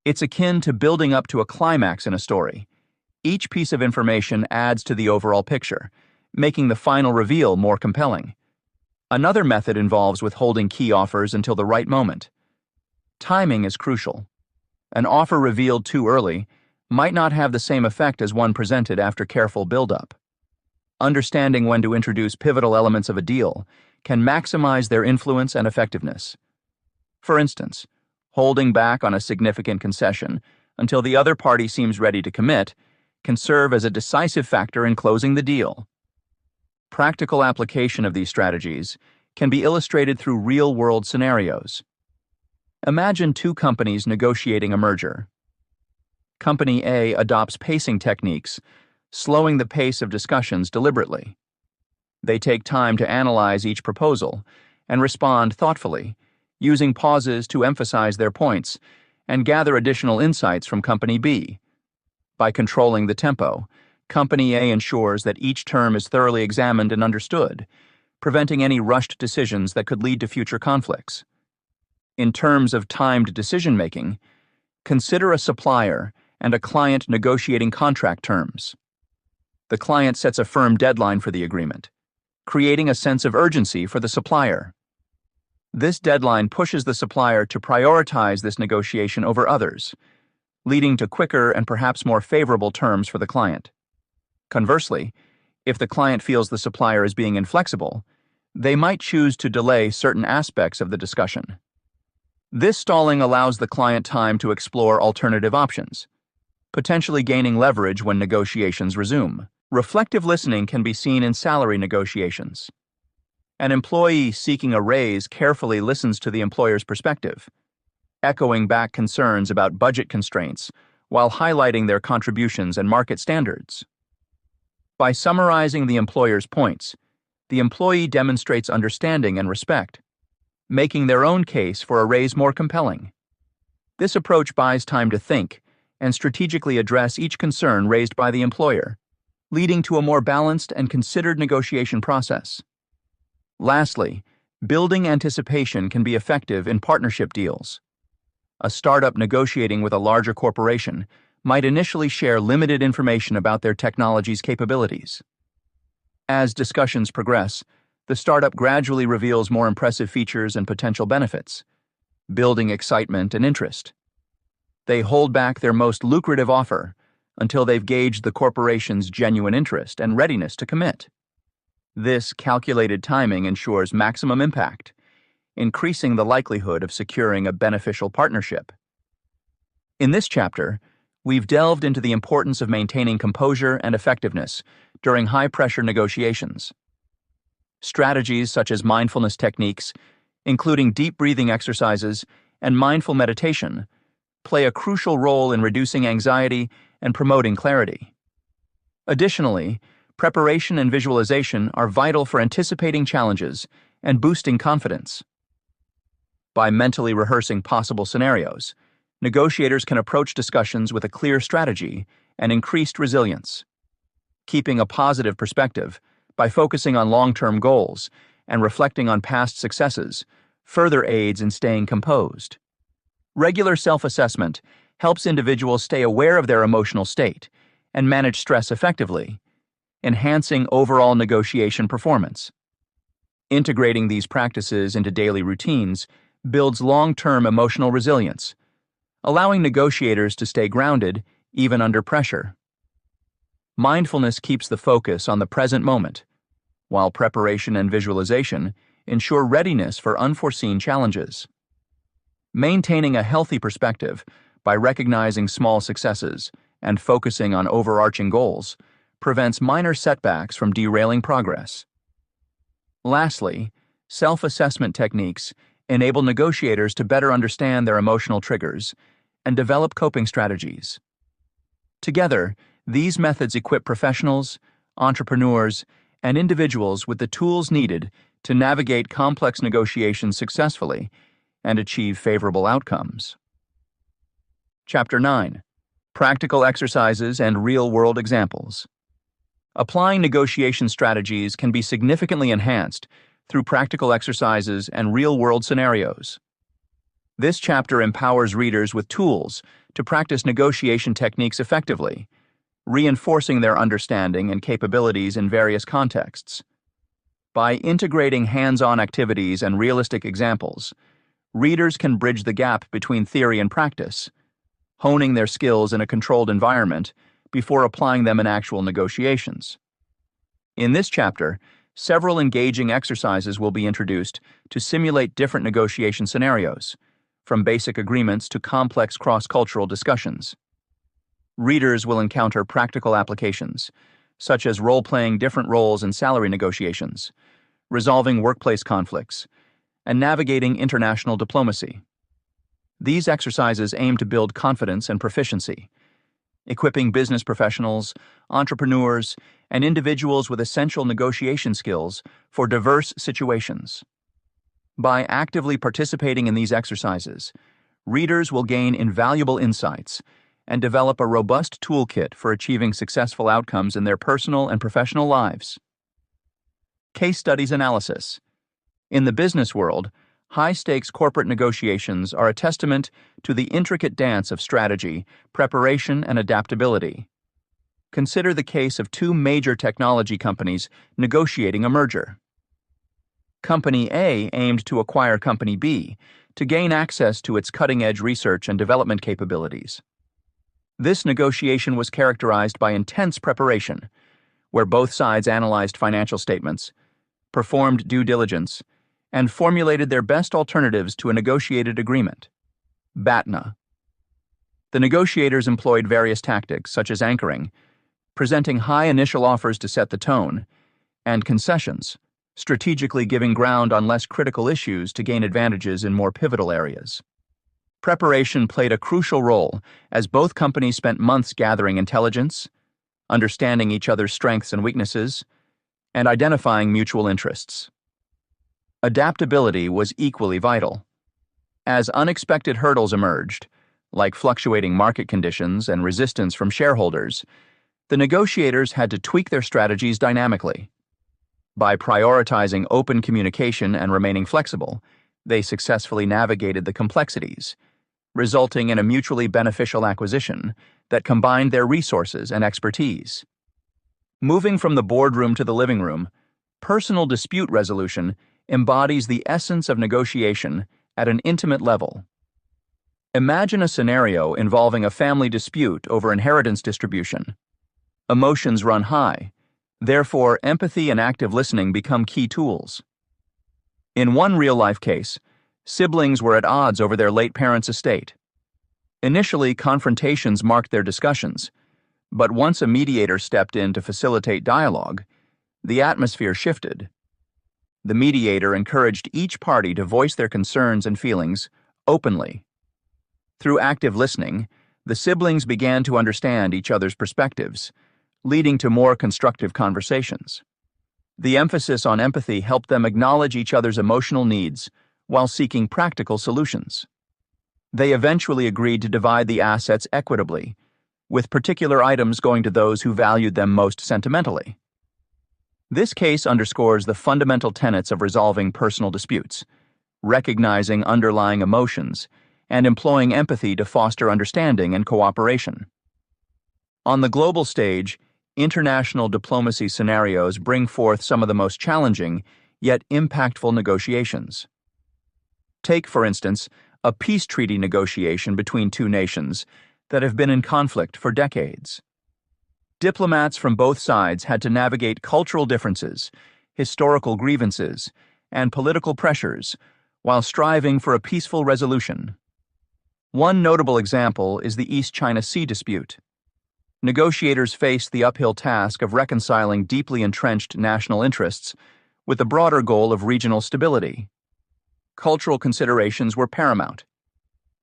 It's akin to building up to a climax in a story. Each piece of information adds to the overall picture, making the final reveal more compelling. Another method involves withholding key offers until the right moment. Timing is crucial. An offer revealed too early might not have the same effect as one presented after careful build-up. Understanding when to introduce pivotal elements of a deal can maximize their influence and effectiveness. For instance, holding back on a significant concession until the other party seems ready to commit can serve as a decisive factor in closing the deal. Practical application of these strategies can be illustrated through real-world scenarios. Imagine two companies negotiating a merger. Company A adopts pacing techniques, slowing the pace of discussions deliberately. They take time to analyze each proposal and respond thoughtfully, using pauses to emphasize their points and gather additional insights from Company B. By controlling the tempo, Company A ensures that each term is thoroughly examined and understood, preventing any rushed decisions that could lead to future conflicts. In terms of timed decision-making, consider a supplier and a client negotiating contract terms. The client sets a firm deadline for the agreement, creating a sense of urgency for the supplier. This deadline pushes the supplier to prioritize this negotiation over others, leading to quicker and perhaps more favorable terms for the client. Conversely, if the client feels the supplier is being inflexible, they might choose to delay certain aspects of the discussion. This stalling allows the client time to explore alternative options, potentially gaining leverage when negotiations resume. Reflective listening can be seen in salary negotiations. An employee seeking a raise carefully listens to the employer's perspective, echoing back concerns about budget constraints while highlighting their contributions and market standards. By summarizing the employer's points, the employee demonstrates understanding and respect, making their own case for a raise more compelling. This approach buys time to think and strategically address each concern raised by the employer, leading to a more balanced and considered negotiation process. Lastly, building anticipation can be effective in partnership deals. A startup negotiating with a larger corporation might initially share limited information about their technology's capabilities. As discussions progress, the startup gradually reveals more impressive features and potential benefits, building excitement and interest. They hold back their most lucrative offer until they've gauged the corporation's genuine interest and readiness to commit. This calculated timing ensures maximum impact, increasing the likelihood of securing a beneficial partnership. In this chapter, we've delved into the importance of maintaining composure and effectiveness during high-pressure negotiations. Strategies such as mindfulness techniques, including deep breathing exercises and mindful meditation, play a crucial role in reducing anxiety and promoting clarity. Additionally, preparation and visualization are vital for anticipating challenges and boosting confidence. By mentally rehearsing possible scenarios, negotiators can approach discussions with a clear strategy and increased resilience. Keeping a positive perspective by focusing on long-term goals and reflecting on past successes further aids in staying composed. Regular self-assessment helps individuals stay aware of their emotional state and manage stress effectively, enhancing overall negotiation performance. Integrating these practices into daily routines builds long-term emotional resilience, allowing negotiators to stay grounded even under pressure. Mindfulness keeps the focus on the present moment, while preparation and visualization ensure readiness for unforeseen challenges. Maintaining a healthy perspective by recognizing small successes and focusing on overarching goals prevents minor setbacks from derailing progress. Lastly, self-assessment techniques enable negotiators to better understand their emotional triggers and develop coping strategies. Together, these methods equip professionals, entrepreneurs, and individuals with the tools needed to navigate complex negotiations successfully and achieve favorable outcomes. Chapter 9. Practical Exercises and Real-World Examples. Applying negotiation strategies can be significantly enhanced through practical exercises and real-world scenarios. This chapter empowers readers with tools to practice negotiation techniques effectively, reinforcing their understanding and capabilities in various contexts. By integrating hands-on activities and realistic examples, readers can bridge the gap between theory and practice, honing their skills in a controlled environment before applying them in actual negotiations. In this chapter, several engaging exercises will be introduced to simulate different negotiation scenarios, from basic agreements to complex cross-cultural discussions. Readers will encounter practical applications, such as role-playing different roles in salary negotiations, resolving workplace conflicts, and navigating international diplomacy. These exercises aim to build confidence and proficiency, equipping business professionals, entrepreneurs, and individuals with essential negotiation skills for diverse situations. By actively participating in these exercises, readers will gain invaluable insights and develop a robust toolkit for achieving successful outcomes in their personal and professional lives. Case studies analysis. In the business world, high-stakes corporate negotiations are a testament to the intricate dance of strategy, preparation, and adaptability. Consider the case of two major technology companies negotiating a merger. Company A aimed to acquire Company B to gain access to its cutting-edge research and development capabilities. This negotiation was characterized by intense preparation, where both sides analyzed financial statements, performed due diligence, and formulated their best alternatives to a negotiated agreement. BATNA. The negotiators employed various tactics, such as anchoring, presenting high initial offers to set the tone, and concessions, strategically giving ground on less critical issues to gain advantages in more pivotal areas. Preparation played a crucial role as both companies spent months gathering intelligence, understanding each other's strengths and weaknesses, and identifying mutual interests. Adaptability was equally vital. As unexpected hurdles emerged, like fluctuating market conditions and resistance from shareholders, the negotiators had to tweak their strategies dynamically. By prioritizing open communication and remaining flexible, they successfully navigated the complexities, resulting in a mutually beneficial acquisition that combined their resources and expertise. Moving from the boardroom to the living room, personal dispute resolution embodies the essence of negotiation at an intimate level. Imagine a scenario involving a family dispute over inheritance distribution. Emotions run high, therefore empathy and active listening become key tools. In one real-life case, siblings were at odds over their late parents' estate. Initially, confrontations marked their discussions, but once a mediator stepped in to facilitate dialogue, the atmosphere shifted. The mediator encouraged each party to voice their concerns and feelings openly. Through active listening, the siblings began to understand each other's perspectives, leading to more constructive conversations. The emphasis on empathy helped them acknowledge each other's emotional needs while seeking practical solutions. They eventually agreed to divide the assets equitably, with particular items going to those who valued them most sentimentally. This case underscores the fundamental tenets of resolving personal disputes, recognizing underlying emotions, and employing empathy to foster understanding and cooperation. On the global stage, international diplomacy scenarios bring forth some of the most challenging, yet impactful negotiations. Take, for instance, a peace treaty negotiation between two nations that have been in conflict for decades. Diplomats from both sides had to navigate cultural differences, historical grievances, and political pressures while striving for a peaceful resolution. One notable example is the East China Sea dispute. Negotiators faced the uphill task of reconciling deeply entrenched national interests with the broader goal of regional stability. Cultural considerations were paramount.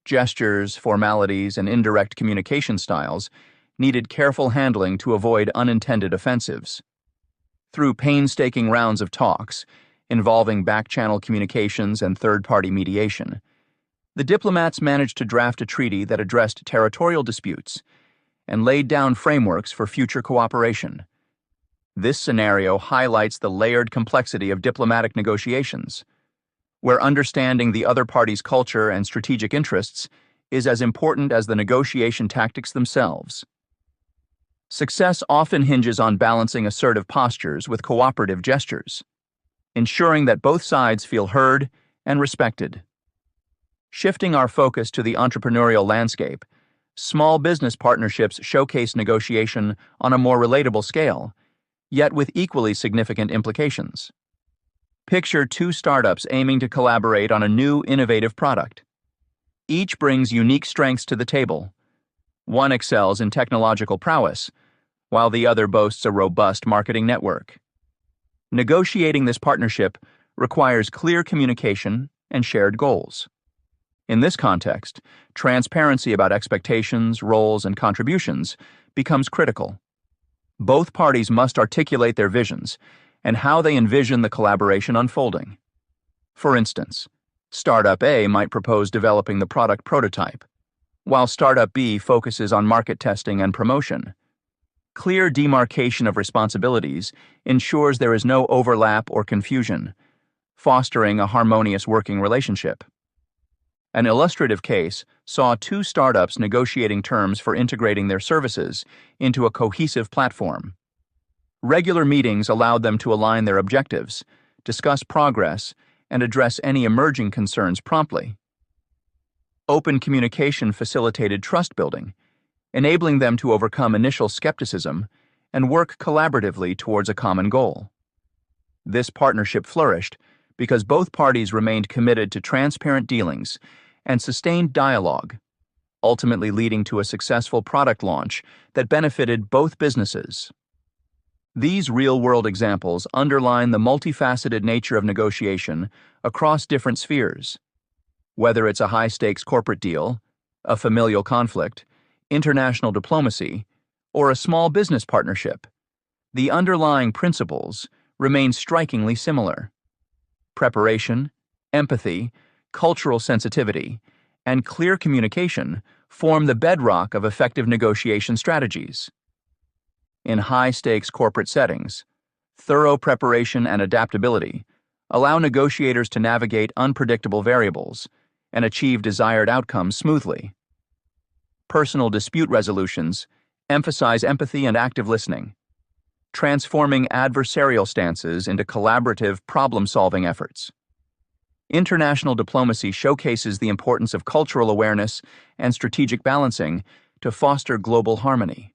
Gestures, formalities, and indirect communication styles needed careful handling to avoid unintended offensives. Through painstaking rounds of talks, involving back-channel communications and third-party mediation, the diplomats managed to draft a treaty that addressed territorial disputes and laid down frameworks for future cooperation. This scenario highlights the layered complexity of diplomatic negotiations, where understanding the other party's culture and strategic interests is as important as the negotiation tactics themselves. Success often hinges on balancing assertive postures with cooperative gestures, ensuring that both sides feel heard and respected. Shifting our focus to the entrepreneurial landscape, small business partnerships showcase negotiation on a more relatable scale, yet with equally significant implications. Picture two startups aiming to collaborate on a new, innovative product. Each brings unique strengths to the table. One excels in technological prowess, while the other boasts a robust marketing network. Negotiating this partnership requires clear communication and shared goals. In this context, transparency about expectations, roles, and contributions becomes critical. Both parties must articulate their visions and how they envision the collaboration unfolding. For instance, Startup A might propose developing the product prototype, while Startup B focuses on market testing and promotion. Clear demarcation of responsibilities ensures there is no overlap or confusion, fostering a harmonious working relationship. An illustrative case saw two startups negotiating terms for integrating their services into a cohesive platform. Regular meetings allowed them to align their objectives, discuss progress, and address any emerging concerns promptly. Open communication facilitated trust building, enabling them to overcome initial skepticism and work collaboratively towards a common goal. This partnership flourished because both parties remained committed to transparent dealings and sustained dialogue, ultimately leading to a successful product launch that benefited both businesses. These real-world examples underline the multifaceted nature of negotiation across different spheres. Whether it's a high-stakes corporate deal, a familial conflict, international diplomacy, or a small business partnership, the underlying principles remain strikingly similar. Preparation, empathy, cultural sensitivity, and clear communication form the bedrock of effective negotiation strategies. In high-stakes corporate settings, thorough preparation and adaptability allow negotiators to navigate unpredictable variables and achieve desired outcomes smoothly. Personal dispute resolutions emphasize empathy and active listening, transforming adversarial stances into collaborative problem-solving efforts. International diplomacy showcases the importance of cultural awareness and strategic balancing to foster global harmony.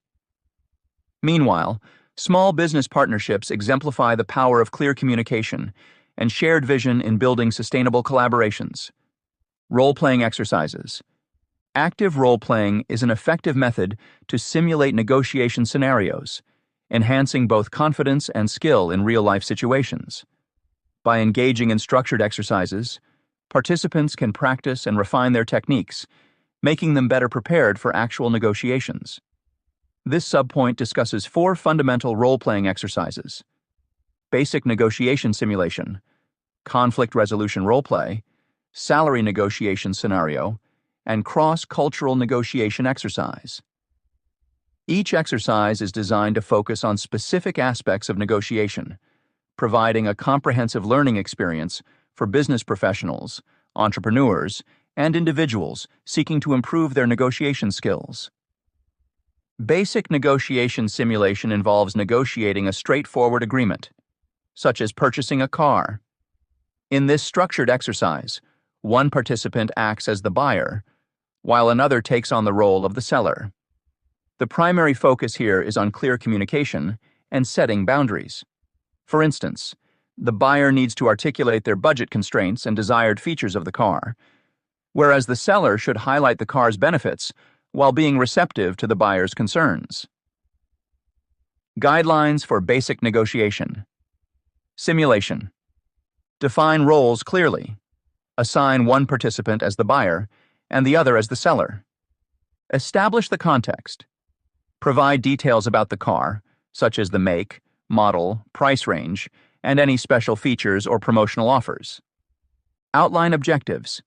Meanwhile, small business partnerships exemplify the power of clear communication and shared vision in building sustainable collaborations. Role-playing exercises. Active role-playing is an effective method to simulate negotiation scenarios, enhancing both confidence and skill in real-life situations. By engaging in structured exercises, participants can practice and refine their techniques, making them better prepared for actual negotiations. This subpoint discusses 4 fundamental role-playing exercises: basic negotiation simulation, conflict resolution role-play, salary negotiation scenario, and cross-cultural negotiation exercise. Each exercise is designed to focus on specific aspects of negotiation, providing a comprehensive learning experience for business professionals, entrepreneurs, and individuals seeking to improve their negotiation skills. Basic negotiation simulation involves negotiating a straightforward agreement, such as purchasing a car. In this structured exercise, one participant acts as the buyer, while another takes on the role of the seller. The primary focus here is on clear communication and setting boundaries. For instance, the buyer needs to articulate their budget constraints and desired features of the car, whereas the seller should highlight the car's benefits while being receptive to the buyer's concerns. Guidelines for basic negotiation. Simulation. Define roles clearly. Assign one participant as the buyer and the other as the seller. Establish the context. Provide details about the car, such as the make, model, price range, and any special features or promotional offers. Outline objectives.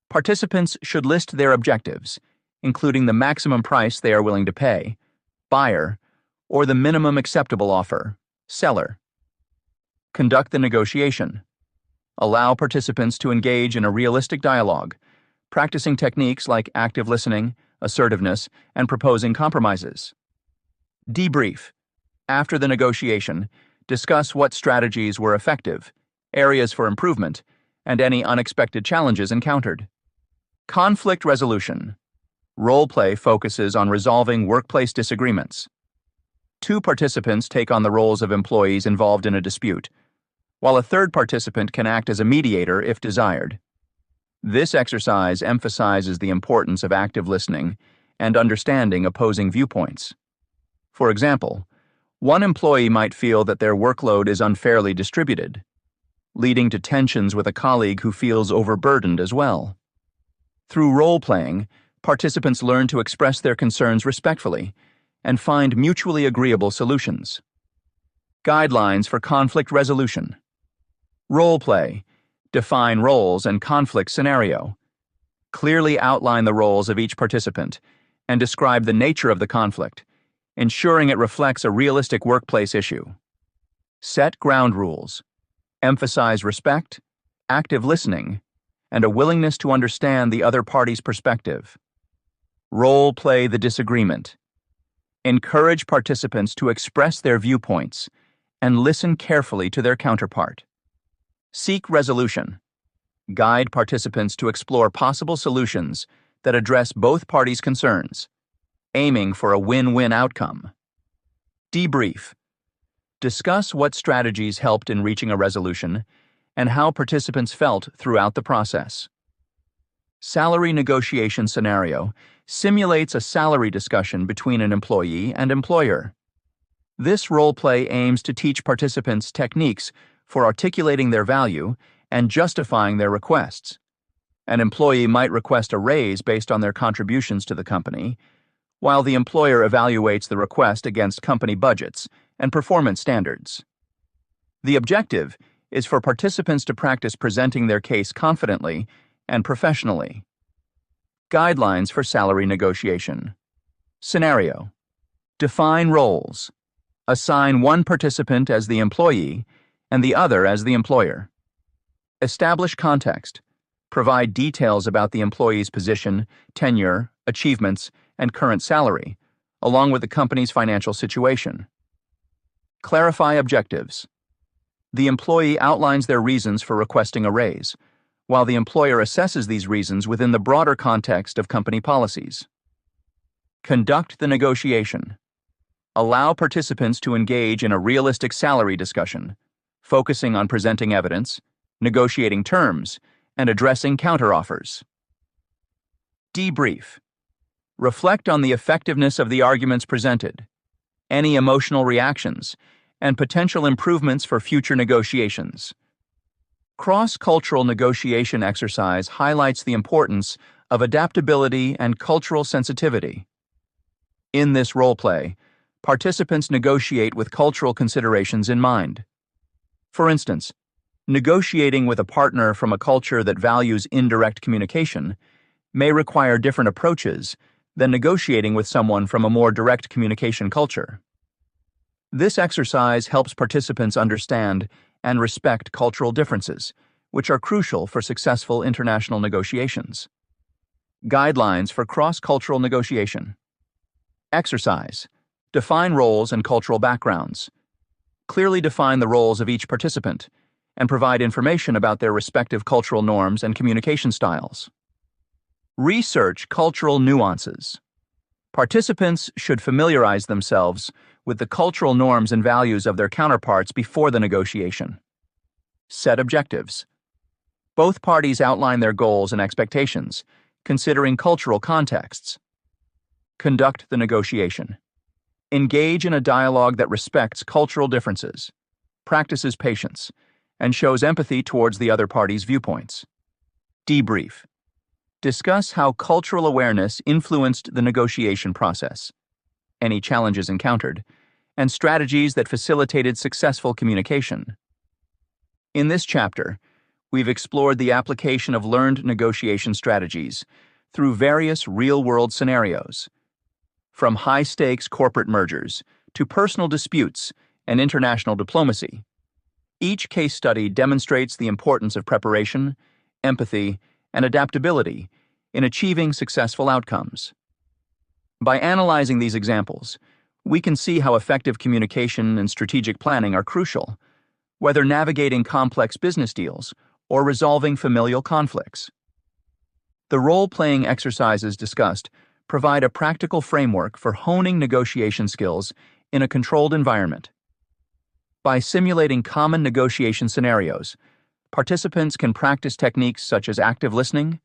Participants should list their objectives, including the maximum price they are willing to pay, buyer, or the minimum acceptable offer, seller. Conduct the negotiation. Allow participants to engage in a realistic dialogue, practicing techniques like active listening, assertiveness, and proposing compromises. Debrief. After the negotiation, discuss what strategies were effective, areas for improvement, and any unexpected challenges encountered. Conflict resolution. Role-play focuses on resolving workplace disagreements. 2 participants take on the roles of employees involved in a dispute, while a third participant can act as a mediator if desired. This exercise emphasizes the importance of active listening and understanding opposing viewpoints. For example, one employee might feel that their workload is unfairly distributed, leading to tensions with a colleague who feels overburdened as well. Through role-playing, participants learn to express their concerns respectfully and find mutually agreeable solutions. Guidelines for conflict resolution. Role-play. Define roles and conflict scenario. Clearly outline the roles of each participant and describe the nature of the conflict, ensuring it reflects a realistic workplace issue. Set ground rules. Emphasize respect, active listening, and a willingness to understand the other party's perspective. Role-play the disagreement. Encourage participants to express their viewpoints and listen carefully to their counterpart. Seek resolution. Guide participants to explore possible solutions that address both parties' concerns, aiming for a win-win outcome. Debrief. Discuss what strategies helped in reaching a resolution and how participants felt throughout the process. Salary negotiation scenario simulates a salary discussion between an employee and employer. This role-play aims to teach participants techniques for articulating their value and justifying their requests. An employee might request a raise based on their contributions to the company, while the employer evaluates the request against company budgets and performance standards. The objective is for participants to practice presenting their case confidently and professionally. Guidelines for salary negotiation. Scenario. Define roles. Assign one participant as the employee and the other as the employer. Establish context. Provide details about the employee's position, tenure, achievements, and current salary, along with the company's financial situation. Clarify objectives. The employee outlines their reasons for requesting a raise, while the employer assesses these reasons within the broader context of company policies. Conduct the negotiation. Allow participants to engage in a realistic salary discussion, focusing on presenting evidence, negotiating terms, and addressing counteroffers. Debrief. Reflect on the effectiveness of the arguments presented, any emotional reactions, and potential improvements for future negotiations. Cross-cultural negotiation exercise highlights the importance of adaptability and cultural sensitivity. In this role-play, participants negotiate with cultural considerations in mind. For instance, negotiating with a partner from a culture that values indirect communication may require different approaches than negotiating with someone from a more direct communication culture. This exercise helps participants understand and respect cultural differences, which are crucial for successful international negotiations. Guidelines for cross-cultural negotiation. Exercise. Define roles and cultural backgrounds. Clearly define the roles of each participant and provide information about their respective cultural norms and communication styles. Research cultural nuances. Participants should familiarize themselves with the cultural norms and values of their counterparts before the negotiation. Set objectives. Both parties outline their goals and expectations, considering cultural contexts. Conduct the negotiation. Engage in a dialogue that respects cultural differences, practices patience, and shows empathy towards the other party's viewpoints. Debrief. Discuss how cultural awareness influenced the negotiation process, any challenges encountered, and strategies that facilitated successful communication. In this chapter, we've explored the application of learned negotiation strategies through various real-world scenarios, from high-stakes corporate mergers to personal disputes and international diplomacy. Each case study demonstrates the importance of preparation, empathy, and adaptability in achieving successful outcomes. By analyzing these examples, we can see how effective communication and strategic planning are crucial, whether navigating complex business deals or resolving familial conflicts. The role-playing exercises discussed provide a practical framework for honing negotiation skills in a controlled environment. By simulating common negotiation scenarios, participants can practice techniques such as active listening,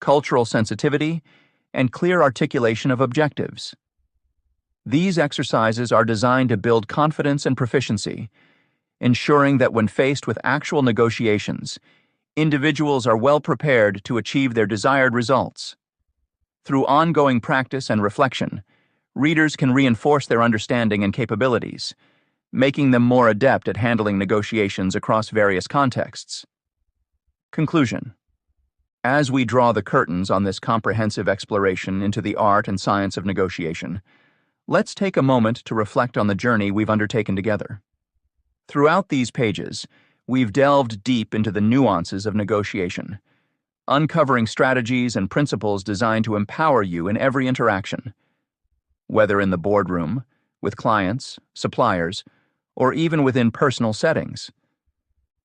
cultural sensitivity, and clear articulation of objectives. These exercises are designed to build confidence and proficiency, ensuring that when faced with actual negotiations, individuals are well prepared to achieve their desired results. Through ongoing practice and reflection, readers can reinforce their understanding and capabilities, making them more adept at handling negotiations across various contexts. Conclusion. As we draw the curtains on this comprehensive exploration into the art and science of negotiation, let's take a moment to reflect on the journey we've undertaken together. Throughout these pages, we've delved deep into the nuances of negotiation, uncovering strategies and principles designed to empower you in every interaction. Whether in the boardroom, with clients, suppliers, or even within personal settings.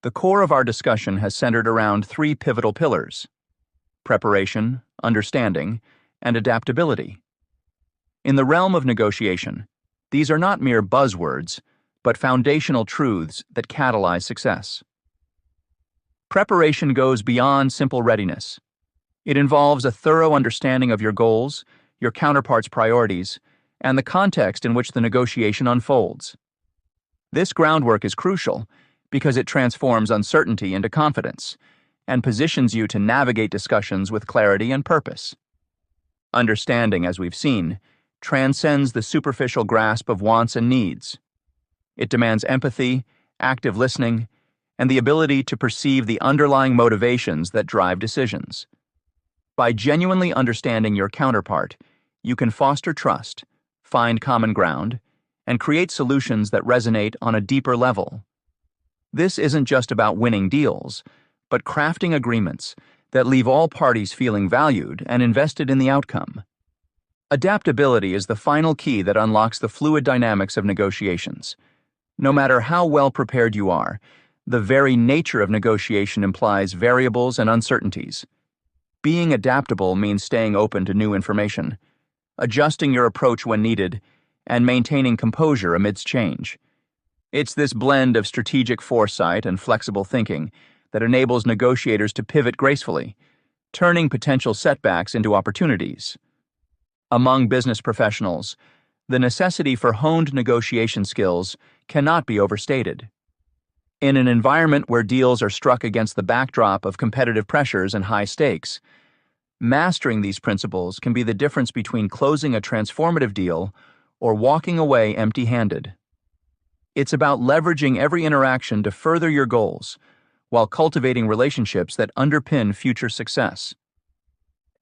The core of our discussion has centered around three pivotal pillars: preparation, understanding, and adaptability. In the realm of negotiation, these are not mere buzzwords, but foundational truths that catalyze success. Preparation goes beyond simple readiness. It involves a thorough understanding of your goals, your counterpart's priorities, and the context in which the negotiation unfolds. This groundwork is crucial because it transforms uncertainty into confidence and positions you to navigate discussions with clarity and purpose. Understanding, as we've seen, transcends the superficial grasp of wants and needs. It demands empathy, active listening, and the ability to perceive the underlying motivations that drive decisions. By genuinely understanding your counterpart, you can foster trust, find common ground, and create solutions that resonate on a deeper level. This isn't just about winning deals, but crafting agreements that leave all parties feeling valued and invested in the outcome. Adaptability is the final key that unlocks the fluid dynamics of negotiations. No matter how well prepared you are, the very nature of negotiation implies variables and uncertainties. Being adaptable means staying open to new information, adjusting your approach when needed, and maintaining composure amidst change. It's this blend of strategic foresight and flexible thinking that enables negotiators to pivot gracefully, turning potential setbacks into opportunities. Among business professionals, the necessity for honed negotiation skills cannot be overstated. In an environment where deals are struck against the backdrop of competitive pressures and high stakes, mastering these principles can be the difference between closing a transformative deal or walking away empty-handed. It's about leveraging every interaction to further your goals while cultivating relationships that underpin future success.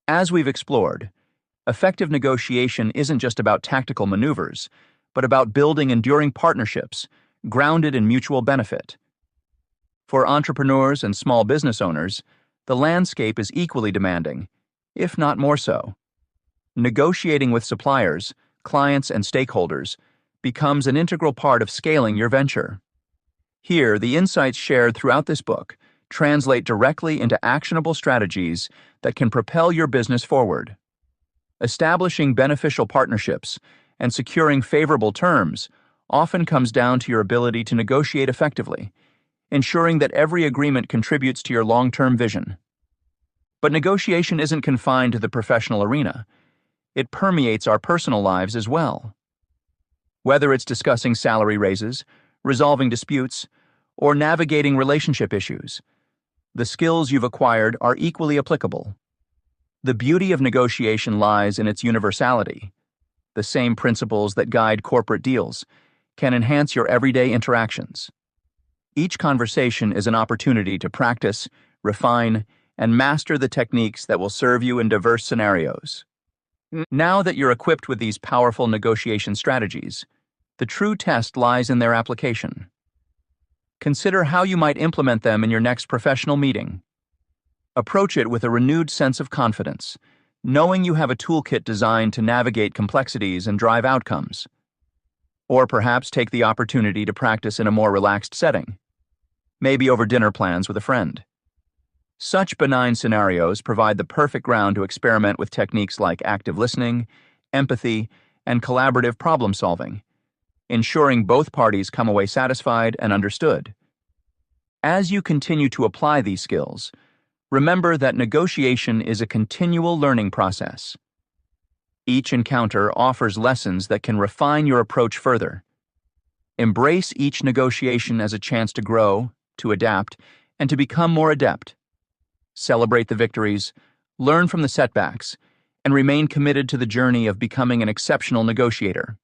As we've explored, effective negotiation isn't just about tactical maneuvers, but about building enduring partnerships grounded in mutual benefit. For entrepreneurs and small business owners, the landscape is equally demanding, if not more so. Negotiating with suppliers, clients, and stakeholders becomes an integral part of scaling your venture. Here, the insights shared throughout this book translate directly into actionable strategies that can propel your business forward. Establishing beneficial partnerships and securing favorable terms often comes down to your ability to negotiate effectively, ensuring that every agreement contributes to your long-term vision. But negotiation isn't confined to the professional arena. It permeates our personal lives as well. Whether it's discussing salary raises, resolving disputes, or navigating relationship issues, the skills you've acquired are equally applicable. The beauty of negotiation lies in its universality. The same principles that guide corporate deals can enhance your everyday interactions. Each conversation is an opportunity to practice, refine, and master the techniques that will serve you in diverse scenarios. Now that you're equipped with these powerful negotiation strategies, the true test lies in their application. Consider how you might implement them in your next professional meeting. Approach it with a renewed sense of confidence, knowing you have a toolkit designed to navigate complexities and drive outcomes. Or perhaps take the opportunity to practice in a more relaxed setting, maybe over dinner plans with a friend. Such benign scenarios provide the perfect ground to experiment with techniques like active listening, empathy, and collaborative problem solving, ensuring both parties come away satisfied and understood. As you continue to apply these skills, remember that negotiation is a continual learning process. Each encounter offers lessons that can refine your approach further. Embrace each negotiation as a chance to grow, to adapt, and to become more adept. Celebrate the victories, learn from the setbacks, and remain committed to the journey of becoming an exceptional negotiator.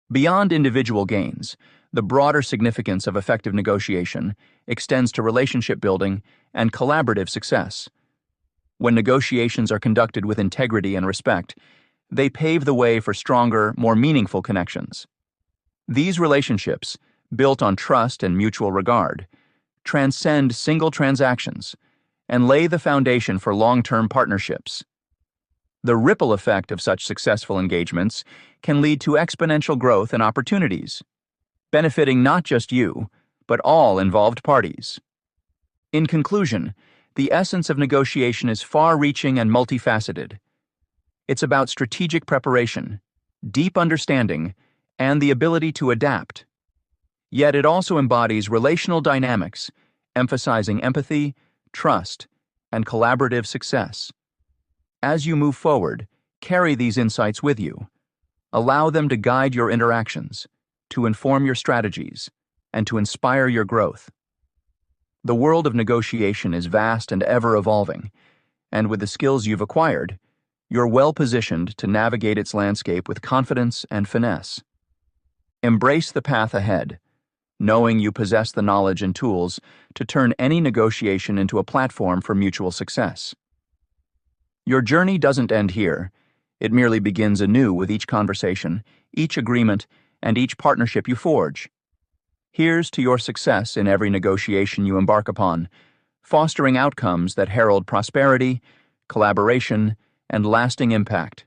Beyond individual gains, the broader significance of effective negotiation extends to relationship building and collaborative success. When negotiations are conducted with integrity and respect, they pave the way for stronger, more meaningful connections. These relationships, built on trust and mutual regard, transcend single transactions and lay the foundation for long-term partnerships. The ripple effect of such successful engagements can lead to exponential growth and opportunities, benefiting not just you, but all involved parties. In conclusion, the essence of negotiation is far-reaching and multifaceted. It's about strategic preparation, deep understanding, and the ability to adapt. Yet it also embodies relational dynamics, emphasizing empathy, trust, and collaborative success. As you move forward, carry these insights with you. Allow them to guide your interactions, to inform your strategies, and to inspire your growth. The world of negotiation is vast and ever-evolving, and with the skills you've acquired, you're well-positioned to navigate its landscape with confidence and finesse. Embrace the path ahead, knowing you possess the knowledge and tools to turn any negotiation into a platform for mutual success. Your journey doesn't end here. It merely begins anew with each conversation, each agreement, and each partnership you forge. Here's to your success in every negotiation you embark upon, fostering outcomes that herald prosperity, collaboration, and lasting impact.